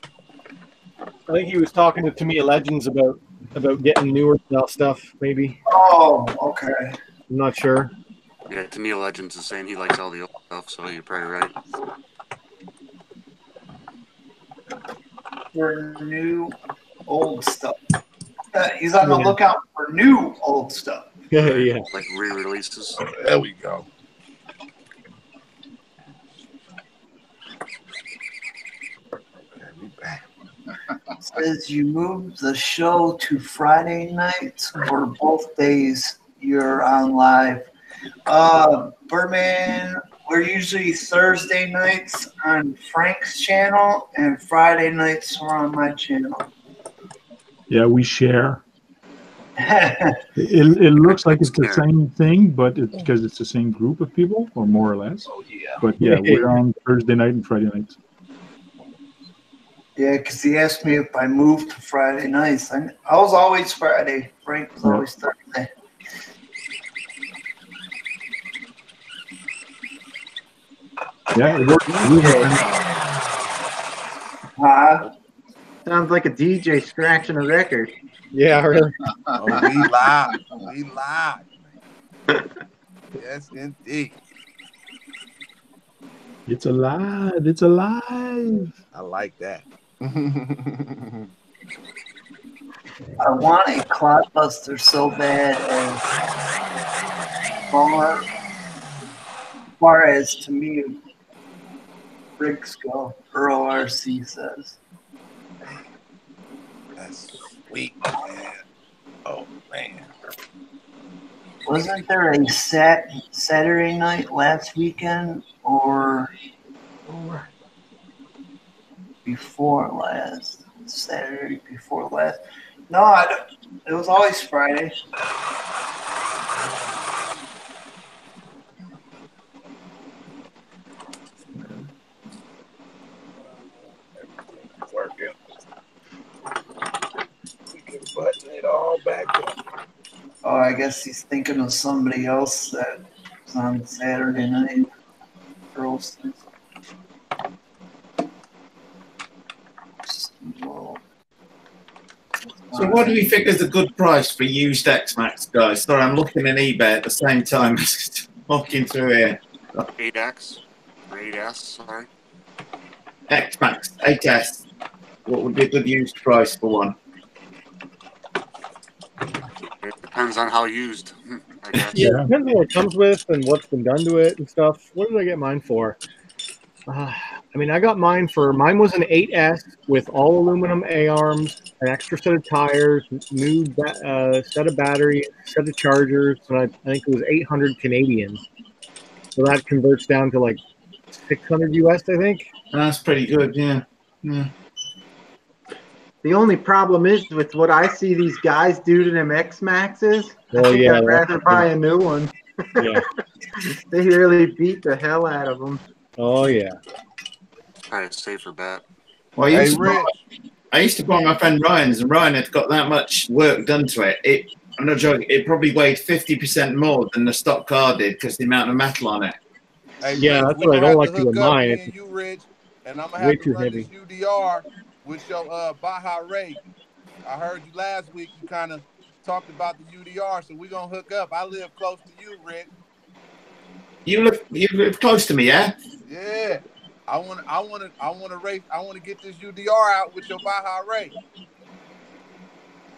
I think he was talking to Tamiya Legends about getting newer stuff, maybe. Oh, okay. I'm not sure. Yeah, Tamiya Legends is saying he likes all the old stuff, so you're probably right. For new old stuff. He's on the lookout for new old stuff. Yeah. Like re-releases. There we go. Says you moved the show to Friday nights or both days you're on live. Birdman, we're usually Thursday nights on Frank's channel and Friday nights we're on my channel. Yeah, we share. It looks like it's the same thing, but it's because it's the same group of people, or more or less. Oh yeah. But yeah, we're on Thursday night and Friday nights. Yeah, because he asked me if I moved to Friday nights. I was always Friday. Frank was always Thursday. Yeah, it works. Sounds like a DJ scratching a record. Yeah, really. Oh, we live. We live. Yes, indeed. It's alive. It's alive. I like that. I want a clodbuster so bad as far as to me bricks go. Earl RC says. That's sweet, man. Oh man. Wasn't there a Saturday night last weekend or before last? Saturday before last? No, I don't. It was always Friday. Working. We can button it all back up. Oh, I guess he's thinking of somebody else that was on Saturday night. Girls. So what do we think is a good price for used X-Max, guys? Sorry, I'm looking at eBay at the same time as walking through here. 8X or 8S, sorry. X-Max, 8S. What would be a good used price for one? It depends on how used, I guess. Yeah, it depends on what it comes with and what's been done to it and stuff. What did I get mine for? I mean, I got mine was an 8S with all aluminum A-arms, an extra set of tires, new set of batteries, set of chargers, and I think it was 800 Canadian. So that converts down to like 600 US, I think. That's pretty good, yeah. Yeah. The only problem is with what I see these guys do to them X-Maxes. Well, I think yeah, I'd rather buy a new one. Yeah. They really beat the hell out of them. Oh, yeah. Probably a safer bet. Well, I used to buy my friend Ryan's, and Ryan had got that much work done to it. I'm not joking. It probably weighed 50% more than the stock car did because the amount of metal on it. Hey, yeah, Rich, that's what I don't like to do mine. It's you, Rich, and I'm gonna way have to too run heavy. this UDR with your Baja Ray. I heard you last week. You kind of talked about the UDR, so we're gonna hook up. I live close to you, Rich. You live close to me, yeah? Yeah. I want to race. I want to get this UDR out with your Baja Ray.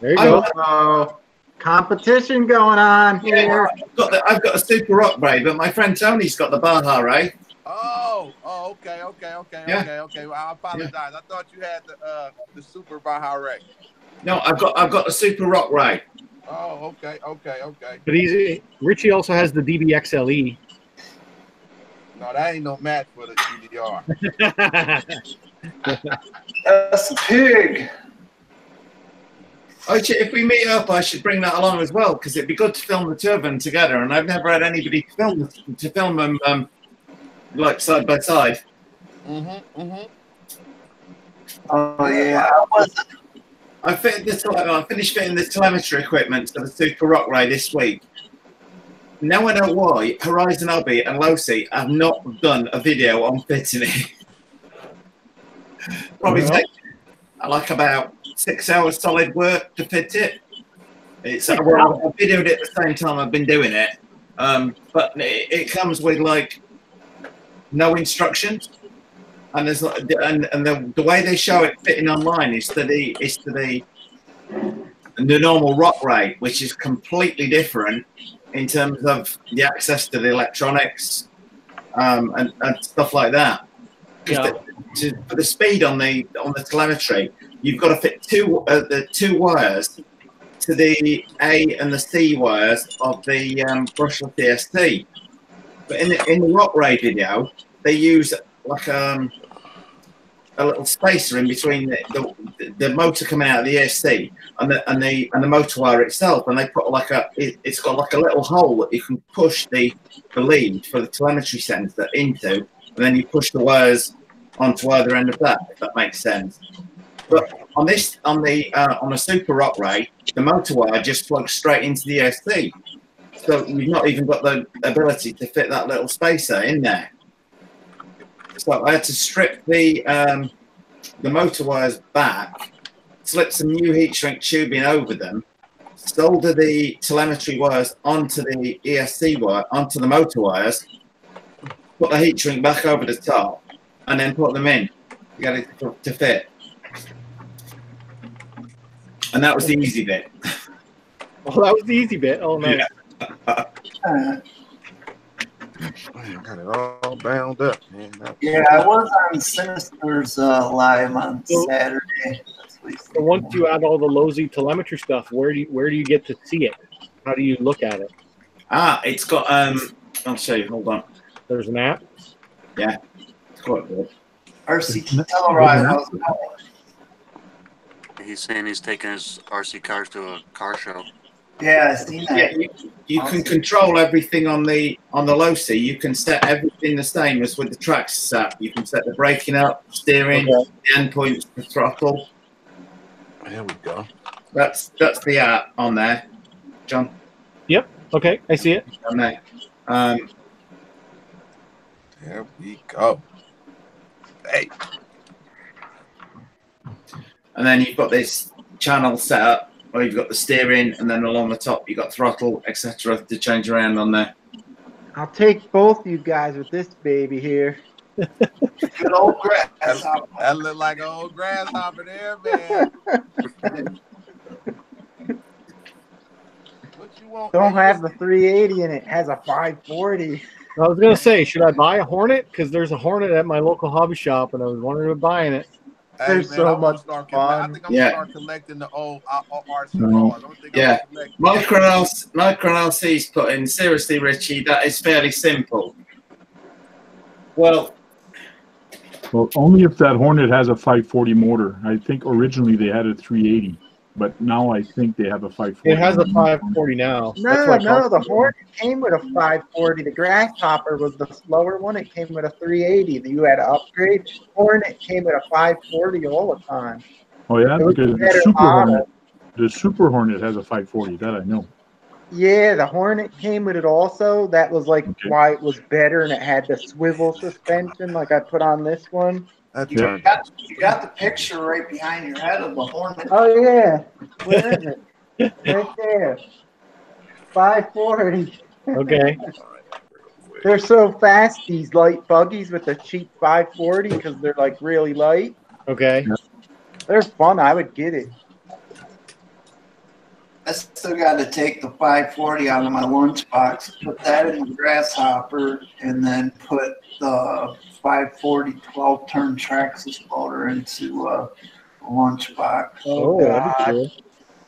There you go. Competition going on here. I've got a Super Rock Ray, but my friend Tony's got the Baja Ray. Okay. Yeah. Okay. Well, I apologize. I thought you had the Super Baja Ray. No, I've got the Super Rock Ray. Oh, okay. But Richie also has the DBXLE. No, that ain't no match for the UDR. That's a pig. If we meet up, I should bring that along as well because it'd be good to film the two of them together. And I've never had anybody film them like side by side. Oh yeah, I finished fitting the telemetry equipment to the Super Rock Ray this week. Now I know why Horizon Hobby and Losi have not done a video on fitting it. Probably take like about 6 hours solid work to fit it. I videoed it at the same time I've been doing it, but it comes with like no instructions, and there's the way they show it fitting online is to the normal Rock Ray, which is completely different in terms of the access to the electronics and stuff like that. Yeah. For the speed on the telemetry, you've got to fit the two wires to the A and the C wires of the brushless DST. But in the Rock Ray video, they use like a little spacer in between the motor coming out of the ESC and the motor wire itself, and they put it's got like a little hole that you can push the lead for the telemetry sensor into, and then you push the wires onto either end of that, if that makes sense. But on the Super Rock Ray, the motor wire just plugs straight into the ESC, so you've not even got the ability to fit that little spacer in there. So I had to strip the motor wires back slip some new heat shrink tubing over them, solder the telemetry wires onto the ESC wire, onto the motor wires, put the heat shrink back over the top, and then put them in. You got it to fit. And that was the easy bit. Oh, that was the easy bit. Oh, nice. Yeah. I got it all bound up, man. Yeah, I was on Sinister's live on Saturday. So once you add all the low-Z telemetry stuff, where do you get to see it? How do you look at it? It's got I'll show you. Hold on. There's an app. Yeah, it's quite good. RC Telluride. He's saying he's taking his RC cars to a car show. Yeah, I seen that. Yeah, you can control everything on the low C. You can set everything the same as with the tracks set. You can set the braking up, steering, the endpoints, the throttle. There we go. That's the app on there, John. Yep. Okay, I see it. On there. There we go. Hey. And then you've got this channel set up where you've got the steering, and then along the top you've got throttle, etc. to change around on there. I'll take both you guys with this baby here. Good old grasshopper. That look like an old grasshopper there, man. What you want? Don't have the 380 in it. It has a 540. I was gonna say, should I buy a Hornet? Because there's a Hornet at my local hobby shop, and I was wondering about buying it. Hey, There's man, so I'm much gonna start fun. I think I'm gonna start collecting the old RC cars. Yeah, Micron LC's put in. Seriously, Richie, that is fairly simple. Well, only if that Hornet has a 540 motor. I think originally they had a 380, but now I think they have a 540. It has a 540 now. No, the Hornet came with a 540. The Grasshopper was the slower one. It came with a 380. You had to upgrade. Hornet came with a 540 all the time. Oh yeah, It was because a better the Super Hornet has a 540. That I know. Yeah, the Hornet came with it also. That was like why it was better, and it had the swivel suspension like I put on this one. You got the picture right behind your head of the Hornet. Oh yeah, where is it? Right there. 540. Okay. They're so fast, these light buggies with the cheap 540, because they're like really light. Okay. They're fun. I would get it. I still got to take the 540 out of my lunchbox, put that in the Grasshopper, and then put the 540 12-turn Traxxas motor into a lunchbox. Oh God. Cool.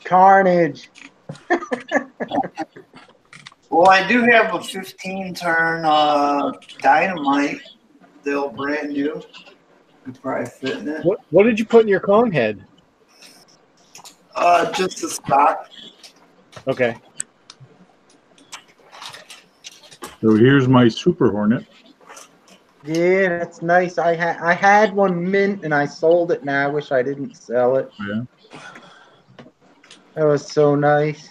Carnage. Well, I do have a 15-turn Dynamite, still brand new. Could probably fit in it. What did you put in your cone head? Just a stock. Okay. So here's my Super Hornet. Yeah, that's nice. I had one mint and I sold it now. I wish I didn't sell it. Yeah. That was so nice.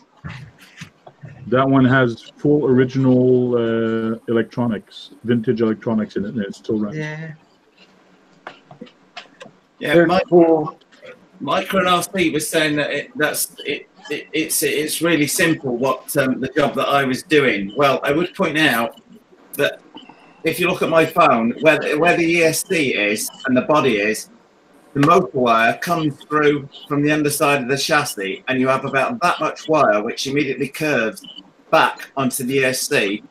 That one has full original electronics, vintage electronics in it, and it still runs. Yeah. Yeah, cool. Micron RC was saying that it's really simple what the job that I was doing. Well, I would point out that if you look at my phone, where the ESC is and the body is, the motor wire comes through from the underside of the chassis, and you have about that much wire which immediately curves back onto the ESC.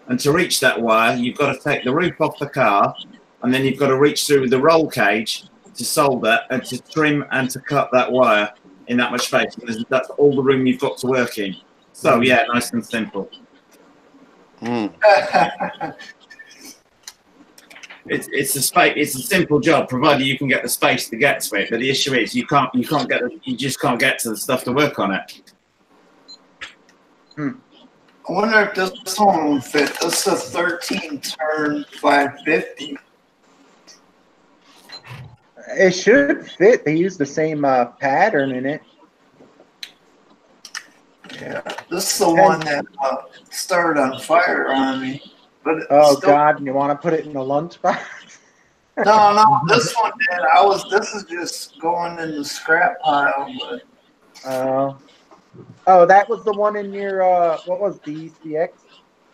And to reach that wire, you've got to take the roof off the car, and then you've got to reach through the roll cage to solder and to trim and to cut that wire in that much space. And that's all the room you've got to work in. So yeah, nice and simple. It's a simple job, provided you can get the space to get to it. But the issue is you just can't get to the stuff to work on it. I wonder if this one will fit. This is a 13-turn 550. It should fit. They use the same pattern in it. Yeah, this is the one that started on fire on me. But oh God, and you want to put it in a lunchbox? No, this one did. This is just going in the scrap pile, but. Oh, that was the one in your what was the ECX?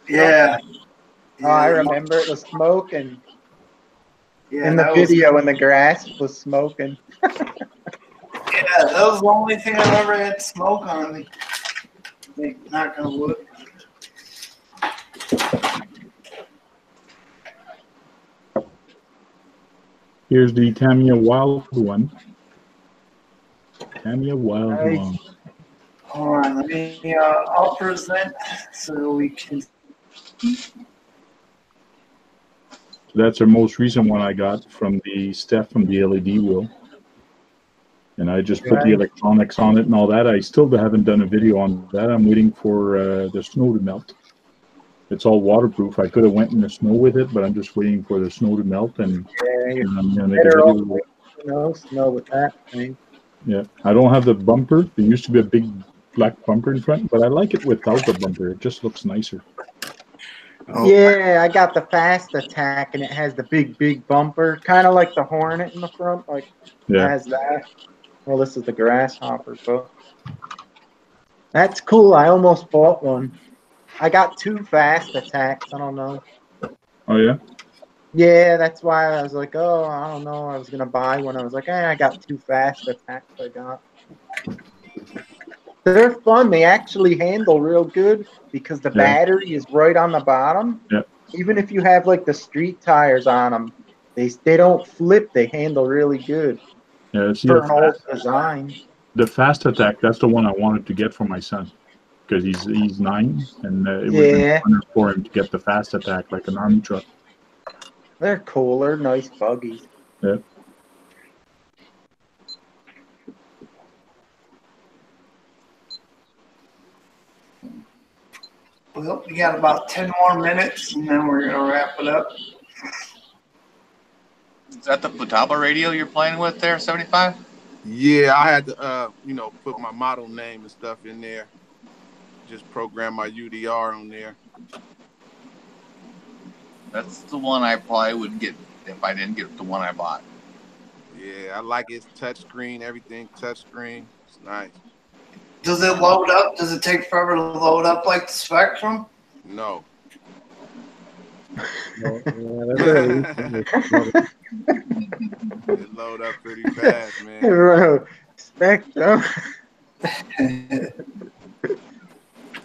Yeah. Oh, I remember it was smoking. Yeah, In the that video, in the grass was smoking. Yeah, that was the only thing I ever had smoke on me. Not gonna wood. Here's the Tamiya Wild one. Tamiya Wild Nice. one. Hold on, let me. I'll present so we can. That's our most recent one I got from the Steph from the LED wheel. And I just put the electronics on it and all that. I still haven't done a video on that. I'm waiting for the snow to melt. It's all waterproof. I could have went in the snow with it, but I'm just waiting for the snow to melt. And I'm going to make a video. Snow with that thing. Yeah, I don't have the bumper. There used to be a big black bumper in front, but I like it without the bumper. It just looks nicer. Oh. Yeah, I got the Fast Attack, and it has the big bumper, kind of like the Hornet in the front. Like, it has that. Well, this is the Grasshopper, but that's cool. I almost bought one. I got 2 Fast Attacks. I don't know. Oh, yeah? Yeah, that's why I was like, oh, I don't know. I was going to buy one. I was like, I got 2 Fast Attacks I got. They're fun. They actually handle real good because the battery is right on the bottom. Yeah. Even if you have, like, the street tires on them, they don't flip. They handle really good. Yeah, see, for an old design. The Fast Attack, that's the one I wanted to get for my son. Because he's 9, and it was an honor for him to get the Fast Attack, like an army truck. They're cool. They're nice buggies. Yeah. Well, we got about 10 more minutes, and then we're gonna wrap it up. Is that the Futaba radio you're playing with there, 75? Yeah, I had to, put my model name and stuff in there. Just program my UDR on there. That's the one I probably would get if I didn't get the one I bought. Yeah, I like its touchscreen, everything touchscreen. It's nice. Does it load up? Does it take forever to load up like the Spectrum? No. It load up pretty fast, man. Spectrum.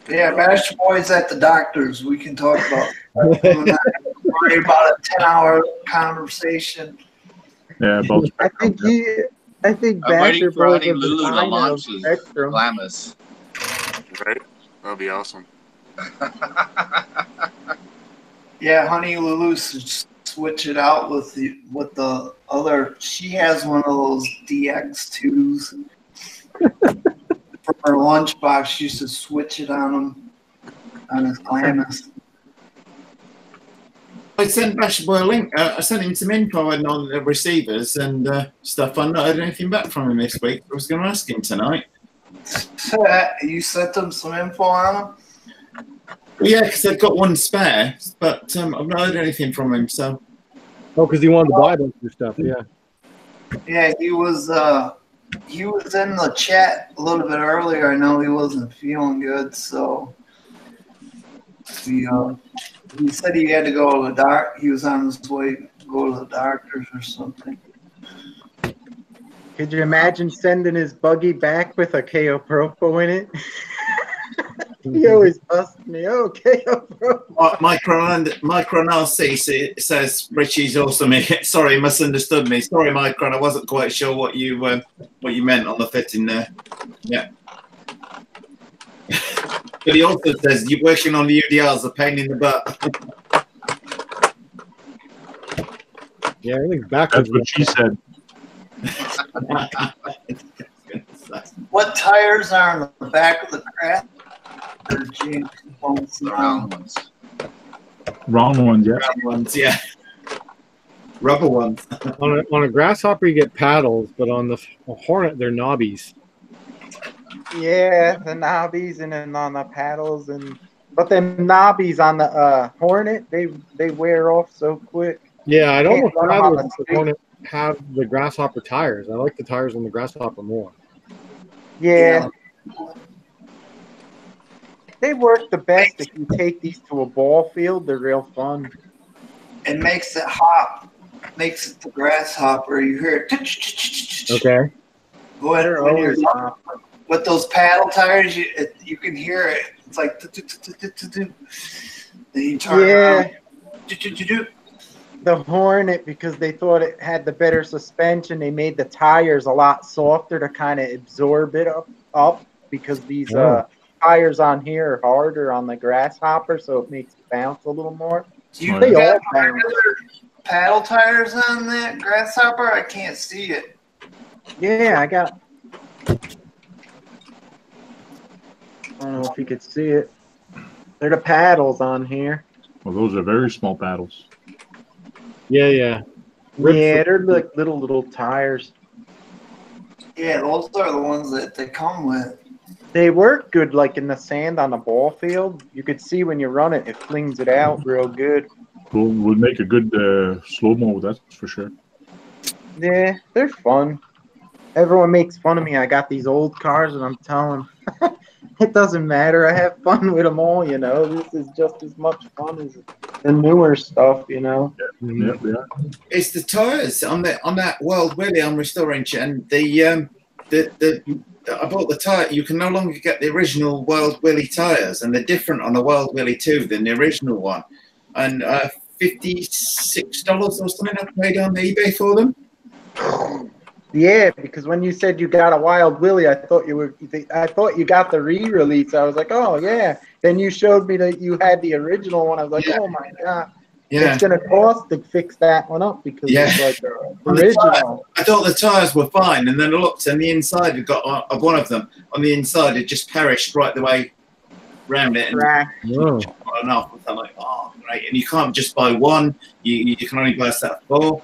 Yeah, Master Boy's at the doctor's. We can talk about worry about a 10-hour conversation. Yeah, about I think I'm waiting Master for Boy Honey is Lulu to the launch his Spectrum. Glamis. Right? That'll be awesome. Yeah, Honey Lulu switch it out with the other. She has one of those DX2s. For her lunchbox, she used to switch it on his Glamis. I sent Bash Boy a link. I sent him some info on the receivers and stuff. I've not heard anything back from him this week. I was going to ask him tonight. You sent them some info on them? Well, yeah, because I've got one spare, but I've not heard anything from him. So. Oh, because he wanted to buy a bunch of stuff. Yeah. Yeah, he was in the chat a little bit earlier. I know he wasn't feeling good, so he said he had to go to the doctor. He was on his way to go to the doctors or something. Could you imagine sending his buggy back with a KO Propo in it? He always busts me. Oh, KO Propo. Micron RC says Richie's awesome. Sorry, misunderstood me. Sorry, Micron. I wasn't quite sure what you meant on the fitting there. Yeah. But he also says you're working on the UDR's a pain in the butt. Yeah, everything's backwards. That's what she said. What tires are on the back of the craft? Round ones. Round ones, yeah. Round ones, yeah. Rubber ones. on a Grasshopper, you get paddles, but on the Hornet, they're knobbies. Yeah, the knobbies and then on the paddles but the knobbies on the Hornet, they wear off so quick. Yeah, I'd Can't almost run 'em on rather the the street. Hornet have the Grasshopper tires. I like the tires on the Grasshopper more. Yeah. They work the best if you take these to a ball field. They're real fun. It makes it hop. Makes it the grasshopper. You hear it. Okay. They're When you're always hop. with those paddle tires, you can hear it. It's like then you turn around. The Hornet, because they thought it had the better suspension, they made the tires a lot softer to kind of absorb it up because these tires on here are harder on the Grasshopper, so it makes it bounce a little more. You They all got bounce. paddle tires on that Grasshopper? I can't see it. Yeah, I got. I don't know if you could see it. They're the paddles on here. Well, those are very small paddles. Yeah, yeah. Yeah, they're like little tires. Yeah, those are the ones that they come with. They work good, like in the sand on the ball field. You could see when you run it, it flings it out real good. Would make a good slow-mo, that's for sure. Yeah, they're fun. Everyone makes fun of me. I got these old cars, and I'm telling them, it doesn't matter. I have fun with them all, you know. This is just as much fun as the newer stuff, you know. Yeah. It's the tires on that World Willy I'm restoring, and I bought the tire. You can no longer get the original World Willy tires, and they're different on the World Willy 2 than the original one. And $56 or something I paid on eBay for them. Yeah, because when you said you got a Wild Willy, I thought you got the re-release. I was like, oh yeah. Then you showed me that you had the original one. I was like, oh my god. Yeah. It's gonna cost to fix that one up because it's like the original. I thought the tires were fine, and then I looked, and the inside had got one of them. On the inside, it just perished right the way round it. And off. I'm like, oh great! And you can't just buy one. You can only buy a set of 4.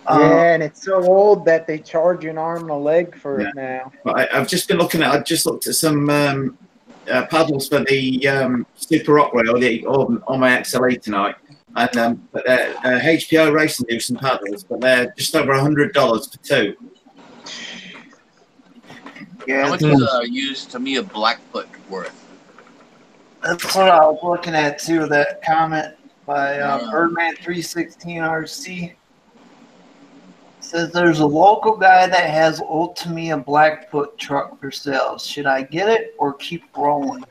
Yeah, and it's so old that they charge you an arm and a leg for it now. But I've just been looking at. I just looked at some paddles for the Super Rock Rail on my XLA tonight, and but HPO Racing do some paddles, but they're just over $100 for 2. Yeah, how much is used to me a Blackfoot worth? That's what I was looking at too. That comment by Birdman 316 RC says there's a local guy that has Ultimate Blackfoot truck for sale. Should I get it or keep rolling?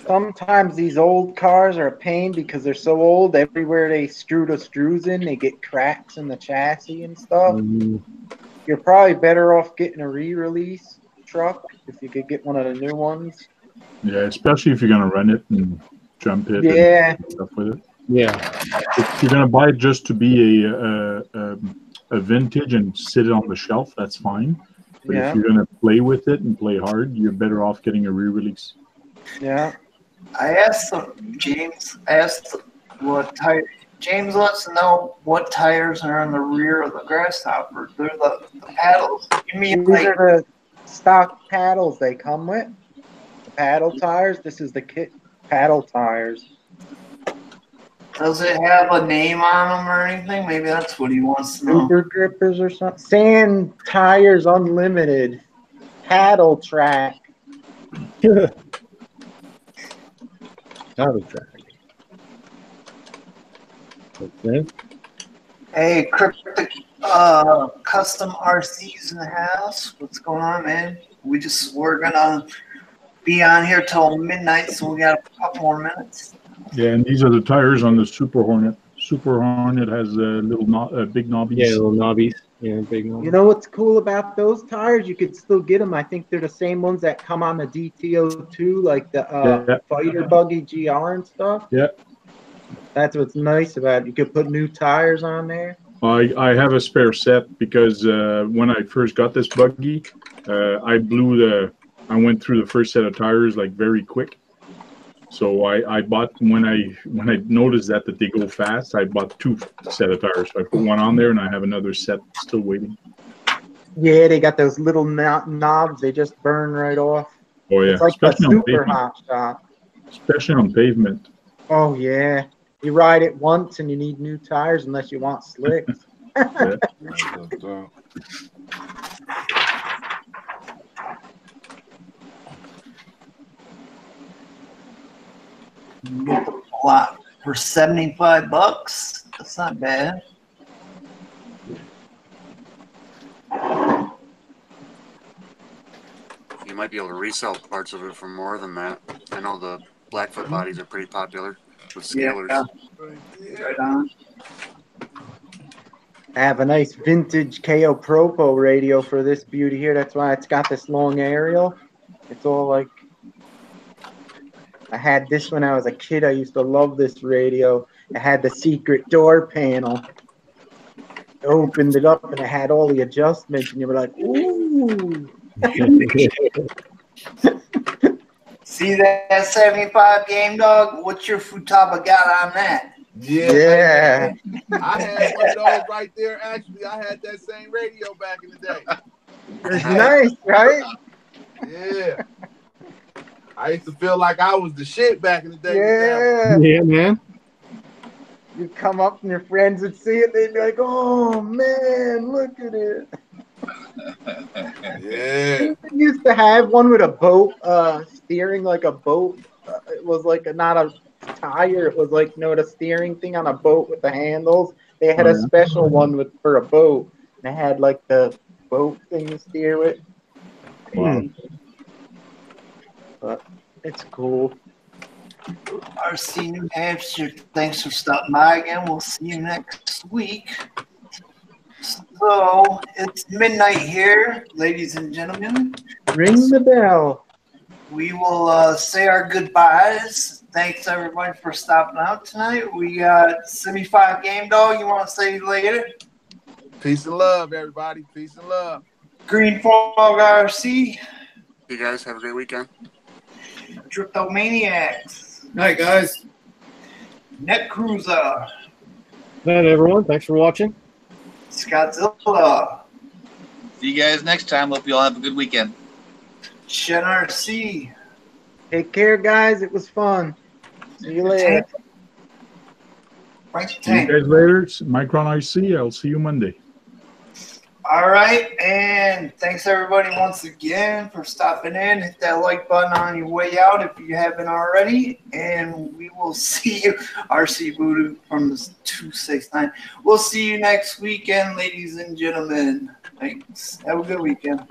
Sometimes these old cars are a pain because they're so old. Everywhere they screw the screws in, they get cracks in the chassis and stuff. You're probably better off getting a re-release truck if you could get one of the new ones. Yeah, especially if you're gonna run it and jump it. Yeah. And stuff with it. Yeah. If you're gonna buy it just to be a vintage and sit it on the shelf, that's fine. But if you're gonna play with it and play hard, you're better off getting a re-release. Yeah. I asked James. What tire. James wants to know what tires are on the rear of the Grasshopper. They're the paddles. You mean these are the stock paddles they come with? The paddle tires. This is the kit paddle tires. Does it have a name on them or anything? Maybe that's what he wants to know. Super grippers or something. Sand Tires Unlimited. Paddle track. Paddle track. Okay. Hey, Cryptic Custom RC's in the house. What's going on, man? We're gonna be on here till midnight, so we got a couple more minutes. Yeah, and these are the tires on the Super Hornet. Super Hornet has big knobbies. Yeah, little knobbies. Yeah, big knobbies. You know what's cool about those tires? You could still get them. I think they're the same ones that come on the DTO2, like the Fighter Buggy GR and stuff. Yeah. That's what's nice about it. You could put new tires on there. I have a spare set because when I first got this buggy, I went through the first set of tires like very quick. So I bought when I noticed that they go fast, I bought 2 set of tires. So I put one on there, and I have another set still waiting. Yeah, they got those little knobs. They just burn right off. Oh yeah, it's like especially a super hot shot. Especially on pavement. Oh yeah, You ride it once and you need new tires unless you want slicks. Yeah. You get the lot for $75. That's not bad. You might be able to resell parts of it for more than that. I know the Blackfoot bodies are pretty popular with scalers. Yeah. Right on. I have a nice vintage KO Propo radio for this beauty here. That's why it's got this long aerial. It's all like, I had this when I was a kid. I used to love this radio. It had the secret door panel. I opened it up and it had all the adjustments, and you were like, ooh. See that 75 game dog? What's your Futaba got on that? Yeah. I had one of those right there. Actually, I had that same radio back in the day. It's nice, right? Yeah. I used to feel like I was the shit back in the day. Yeah. Yeah, man. You'd come up and your friends would see it. They'd be like, oh, man, look at it. Yeah. I used to have one with a boat, steering like a boat. It was like not a tire. It was like, the steering thing on a boat with the handles. They had a special one for a boat. And it had like the boat thing to steer with. Wow. But it's cool. RC New Hampshire, thanks for stopping by again. We'll see you next week. So it's midnight here, ladies and gentlemen. Ring the bell. We will say our goodbyes. Thanks everybody for stopping out tonight. We got 75 Game Dog. You want to say later? Peace and love, everybody. Peace and love. Green Fog RC. You guys have a great weekend. Cryptomaniacs. Night, guys. Net Cruiser. Night, everyone. Thanks for watching. Scottzilla. See you guys next time. Hope you all have a good weekend. Shen RC. Take care, guys. It was fun. See you later. Frank See you Tank. guys later. It's Micron IC. I'll see you Monday. All right, and thanks everybody once again for stopping in. Hit that like button on your way out if you haven't already, and we will see you, RC Voodoo from the 269. We'll see you next weekend, ladies and gentlemen. Thanks. Have a good weekend.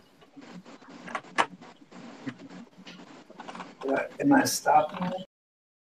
Am I stopping?